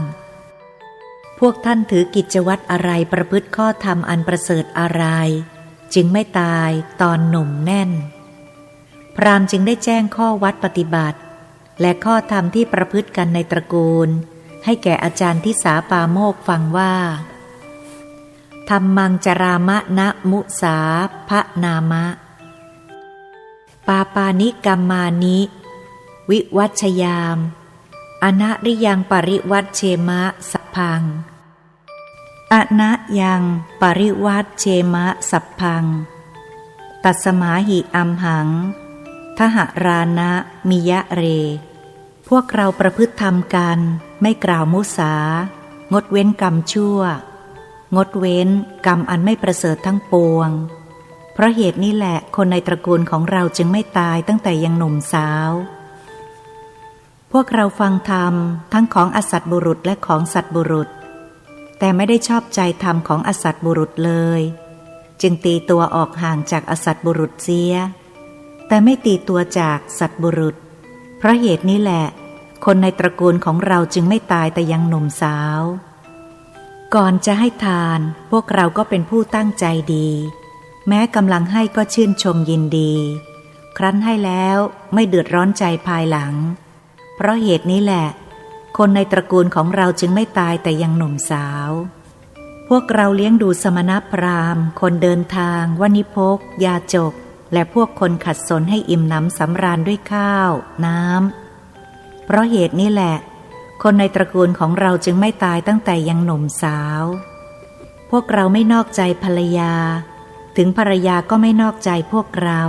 พวกท่านถือกิจวัตรอะไรประพฤติข้อธรรมอันประเสริฐอะไรจึงไม่ตายตอนหนุ่มแน่นพราหมณ์จึงได้แจ้งข้อวัดปฏิบัติและข้อธรรมที่ประพฤติกันในตระกูลให้แก่อาจารย์ทิสาปาโมกฟังว่าธัมมังจรามะนะมุสาภนามะปาปานิกัมมานิวิวัชยามอนะริยังปริวัชเชมะสัพพังอนะยังปริวัชเชมะสัพพังตัสมาหิอัมหังทหรานะมิยะเรพวกเราประพฤติธรรมกันไม่กล่าวมุสางดเว้นกรรมชั่วงดเว้นกรรมอันไม่ประเสริฐทั้งปวงเพ ราะเหตุนี้แหละคนในตระกูลของเราจึงไม่ตายตั้งแต่ยังหนุ่มสาวพวกเราฟังธรรมทั้งของอสัตบุรุษและของสัตบุรุษแต่ไม่ได้ชอบใจธรรมของอสัตบุรุษเลยจึงตีตัวออกห่างจากอสัตบุรุษเสียแต่ไม่ตีตัวจากสัตบุรุษเพราะเหตุนี้แหละคนในตระกูลของเราจึงไม่ตายแต่ยังหนุ่มสาวก่อนจะให้ทานพวกเราก็เป็นผู้ตั้งใจดีแม้กำลังให้ก็ชื่นชมยินดีครั้นให้แล้วไม่เดือดร้อนใจภายหลังเพราะเหตุนี้แหละคนในตระกูลของเราจึงไม่ตายแต่ยังหนุ่มสาวพวกเราเลี้ยงดูสมณพราหมณ์คนเดินทางวณิพกยาจกและพวกคนขัดสนให้อิ่มหนำสำราญด้วยข้าวน้ำเพราะเหตุนี้แหละคนในตระกูลของเราจึงไม่ตายตั้งแต่ยังหนุ่มสาวพวกเราไม่นอกใจภรรยาถึงภรรยาก็ไม่นอกใจพวกเรา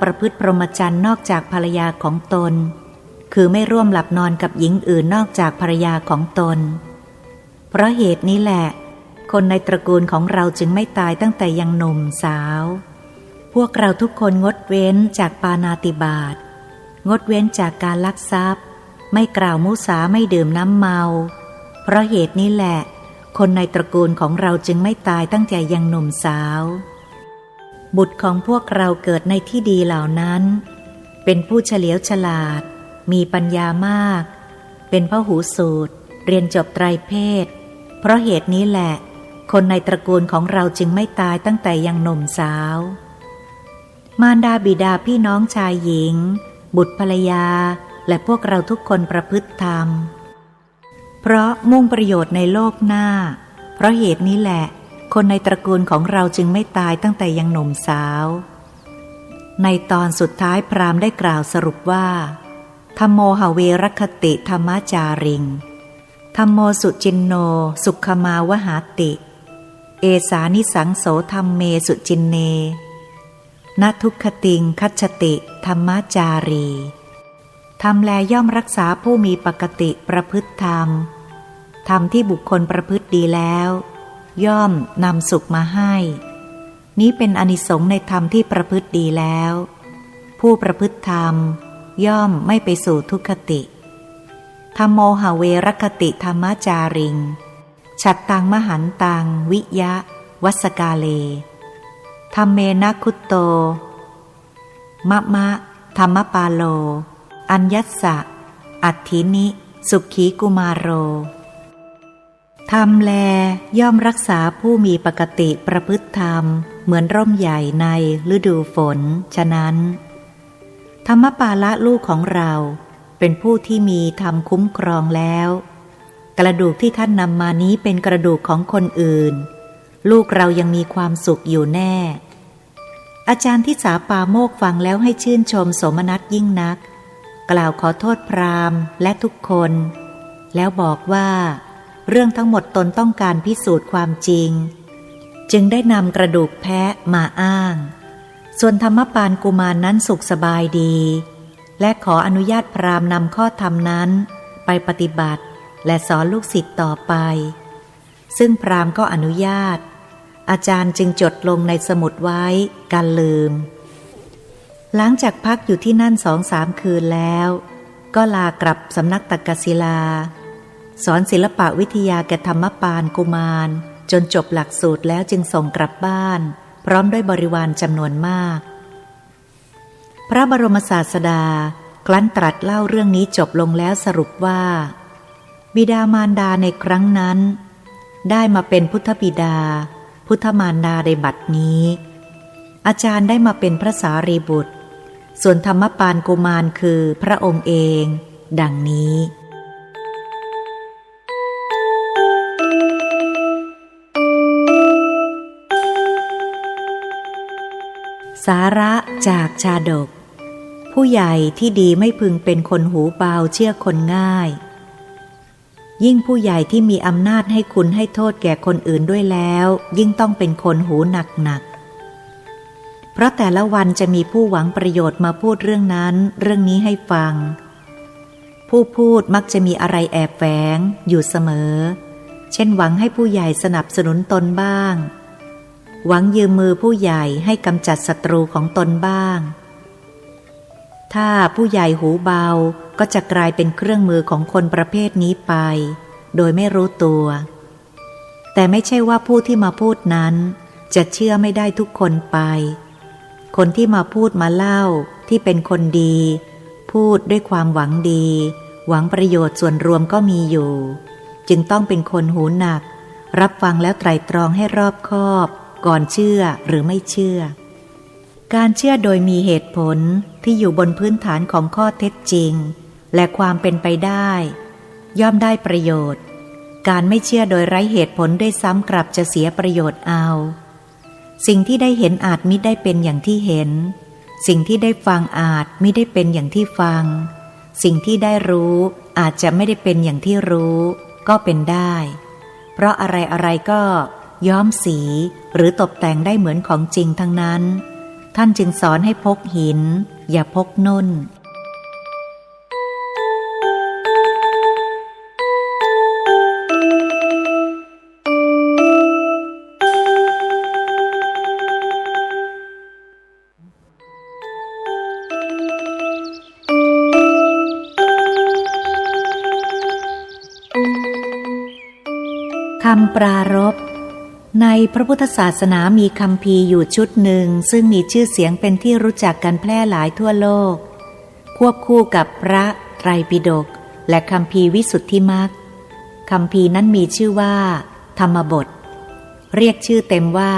ประพฤติพรหมจรรย์นอกจากภรรยาของตนคือไม่ร่วมหลับนอนกับหญิงอื่นนอกจากภรรยาของตนเพราะเหตุนี้แหละคนในตระกูลของเราจึงไม่ตายตั้งแต่ยังหนุ่มสาวพวกเราทุกคนงดเว้นจากปาณาติบาตงดเว้นจากการลักทรัพย์ไม่กล่าวมุสาไม่ดื่มน้ำเมาเพราะเหตุนี้แหละคนในตระกูลของเราจึงไม่ตายตั้งแต่ยังหนุ่มสาวบุตรของพวกเราเกิดในที่ดีเหล่านั้นเป็นผู้เฉลียวฉลาดมีปัญญามากเป็นพหูสูตรเรียนจบไตรเพศเพราะเหตุนี้แหละคนในตระกูลของเราจึงไม่ตายตั้งแต่ยังหนุ่มสาวมารดาบิดาพี่น้องชายหญิงบุตรภรรยาและพวกเราทุกคนประพฤติธรรมเพราะมุ่งประโยชน์ในโลกหน้าเพราะเหตุนี้แหละคนในตระกูลของเราจึงไม่ตายตั้งแต่ยังหนุ่มสาวในตอนสุดท้ายพราหมณ์ได้กล่าวสรุปว่าธัมโมหเวรคติธรรมจาริงธัมโมสุจินโนสุขมาวหาติเอสานิสังโสธัมเมสุจินเนนทุกขติงคัจฉติธรรมจารีธรรมแลย่อมรักษาผู้มีปกติประพฤติธรรมธรรมที่บุคคลประพฤติดีแล้วย่อมนำสุขมาให้นี้เป็นอานิสงส์ในธรรมที่ประพฤติดีแล้วผู้ประพฤติธรรมย่อมไม่ไปสู่ทุกขติธัมโมหเวรคติธรรมจาริงฉัตตังมหันตังวิยะวัสกาเลธัมเมนะคุตโตมะมะธรรมปาโลอัญญัสสะอัตถินิสุขีกุมารโรธรรมแลย่อมรักษาผู้มีปกติประพฤติธรรมเหมือนร่มใหญ่ในฤดูฝนฉะนั้นธรรมปาละลูกของเราเป็นผู้ที่มีธรรมคุ้มครองแล้วกระดูกที่ท่านนำมานี้เป็นกระดูกของคนอื่นลูกเรายังมีความสุขอยู่แน่อาจารย์ทิสาปาโมกฟังแล้วให้ชื่นชมโสมนัสยิ่งนักกล่าวขอโทษพราหมณ์และทุกคนแล้วบอกว่าเรื่องทั้งหมดตนต้องการพิสูจน์ความจริงจึงได้นำกระดูกแพะมาอ้างส่วนธรรมปานกุมารนั้นสุขสบายดีและขออนุญาตพราหมณ์นำข้อธรรมนั้นไปปฏิบัติและสอนลูกศิษย์ต่อไปซึ่งพราหมณ์ก็อนุญาตอาจารย์จึงจดลงในสมุดไว้กันลืมหลังจากพักอยู่ที่นั่น2-3 คืนแล้วก็ลากลับสำนักตักกศิลาสอนศิลปวิทยาแก่ธรรมปานกุมารจนจบหลักสูตรแล้วจึงส่งกลับบ้านพร้อมด้วยบริวารจำนวนมากพระบรมศาสดาครั้นตรัสเล่าเรื่องนี้จบลงแล้วสรุปว่าบิดามารดาในครั้งนั้นได้มาเป็นพุทธบิดาพุทธมารดาในบัดนี้อาจารย์ได้มาเป็นพระสารีบุตรส่วนธรรมปานกุมารคือพระองค์เองดังนี้สาระจากชาดกผู้ใหญ่ที่ดีไม่พึงเป็นคนหูเบาเชื่อคนง่ายยิ่งผู้ใหญ่ที่มีอำนาจให้คุณให้โทษแก่คนอื่นด้วยแล้วยิ่งต้องเป็นคนหูหนักเพราะแต่ละวันจะมีผู้หวังประโยชน์มาพูดเรื่องนั้นเรื่องนี้ให้ฟังผู้พูดมักจะมีอะไรแอบแฝงอยู่เสมอเช่นหวังให้ผู้ใหญ่สนับสนุนตนบ้าง หวังยืมมือผู้ใหญ่ให้กำจัดศัตรูของตนบ้างถ้าผู้ใหญ่หูเบาก็จะกลายเป็นเครื่องมือของคนประเภทนี้ไปโดยไม่รู้ตัวแต่ไม่ใช่ว่าผู้ที่มาพูดนั้นจะเชื่อไม่ได้ทุกคนไปคนที่มาพูดมาเล่าที่เป็นคนดีพูดด้วยความหวังดีหวังประโยชน์ส่วนรวมก็มีอยู่จึงต้องเป็นคนหูหนักรับฟังแล้วไตร่ตรองให้รอบคอบก่อนเชื่อหรือไม่เชื่อการเชื่อโดยมีเหตุผลที่อยู่บนพื้นฐานของข้อเท็จจริงและความเป็นไปได้ย่อมได้ประโยชน์การไม่เชื่อโดยไร้เหตุผลด้วยซ้ำกลับจะเสียประโยชน์เอาสิ่งที่ได้เห็นอาจมิได้เป็นอย่างที่เห็นสิ่งที่ได้ฟังอาจมิได้เป็นอย่างที่ฟังสิ่งที่ได้รู้อาจจะไม่ได้เป็นอย่างที่รู้ก็เป็นได้เพราะอะไรๆก็ย้อมสีหรือตกแต่งได้เหมือนของจริงทั้งนั้นท่านจึงสอนให้พกหินอย่าพกนุ่นคำปรารภในพระพุทธศาสนามีคัมภีร์อยู่ชุดหนึ่งซึ่งมีชื่อเสียงเป็นที่รู้จักกันแพร่หลายทั่วโลกควบคู่กับพระไตรปิฎกและคัมภีร์วิสุทธิมรรคคัมภีร์นั้นมีชื่อว่าธรรมบทเรียกชื่อเต็มว่า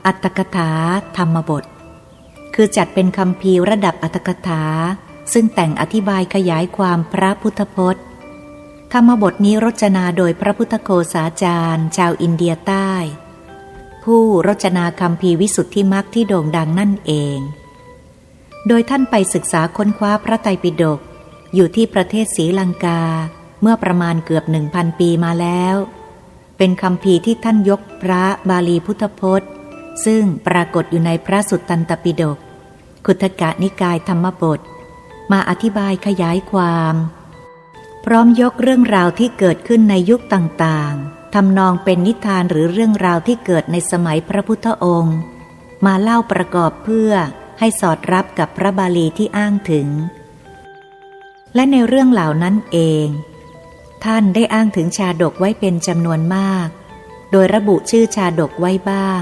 อรรถกถาธรรมบทคือจัดเป็นคัมภีร์ระดับอรรถกถาซึ่งแต่งอธิบายขยายความพระพุทธพจน์ธรรมบทนี้รจนาโดยพระพุทธโฆษาจารย์ชาวอินเดียใต้ผู้รจนาคัมภีร์วิสุทธิมรรคที่โด่งดังนั่นเองโดยท่านไปศึกษาค้นคว้าพระไตรปิฎกอยู่ที่ประเทศศรีลังกาเมื่อประมาณเกือบ 1,000 ปีมาแล้วเป็นคัมภีร์ที่ท่านยกพระบาลีพุทธพจน์ซึ่งปรากฏอยู่ในพระสุตตันตปิฎกขุททกนิกายธรรมบทมาอธิบายขยายความพร้อมยกเรื่องราวที่เกิดขึ้นในยุคต่างๆทำนองเป็นนิทานหรือเรื่องราวที่เกิดในสมัยพระพุทธองค์มาเล่าประกอบเพื่อให้สอดรับกับพระบาลีที่อ้างถึงและในเรื่องเหล่านั้นเองท่านได้อ้างถึงชาดกไว้เป็นจำนวนมากโดยระบุชื่อชาดกไว้บ้าง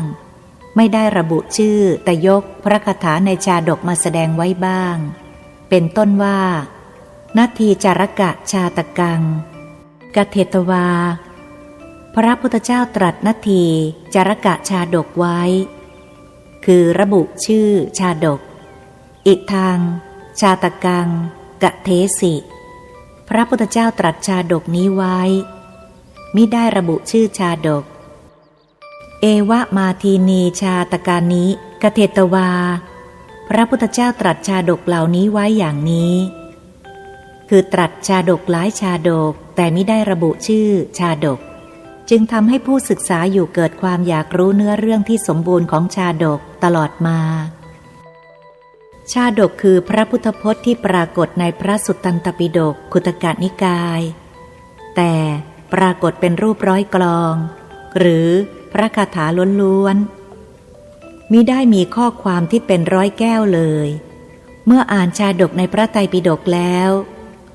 ไม่ได้ระบุชื่อแต่ยกพระคาถาในชาดกมาแสดงไว้บ้างเป็นต้นว่านาทีจารกะชาตกังกเทตวาพระพุทธเจ้าตรัสนาทีจารกะชาดกไว้คือระบุชื่อชาดกอิทังชาตกังกเทสิพระพุทธเจ้าตรัสชาดกนี้ไว้มิได้ระบุชื่อชาดกเอวะมาทีนีชาตกานิกเทตวาพระพุทธเจ้าตรัสชาดกเหล่านี้ไว้อย่างนี้คือตรัสชาดกหลายชาดกแต่มิได้ระบุชื่อชาดกจึงทำให้ผู้ศึกษาอยู่เกิดความอยากรู้เนื้อเรื่องที่สมบูรณ์ของชาดกตลอดมาชาดกคือพระพุทธพจน์ที่ปรากฏในพระสุตตันตปิฎกขุททกนิกายแต่ปรากฏเป็นรูปร้อยกลองหรือพระคาถาล้วนๆมิได้มีข้อความที่เป็นร้อยแก้วเลยเมื่ออ่านชาดกในพระไตรปิฎกแล้ว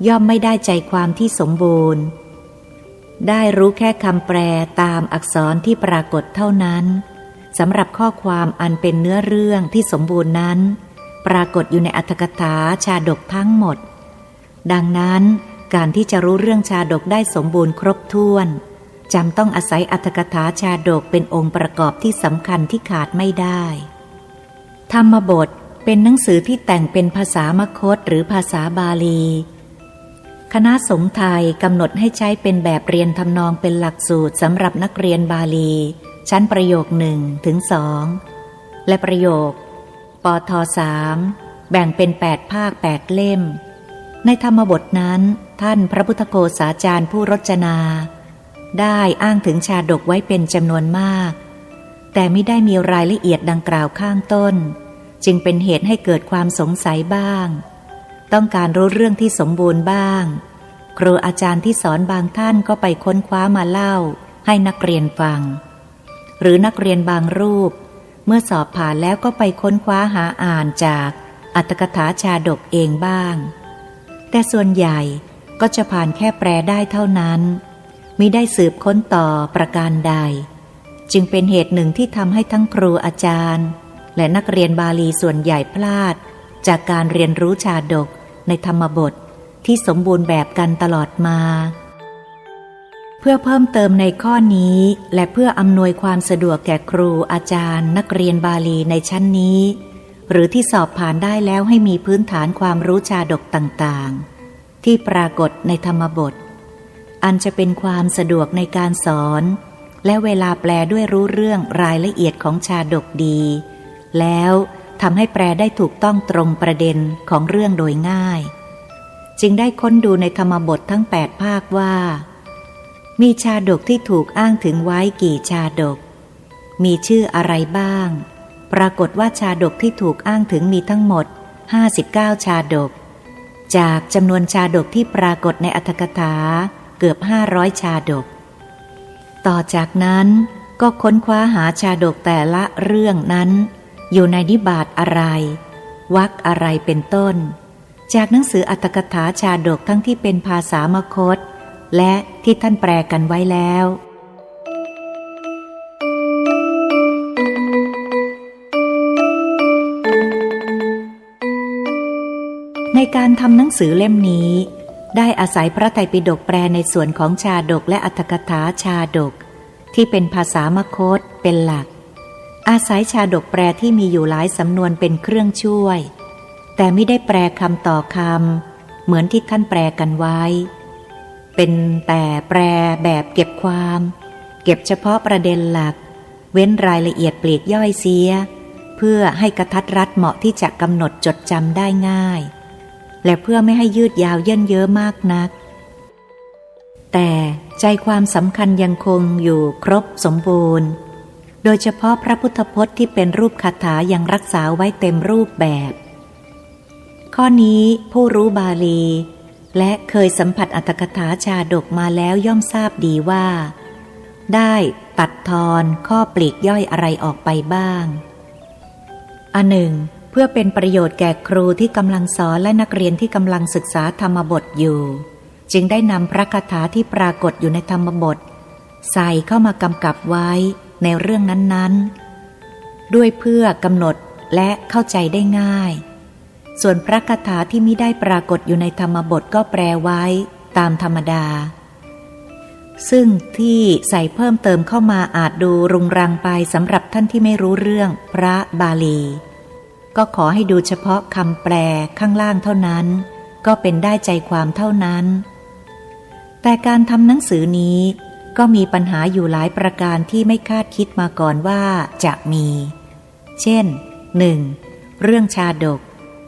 ย่อมไม่ได้ใจความที่สมบูรณ์ได้รู้แค่คำแปลตามอักษรที่ปรากฏเท่านั้นสำหรับข้อความอันเป็นเนื้อเรื่องที่สมบูรณ์นั้นปรากฏอยู่ในอรรถกถาชาดกทั้งหมดดังนั้นการที่จะรู้เรื่องชาดกได้สมบูรณ์ครบถ้วนจำต้องอาศัยอรรถกถาชาดกเป็นองค์ประกอบที่สำคัญที่ขาดไม่ได้ธรรมบทเป็นหนังสือที่แต่งเป็นภาษามคธหรือภาษาบาลีคณะสงฆ์ไทยกำหนดให้ใช้เป็นแบบเรียนทำนองเป็นหลักสูตรสำหรับนักเรียนบาลีชั้นประโยค 1-2 และประโยคปท3แบ่งเป็น8ภาค8เล่มในธรรมบทนั้นท่านพระพุทธโฆษาจารย์ผู้รจนาได้อ้างถึงชาดกไว้เป็นจำนวนมากแต่ไม่ได้มีรายละเอียดดังกล่าวข้างต้นจึงเป็นเหตุให้เกิดความสงสัยบ้างต้องการรู้เรื่องที่สมบูรณ์บ้างครูอาจารย์ที่สอนบางท่านก็ไปค้นคว้ามาเล่าให้นักเรียนฟังหรือนักเรียนบางรูป เมื่อสอบผ่านแล้วก็ไปค้นคว้าหาอ่านจากอรรถกถาชาดกเองบ้างแต่ส่วนใหญ่ก็จะผ่านแค่แปลได้เท่านั้นมิได้สืบค้นต่อประการใดจึงเป็นเหตุหนึ่งที่ทำให้ทั้งครูอาจารย์และนักเรียนบาลีส่วนใหญ่พลาดจากการเรียนรู้ชาดกในธรรมบทที่สมบูรณ์แบบกันตลอดมาเพื่อเพิ่มเติมในข้อนี้และเพื่ออำนวยความสะดวกแก่ครูอาจารย์นักเรียนบาลีในชั้นนี้หรือที่สอบผ่านได้แล้วให้มีพื้นฐานความรู้ชาดกต่างๆที่ปรากฏในธรรมบทอันจะเป็นความสะดวกในการสอนและเวลาแปลด้วยรู้เรื่องรายละเอียดของชาดกดีแล้วทำให้แปลได้ถูกต้องตรงประเด็นของเรื่องโดยง่ายจึงได้ค้นดูในธรรมบททั้ง8ภาคว่ามีชาดกที่ถูกอ้างถึงไว้กี่ชาดกมีชื่ออะไรบ้างปรากฏว่าชาดกที่ถูกอ้างถึงมีทั้งหมด59ชาดกจากจำนวนชาดกที่ปรากฏในอรรถกถาเกือบ500ชาดกต่อจากนั้นก็ค้นคว้าหาชาดกแต่ละเรื่องนั้นอยู่ในนิบาตอะไรวรรคอะไรเป็นต้นจากหนังสืออรรถกถาชาดกทั้งที่เป็นภาษามคธและที่ท่านแปลกันไว้แล้วในการทำหนังสือเล่มนี้ได้อาศัยพระไตรปิฎกแปลในส่วนของชาดกและอรรถกถาชาดกที่เป็นภาษามคธเป็นหลักอาศัยชาดกแปลที่มีอยู่หลายสำนวนเป็นเครื่องช่วยแต่ไม่ได้แปลคำต่อคำเหมือนที่ท่านแปลกันไว้เป็นแต่แปลแบบเก็บความเก็บเฉพาะประเด็นหลักเว้นรายละเอียดปลีกย่อยเสียเพื่อให้กระทัดรัดเหมาะที่จะกำหนดจดจำได้ง่ายและเพื่อไม่ให้ยืดยาวเยินเยอะมากนักแต่ใจความสำคัญยังคงอยู่ครบสมบูรณ์โดยเฉพาะพระพุทธพจน์ที่เป็นรูปคาถายังรักษาไว้เต็มรูปแบบข้อนี้ผู้รู้บาลีและเคยสัมผัสอรรถกถาชาดกมาแล้วย่อมทราบดีว่าได้ตัดทอนข้อปลีกย่อยอะไรออกไปบ้างอันหนึ่งเพื่อเป็นประโยชน์แก่ครูที่กำลังสอนและนักเรียนที่กำลังศึกษาธรรมบทอยู่จึงได้นำพระคาถาที่ปรากฏอยู่ในธรรมบทใส่เข้ามากำกับไว้ในเรื่องนั้นๆด้วยเพื่อกำหนดและเข้าใจได้ง่ายส่วนพระคาถาที่มิได้ปรากฏอยู่ในธรรมบทก็แปลไว้ตามธรรมดาซึ่งที่ใส่เพิ่มเติมเข้ามาอาจดูรุงรังไปสำหรับท่านที่ไม่รู้เรื่องพระบาลีก็ขอให้ดูเฉพาะคำแปลข้างล่างเท่านั้นก็เป็นได้ใจความเท่านั้นแต่การทำหนังสือนี้ก็มีปัญหาอยู่หลายประการที่ไม่คาดคิดมาก่อนว่าจะมีเช่น 1. เรื่องชาดก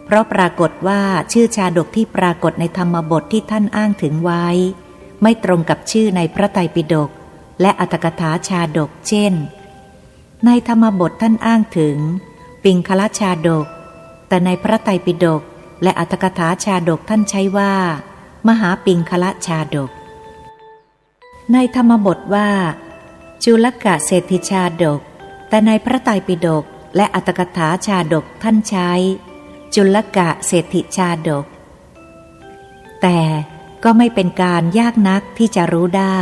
เพราะปรากฏว่าชื่อชาดกที่ปรากฏในธรรมบทที่ท่านอ้างถึงไว้ไม่ตรงกับชื่อในพระไตรปิฎกและอรรถกถาชาดกเช่นในธรรมบทท่านอ้างถึงปิงคละชาดกแต่ในพระไตรปิฎกและอรรถกถาชาดกท่านใช้ว่ามหาปิงคละชาดกในธรรมบทว่าจุลกะเศรษฐิชาดกแต่ในพระไตรปิฎกและอรรถกถาชาดกท่านใช้จุลกะเศรษฐิชาดกแต่ก็ไม่เป็นการยากนักที่จะรู้ได้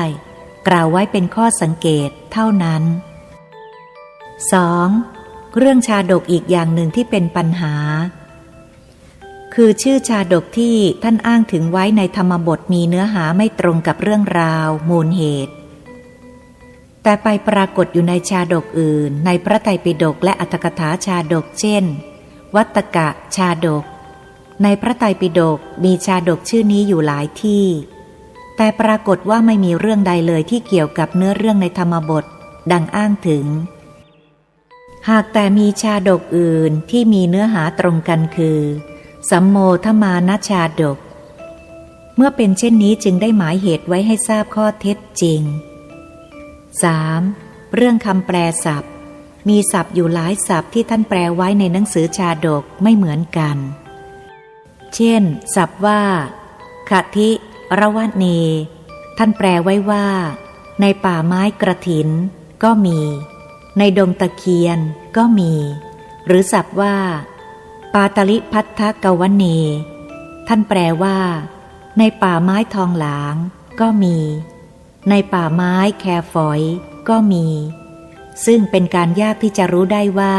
กล่าวไว้เป็นข้อสังเกตเท่านั้น 2. เรื่องชาดกอีกอย่างหนึ่งที่เป็นปัญหาคือชื่อชาดกที่ท่านอ้างถึงไว้ในธรรมบทมีเนื้อหาไม่ตรงกับเรื่องราวมูลเหตุแต่ไปปรากฏอยู่ในชาดกอื่นในพระไตรปิฎกและอรรถกถาชาดกเช่นวัตตกะชาดกในพระไตรปิฎกมีชาดกชื่อนี้อยู่หลายที่แต่ปรากฏว่าไม่มีเรื่องใดเลยที่เกี่ยวกับเนื้อเรื่องในธรรมบทดังอ้างถึงหากแต่มีชาดกอื่นที่มีเนื้อหาตรงกันคือสัมโมทมานชาดกเมื่อเป็นเช่นนี้จึงได้หมายเหตุไว้ให้ทราบข้อเท็จจริง 3. เรื่องคำแปลศัพท์มีศัพท์อยู่หลายศัพท์ที่ท่านแปลไว้ในหนังสือชาดกไม่เหมือนกันเช่นศัพท์ว่าขทิระวะเนท่านแปลไว้ว่าในป่าไม้กระถินก็มี ในดงตะเคียนก็มี หรือศัพท์ว่าปาตลิพัทธกวเนท่านแปลว่าในป่าไม้ทองหลางก็มี ในป่าไม้แคฝอยก็มี ซึ่งเป็นการยากที่จะรู้ได้ว่า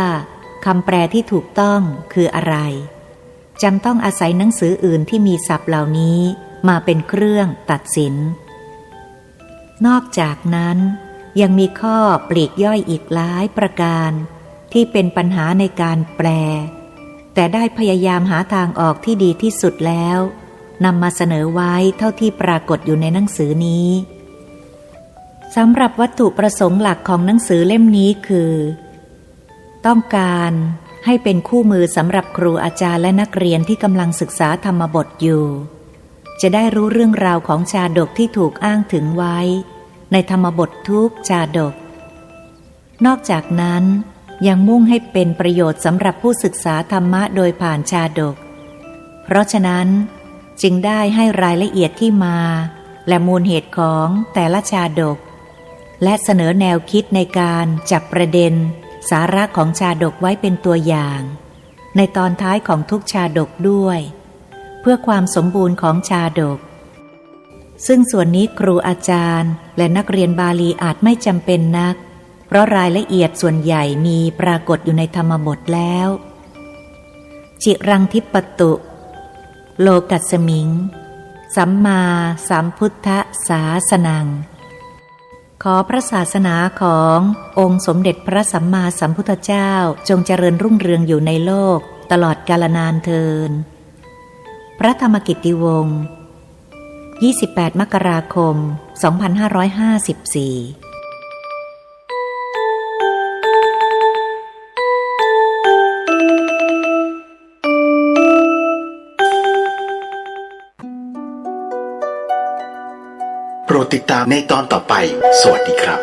คำแปลที่ถูกต้องคืออะไรจำต้องอาศัยหนังสืออื่นที่มีศัพท์เหล่านี้มาเป็นเครื่องตัดสินนอกจากนั้นยังมีข้อปลีกย่อยอีกหลายประการที่เป็นปัญหาในการแปลแต่ได้พยายามหาทางออกที่ดีที่สุดแล้วนำมาเสนอไว้เท่าที่ปรากฏอยู่ในหนังสือนี้สำหรับวัตถุประสงค์หลักของหนังสือเล่มนี้คือต้องการให้เป็นคู่มือสำหรับครูอาจารย์และนักเรียนที่กำลังศึกษาธรรมบทอยู่จะได้รู้เรื่องราวของชาดกที่ถูกอ้างถึงไว้ในธรรมบททุกชาดกนอกจากนั้นยังมุ่งให้เป็นประโยชน์สำหรับผู้ศึกษาธรรมะโดยผ่านชาดกเพราะฉะนั้นจึงได้ให้รายละเอียดที่มาและมูลเหตุของแต่ละชาดกและเสนอแนวคิดในการจับประเด็นสาระของชาดกไว้เป็นตัวอย่างในตอนท้ายของทุกชาดกด้วยเพื่อความสมบูรณ์ของชาดกซึ่งส่วนนี้ครูอาจารย์และนักเรียนบาลีอาจไม่จำเป็นนักเพราะรายละเอียดส่วนใหญ่มีปรากฏอยู่ในธรรมบทแล้วจิรังทิปตุโลกัสสมิงสัมมาสัมพุทธศาสนังขอพระศาสนาขององค์สมเด็จพระสัมมาสัมพุทธเจ้าจงเจริญรุ่งเรืองอยู่ในโลกตลอดกาลนานเทอญพระธรรมกิตติวงศ์28 มกราคม 2554โปรดติดตามในตอนต่อไปสวัสดีครับ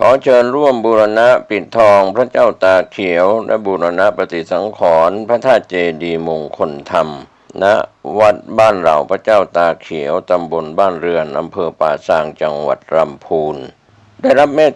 ขอเชิญร่วมบูรณะปิดทองพระเจ้าตาเขียวและบูรณะปฏิสังขรณ์พระธาตุเจดีย์มงคลธรรมณวัดบ้านเหล่าพระเจ้าตาเขียวตำบลบ้านเรือนอำเภอป่าซางจังหวัดลำพูนได้รับเมต